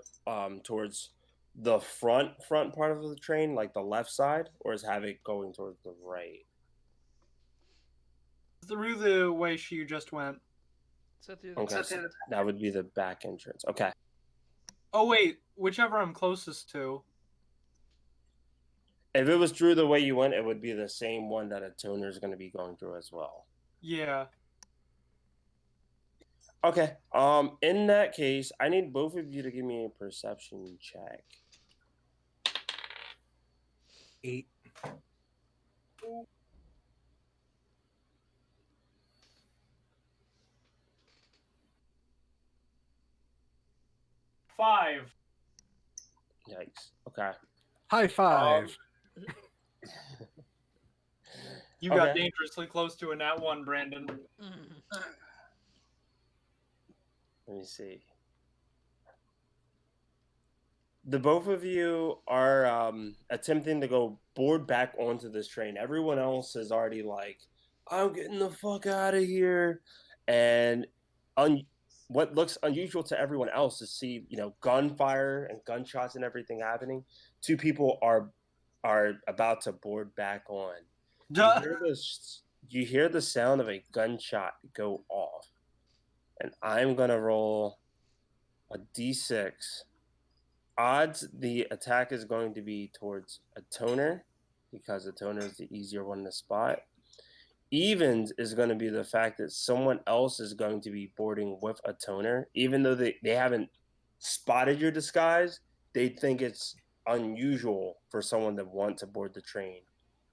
towards the front part of the train, like the left side, or is Havoc going towards the right? Through the way she just went. So through Okay, so that would be the back entrance. Okay. Oh wait, whichever I'm closest to. If it was through the way you went, it would be the same one that a toner is going to be going through as well. Yeah. Okay. In that case, I need both of you to give me a perception check. 8. Five. Yikes. Okay. High five. You got dangerously close to a nat 1, Brandon. Let me see. The both of you are attempting to go board back onto this train. Everyone else is already like, I'm getting the fuck out of here. And what looks unusual to everyone else to see, gunfire and gunshots and everything happening. Two people are about to board back on. You hear the sound of a gunshot go off. And I'm going to roll a d6. Odds the attack is going to be towards a toner because a toner is the easier one to spot. Evens is going to be the fact that someone else is going to be boarding with a toner. Even though they haven't spotted your disguise, they think it's unusual for someone to want to board the train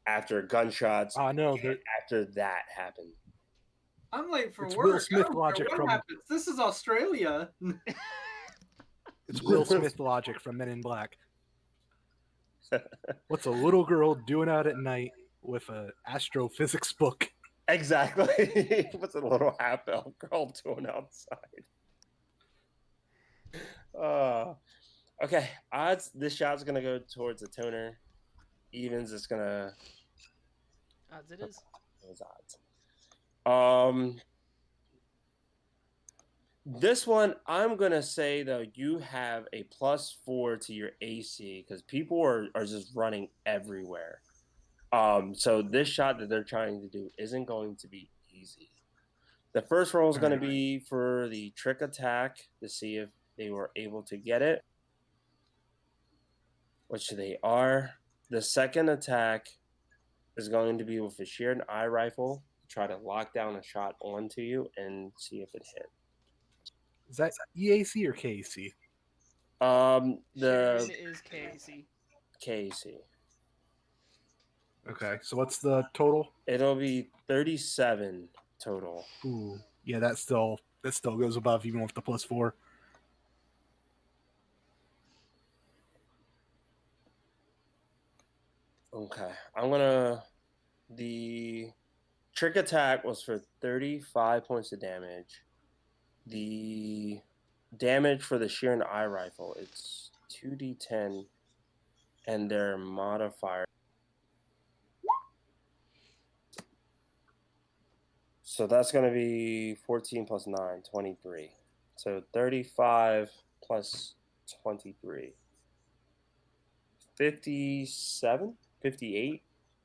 after gunshots. No, after that happened. I'm late for It's work. Will Smith I don't care logic what from- happens. This is Australia. It's Will Smith logic from Men in Black. What's a little girl doing out at night with an astrophysics book? Exactly. What's a little half-elf girl doing outside? Okay. Odds this shot's gonna go towards the toner. Evens is gonna. Odds it is. Those odds. This one, I'm gonna say though, you have a +4 to your AC because people are just running everywhere. So this shot that they're trying to do isn't going to be easy. The first roll is going to be for the trick attack to see if they were able to get it, which they are. The second attack is going to be with a sheared eye rifle to try to lock down a shot onto you and see if it hit. Is that EAC or KC? Sharon The is KC. KC. Okay, so what's the total? It'll be 37 total. Ooh, yeah, that still goes above even with the +4. Okay, the trick attack was for 35 points of damage. The damage for the sheer and eye rifle, it's 2d10, and their modifier. So that's going to be 14 plus 9, 23. So 35 plus 23. 57? 58?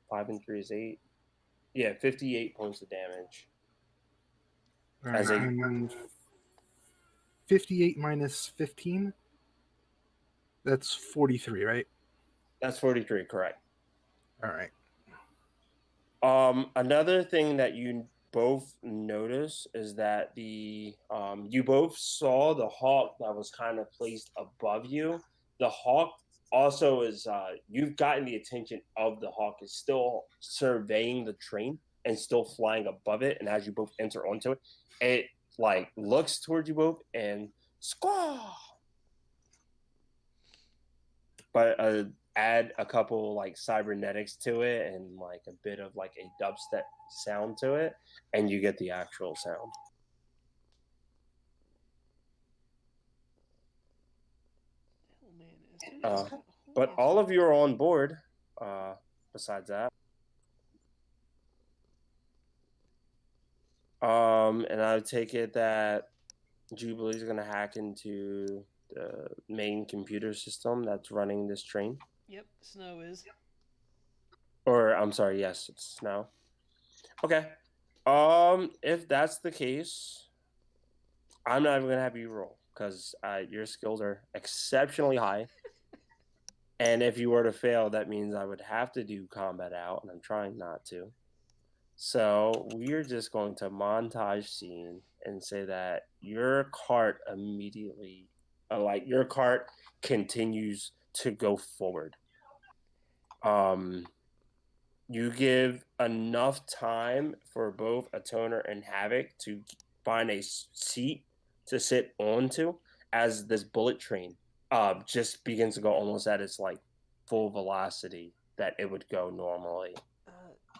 5 and 3 is 8. Yeah, 58 points of damage. All As right, a- and 58 minus 15? That's 43, right? That's 43, correct. All right. Another thing that you both notice is that you both saw the hawk that was kind of placed above you. The hawk also is you've gotten the attention of the hawk is still surveying the train and still flying above it. And as you both enter onto it, it like looks towards you both and squaw. But add a couple like cybernetics to it and like a bit of like a dubstep sound to it, and you get the actual sound. Oh man, as soon as But all of you are on board. Besides that, and I would take it that Jubilee's gonna hack into the main computer system that's running this train. Yep, Snow is. Or I'm sorry, yes, it's Snow. Okay. If that's the case, I'm not even gonna have you roll because your skills are exceptionally high. And if you were to fail, that means I would have to do combat out, and I'm trying not to. So we're just going to montage scene and say that your cart immediately, your cart continues to go forward. You give enough time for both Atoner and Havoc to find a seat to sit onto as this bullet train just begins to go almost at its like full velocity that it would go normally.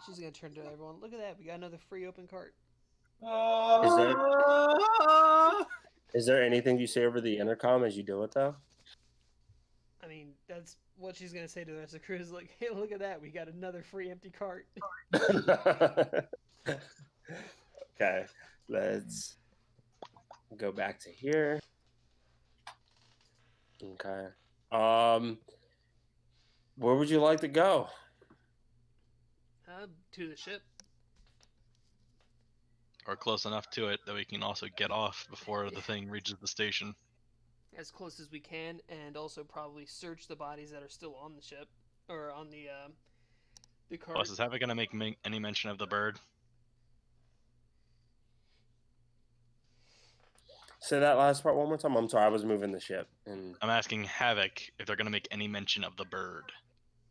She's gonna turn to everyone. Look at that. We got another free open cart. Is there anything you say over the intercom as you do it though? I mean, that's what she's gonna say to the rest of the crew. Is like, hey, look at that. We got another free empty cart. Okay, let's go back to here. Okay. Where would you like to go? To the ship. Or close enough to it that we can also get off before the thing reaches the station. As close as we can, and also probably search the bodies that are still on the ship or on the cart. Plus, is Havoc gonna make any mention of the bird? Say that last part one more time. I'm sorry, I was moving the ship. And I'm asking Havoc if they're gonna make any mention of the bird.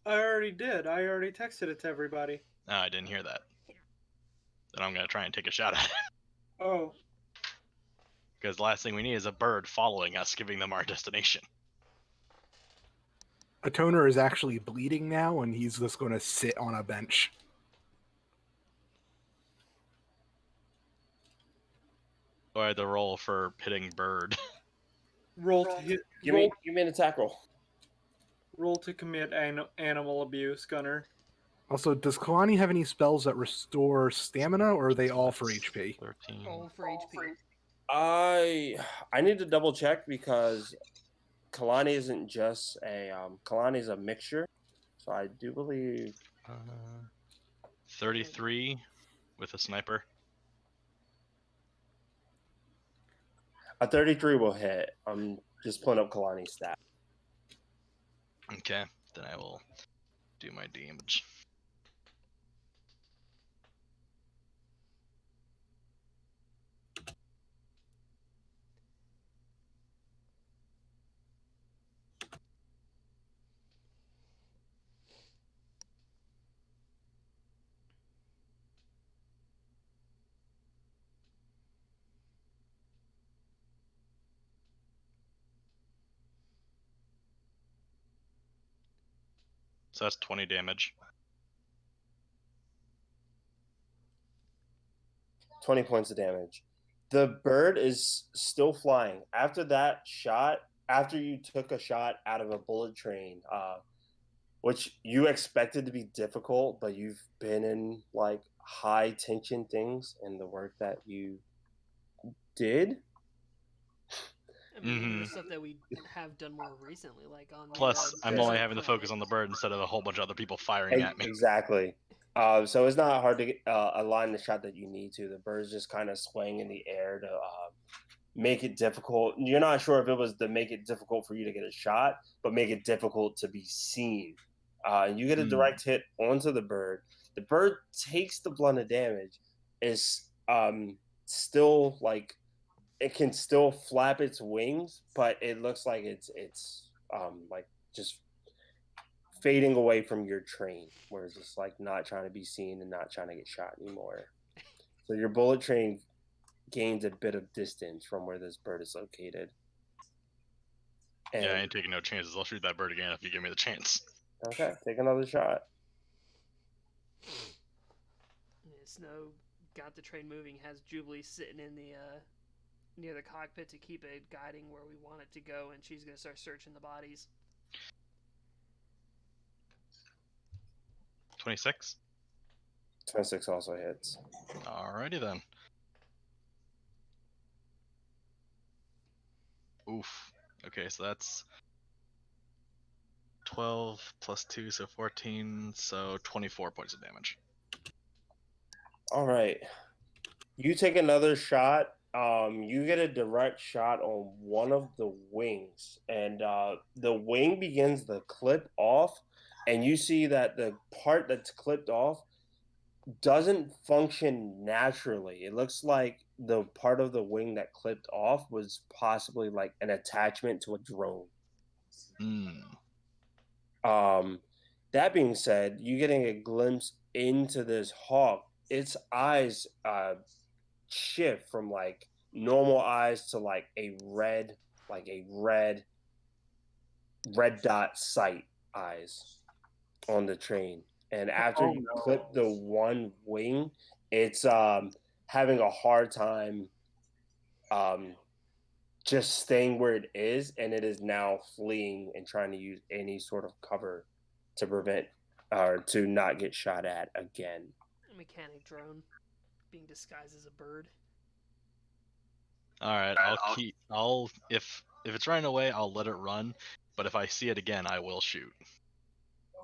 I already did. I already texted it to everybody. No, I didn't hear that. Then I'm gonna try and take a shot at it. Oh. Because the last thing we need is a bird following us, giving them our destination. Atoner is actually bleeding now, and he's just going to sit on a bench. So I had to roll for hitting bird. Roll to hit. give me an attack roll. Roll to commit animal abuse, Gunner. Also, does Kalani have any spells that restore stamina, or are they all for That's HP? 13. All for HP. I need to double check because Kalani isn't just a Kalani is a mixture. So I do believe 33 with a sniper. a 33 will hit. I'm just pulling up Kalani's stat. Okay, then I will do my damage. So that's 20 damage. 20 points of damage. The bird is still flying. After that shot, after you took a shot out of a bullet train, which you expected to be difficult, but you've been in like high tension things in the work that you did. I mean, even the Mhm. stuff that we have done more recently, like on the Plus, I'm desert only having to focus planet. on the bird instead of a whole bunch of other people firing at me. Exactly. So it's not hard to align the shot that you need to. The bird's just kind of swaying in the air to make it difficult. You're not sure if it was to make it difficult for you to get a shot, but make it difficult to be seen. You get a direct hit onto the bird. The bird takes the blunt of damage. Is still like it can still flap its wings, but it looks like it's like just fading away from your train, where it's just like not trying to be seen and not trying to get shot anymore. So your bullet train gains a bit of distance from where this bird is located. And, Yeah, I ain't taking no chances. I'll shoot that bird again if you give me the chance. okay, take another shot. Snow got the train moving, has Jubilee sitting in the near the cockpit to keep it guiding where we want it to go, and she's gonna start searching the bodies. 26. 26 also hits. Alrighty then. Oof. Okay, so that's 12 plus 2, so 14, so 24 points of damage. All right. You take another shot. You get a direct shot on one of the wings, and the wing begins to clip off, and you see that the part that's clipped off doesn't function naturally. It looks like the part of the wing that clipped off was possibly like an attachment to a drone. Um, that being said, you getting a glimpse into this hawk. Its eyes shift from like normal eyes to like a red dot sight eyes on the train. And after you clip the one wing, it's having a hard time just staying where it is, and it is now fleeing and trying to use any sort of cover to prevent or to not get shot at again. A mechanic drone being disguised as a bird. All right, I'll if it's running away, I'll let it run, but if I see it again, I will shoot.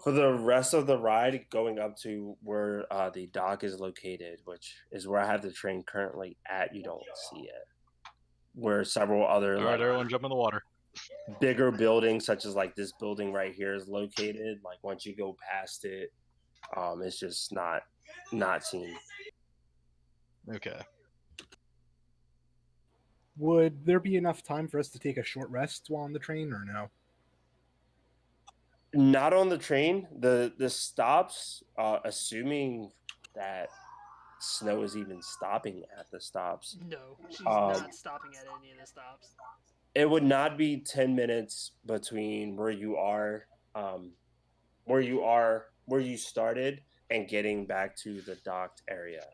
For the rest of the ride, going up to where the dock is located, which is where I have the train currently at, you don't see it. Where several other All right, everyone, jump in the water. bigger buildings, such as like this building right here, is located. Like once you go past it, it's just not seen. Okay. Would there be enough time for us to take a short rest while on the train, or no? Not on the train. The stops, assuming that Snow is even stopping at the stops. No, she's not stopping at any of the stops. It would not be 10 minutes between where you started and getting back to the docked area.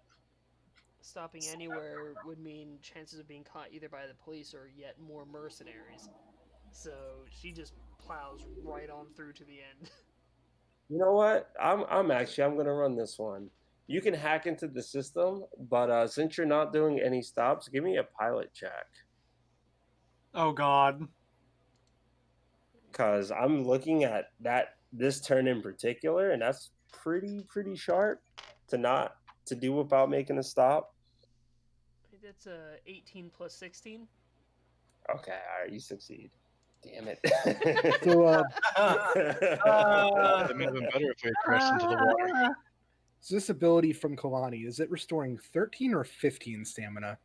Stopping anywhere would mean chances of being caught either by the police or yet more mercenaries. So she just plows right on through to the end. You know what? I'm gonna run this one. You can hack into the system, but since you're not doing any stops, give me a pilot check. Oh God. Cause I'm looking at this turn in particular, and that's pretty sharp to not to do without making a stop. That's 18 plus 16. Okay, all right, you succeed. Damn it. So It might have been better if we had crashed into the water. so this ability from Kalani, is it restoring 13 or 15 stamina?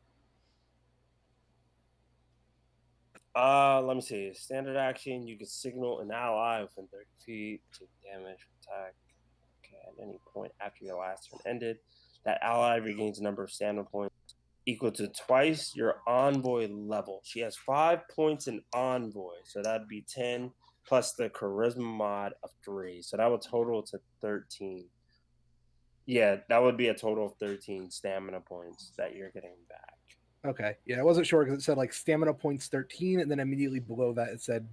Let me see. Standard action, you can signal an ally within 30 feet, take damage, attack. Okay, at any point after your last turn ended, that ally regains a number of stamina points equal to twice your envoy level. She has 5 points in envoy, so that'd be 10 plus the charisma mod of 3. So that would total to 13. Yeah, that would be a total of 13 stamina points that you're getting back. Okay, yeah, I wasn't sure because it said like stamina points 13, and then immediately below that it said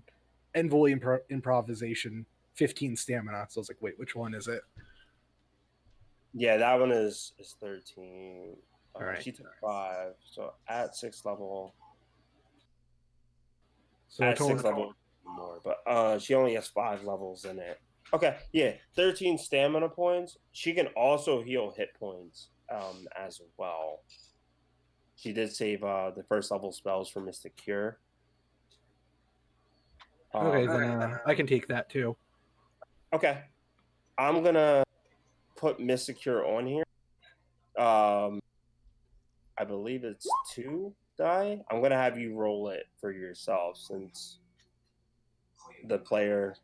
envoy improvisation 15 stamina. So I was like, wait, which one is it? Yeah, that one is 13. All right. She took 5, so at 6th level. So At total 6th level more, but she only has 5 levels in it. Okay, yeah, 13 stamina points. She can also heal hit points as well. She did save the first level spells for Mystic Cure. Okay, then I can take that too. Okay, I'm gonna put Mystic Cure on here. I believe it's 2 die. I'm gonna have you roll it for yourself since the player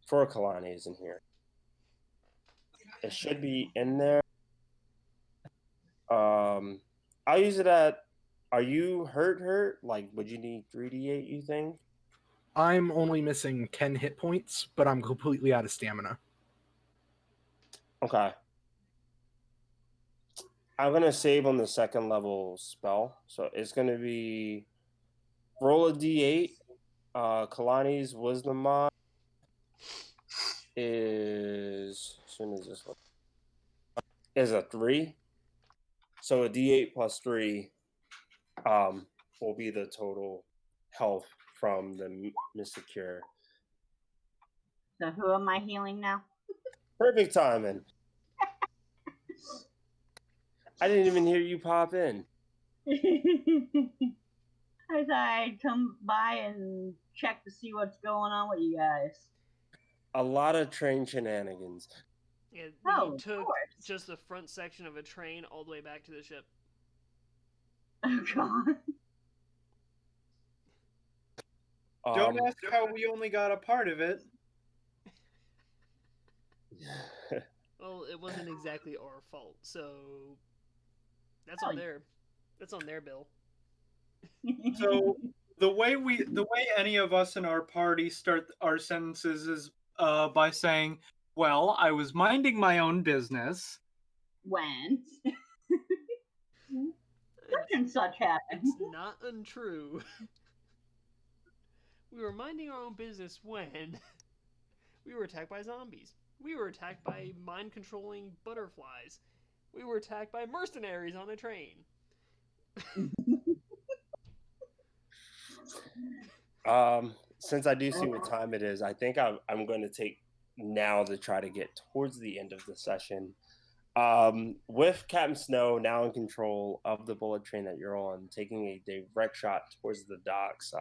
for Kalani is in here. It should be in there. I'll use it at. Are you hurt? Like, would you need 3d8? You think? I'm only missing 10 hit points, but I'm completely out of stamina. Okay. I'm gonna save on the 2nd level spell, so it's gonna be roll a d8. Kalani's wisdom mod is as soon as this one is a 3. So a d8 plus 3 will be the total health from the Mystic Cure. So who am I healing now? Perfect timing. I didn't even hear you pop in. I thought I'd come by and check to see what's going on with you guys. A lot of train shenanigans. Yeah, Oh, you of took course. just the front section of a train all the way back to the ship. Oh God. Don't ask how we only got a part of it. Well, it wasn't exactly our fault, so that's Oh. on their bill. So the way any of us in our party start our sentences is by saying, "Well, I was minding my own business." When such and such happened. It's not untrue. We were minding our own business when we were attacked by zombies. We were attacked by mind-controlling butterflies. We were attacked by mercenaries on a train. Since I do see what time it is, I think I'm going to take now to try to get towards the end of the session. With Captain Snow now in control of the bullet train that you're on, taking a direct shot towards the docks,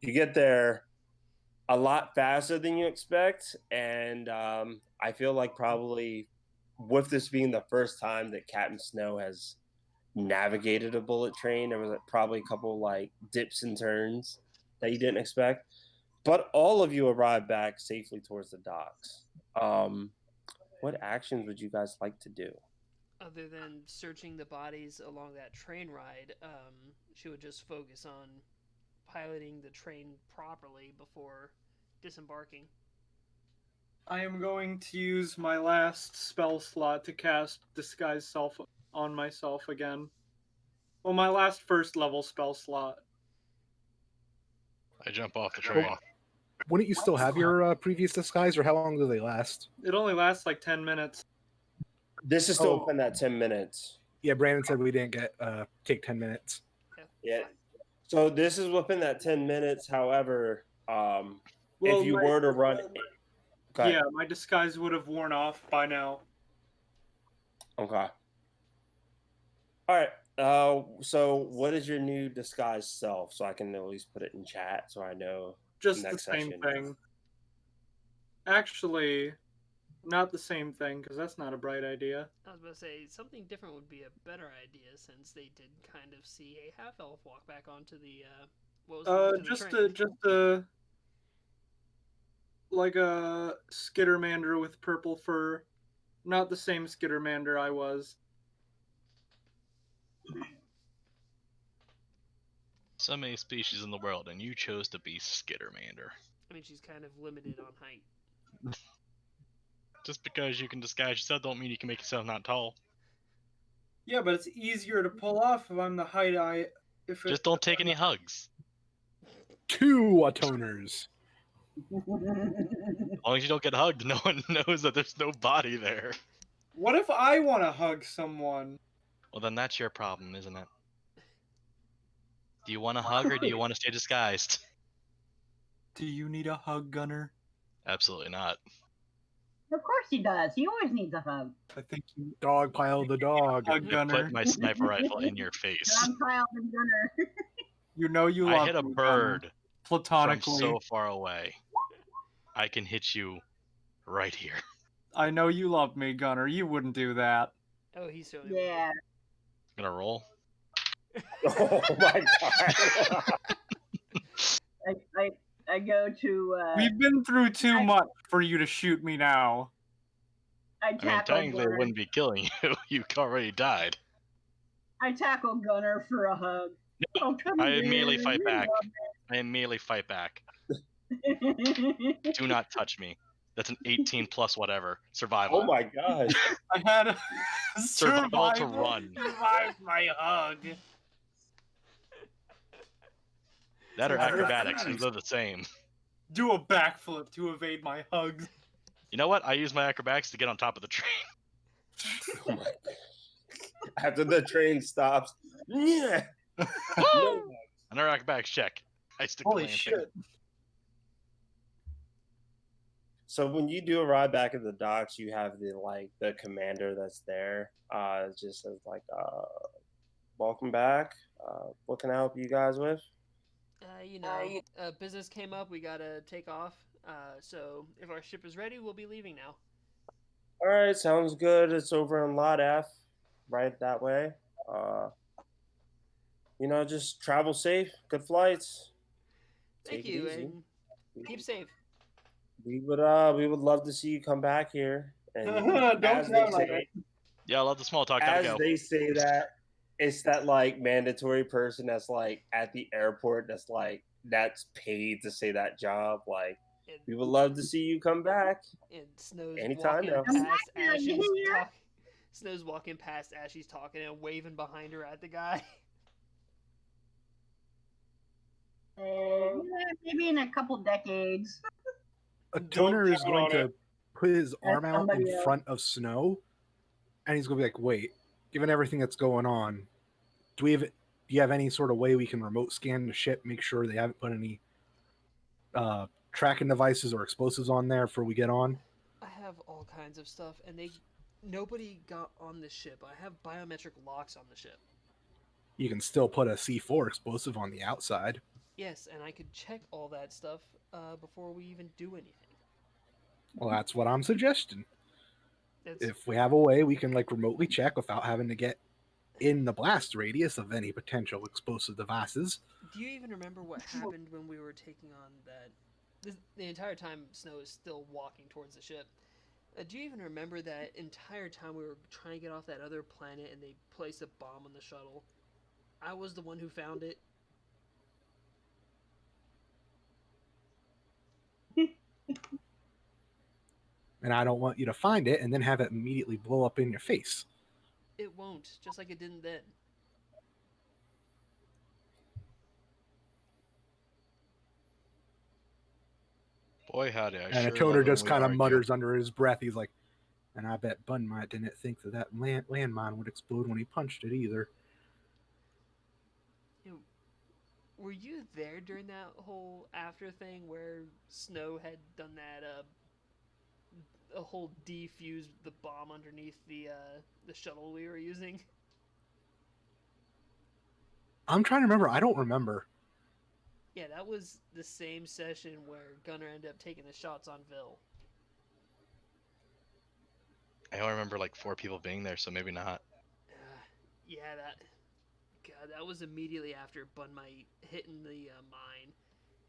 you get there a lot faster than you expect, and I feel like probably with this being the first time that Captain Snow has navigated a bullet train, there was probably a couple like dips and turns that you didn't expect, but all of you arrived back safely towards the docks. What actions would you guys like to do? Other than searching the bodies along that train ride, she would just focus on piloting the train properly before disembarking. I am going to use my last spell slot to cast Disguise Self on myself again. Well, my last 1st level spell slot. I jump off the train. Wouldn't you still have your previous disguise, or how long do they last? It only lasts like 10 minutes. This is still Oh. within that 10 minutes. Yeah, Brandon said we didn't get take 10 minutes. Yeah. So this is within that 10 minutes. However, Well, if you were to run, yeah, my disguise would have worn off by now. Okay. All right. So what is your new disguise self? So I can at least put it in chat so I know. Just Next the same session. thing. Actually, not the same thing, because that's not a bright idea. I was about to say something different would be a better idea since they did kind of see a half elf walk back onto the what was left of the train. Like a Skittermander with purple fur. Not the same Skittermander I was. So many species in the world, and you chose to be Skittermander. I mean, she's kind of limited on height. Just because you can disguise yourself don't mean you can make yourself not tall. Yeah, but it's easier to pull off if I'm the height I... Just don't take any hugs. 2 atoners. As long as you don't get hugged, no one knows that there's no body there. What if I want to hug someone? Well, then that's your problem, isn't it? Do you want a hug or do you want to stay disguised? Do you need a hug, Gunner? Absolutely not. Of course he does. He always needs a hug. I think you Dogpile the dog. hug, I Gunner. put my sniper rifle in your face. John Kyle and Gunner. You know you love I hit a me, bird Gunner. from Platonically. so far away. I can hit you right here. I know you love me, Gunner. You wouldn't do that. Oh, he's certainly. Yeah. Gonna roll. Oh my god. I go to. We've been through too much for you to shoot me now. I I mean, tackle technically, it Gunner. wouldn't be killing you. You already died. I tackle Gunner for a hug. Oh, come I here. immediately fight You back. love I immediately fight back. it. Do not touch me. That's an 18 plus whatever. Survival. Oh my god. I had a Survival to run. Survived my hug. That or Survival. acrobatics, because they're the same. Do a backflip to evade my hugs. You know what? I use my acrobatics to get on top of the train. Oh my. After the train stops. Yeah. Another acrobatics check. I stick Holy landing. shit. So when you do arrive back at the docks, you have the commander that's there. It just says welcome back. What can I help you guys with? Business came up. We gotta take off. So if our ship is ready, we'll be leaving now. All right, sounds good. It's over in Lot F, right that way. Just travel safe. Good flights. Thank Take it you, easy. and keep safe. We would love to see you come back here. And Don't as sound they like say, it. Yeah, I love the small talk. Gotta as go. they say that, it's that mandatory person that's at the airport that's paid to say that job. And, We would love to see you come back. and Snow's Anytime walking now. past I'm not Ashley's here. talk. Snow's walking past Ashley's talking and waving behind her at the guy. Maybe in a couple decades. A Don't toner is count going on to it. put his arm out somebody in else. front of Snow, and he's going to be like, "Wait, given everything that's going on, do you have any sort of way we can remote scan the ship, make sure they haven't put any tracking devices or explosives on there before we get on?" I have all kinds of stuff, and nobody got on the ship. I have biometric locks on the ship. You can still put a C4 explosive on the outside. Yes, and I could check all that stuff before we even do anything. Well, that's what I'm suggesting. It's, If we have a way we can remotely check without having to get in the blast radius of any potential explosive devices. Do you even remember what happened when we were taking on that? The entire time Snow is still walking towards the ship. Do you even remember that entire time we were trying to get off that other planet and they placed a bomb on the shuttle? I was the one who found it. And I don't want you to find it and then have it immediately blow up in your face. It won't, just like it didn't then. Boy, howdy! I And sure a love toner it when just we kind of argue. mutters under his breath. He's like, and I bet Bunmite didn't think that landmine would explode when he punched it either. Were you there during that whole after thing where Snow had done that a whole defuse the bomb underneath the shuttle we were using? I'm trying to remember. I don't remember. Yeah, that was the same session where Gunnar ended up taking the shots on Vil. I only remember like 4 people being there, so maybe not. Yeah, that was immediately after Bunmite hitting the mine.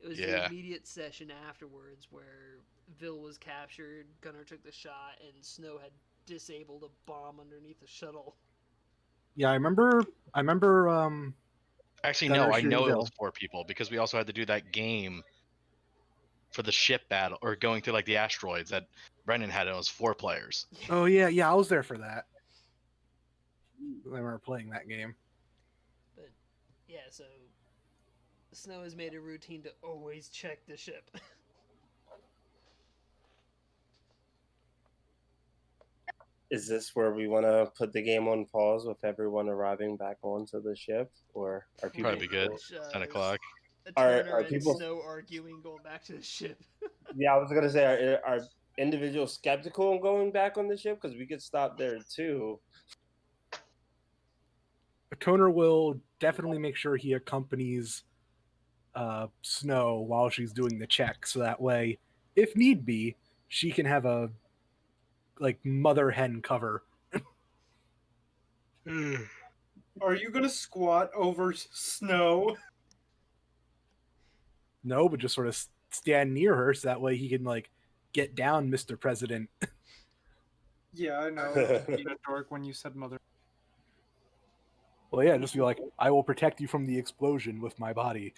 It was the Yeah. immediate session afterwards where Vil was captured, Gunnar took the shot, and Snow had disabled a bomb underneath the shuttle. Yeah, I remember. Actually, Gunnar no, I shooting know it Vil. was 4 people because we also had to do that game for the ship battle or going through like the asteroids that Brendan had. And it was 4 players. Oh yeah, I was there for that. I remember playing that game. But yeah, so Snow has made a routine to always check the ship. Is this where we want to put the game on pause with everyone arriving back onto the ship, or are people? Probably be good. 10 o'clock. A Are Turner and people- Snow arguing going back to the ship. Yeah, I was gonna say, are individuals skeptical on going back on the ship? Because we could stop there too. A toner will definitely make sure he accompanies Snow while she's doing the check, so that way, if need be, she can have a like mother hen cover. Are you gonna squat over Snow? No, but just sort of stand near her, so that way he can like get down, Mr. President. Yeah, I know. Being a dork when you said mother. Well, yeah, just be like, I will protect you from the explosion with my body.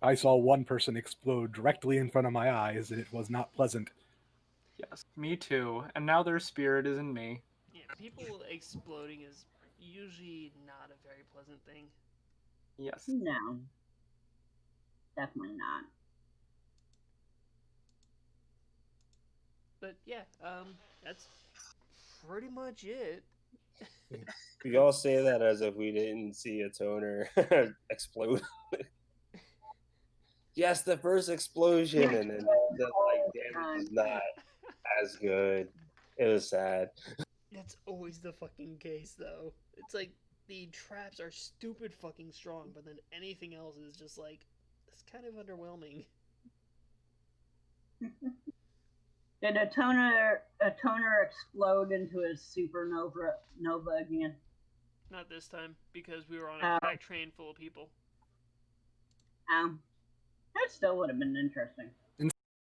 I saw one person explode directly in front of my eyes, and it was not pleasant. Yes, me too. And now their spirit is in me. Yeah, people exploding is usually not a very pleasant thing. Yes. No. Definitely not. But yeah, that's pretty much it. We all say that as if we didn't see a toner explode. Yes, the first explosion, and then the damage is not as good. It was sad. That's always the fucking case, though. It's like the traps are stupid fucking strong, but then anything else is just like, it's kind of underwhelming. Did a toner explode into a supernova again? Not this time, because we were on a pack train full of people. That still would have been interesting.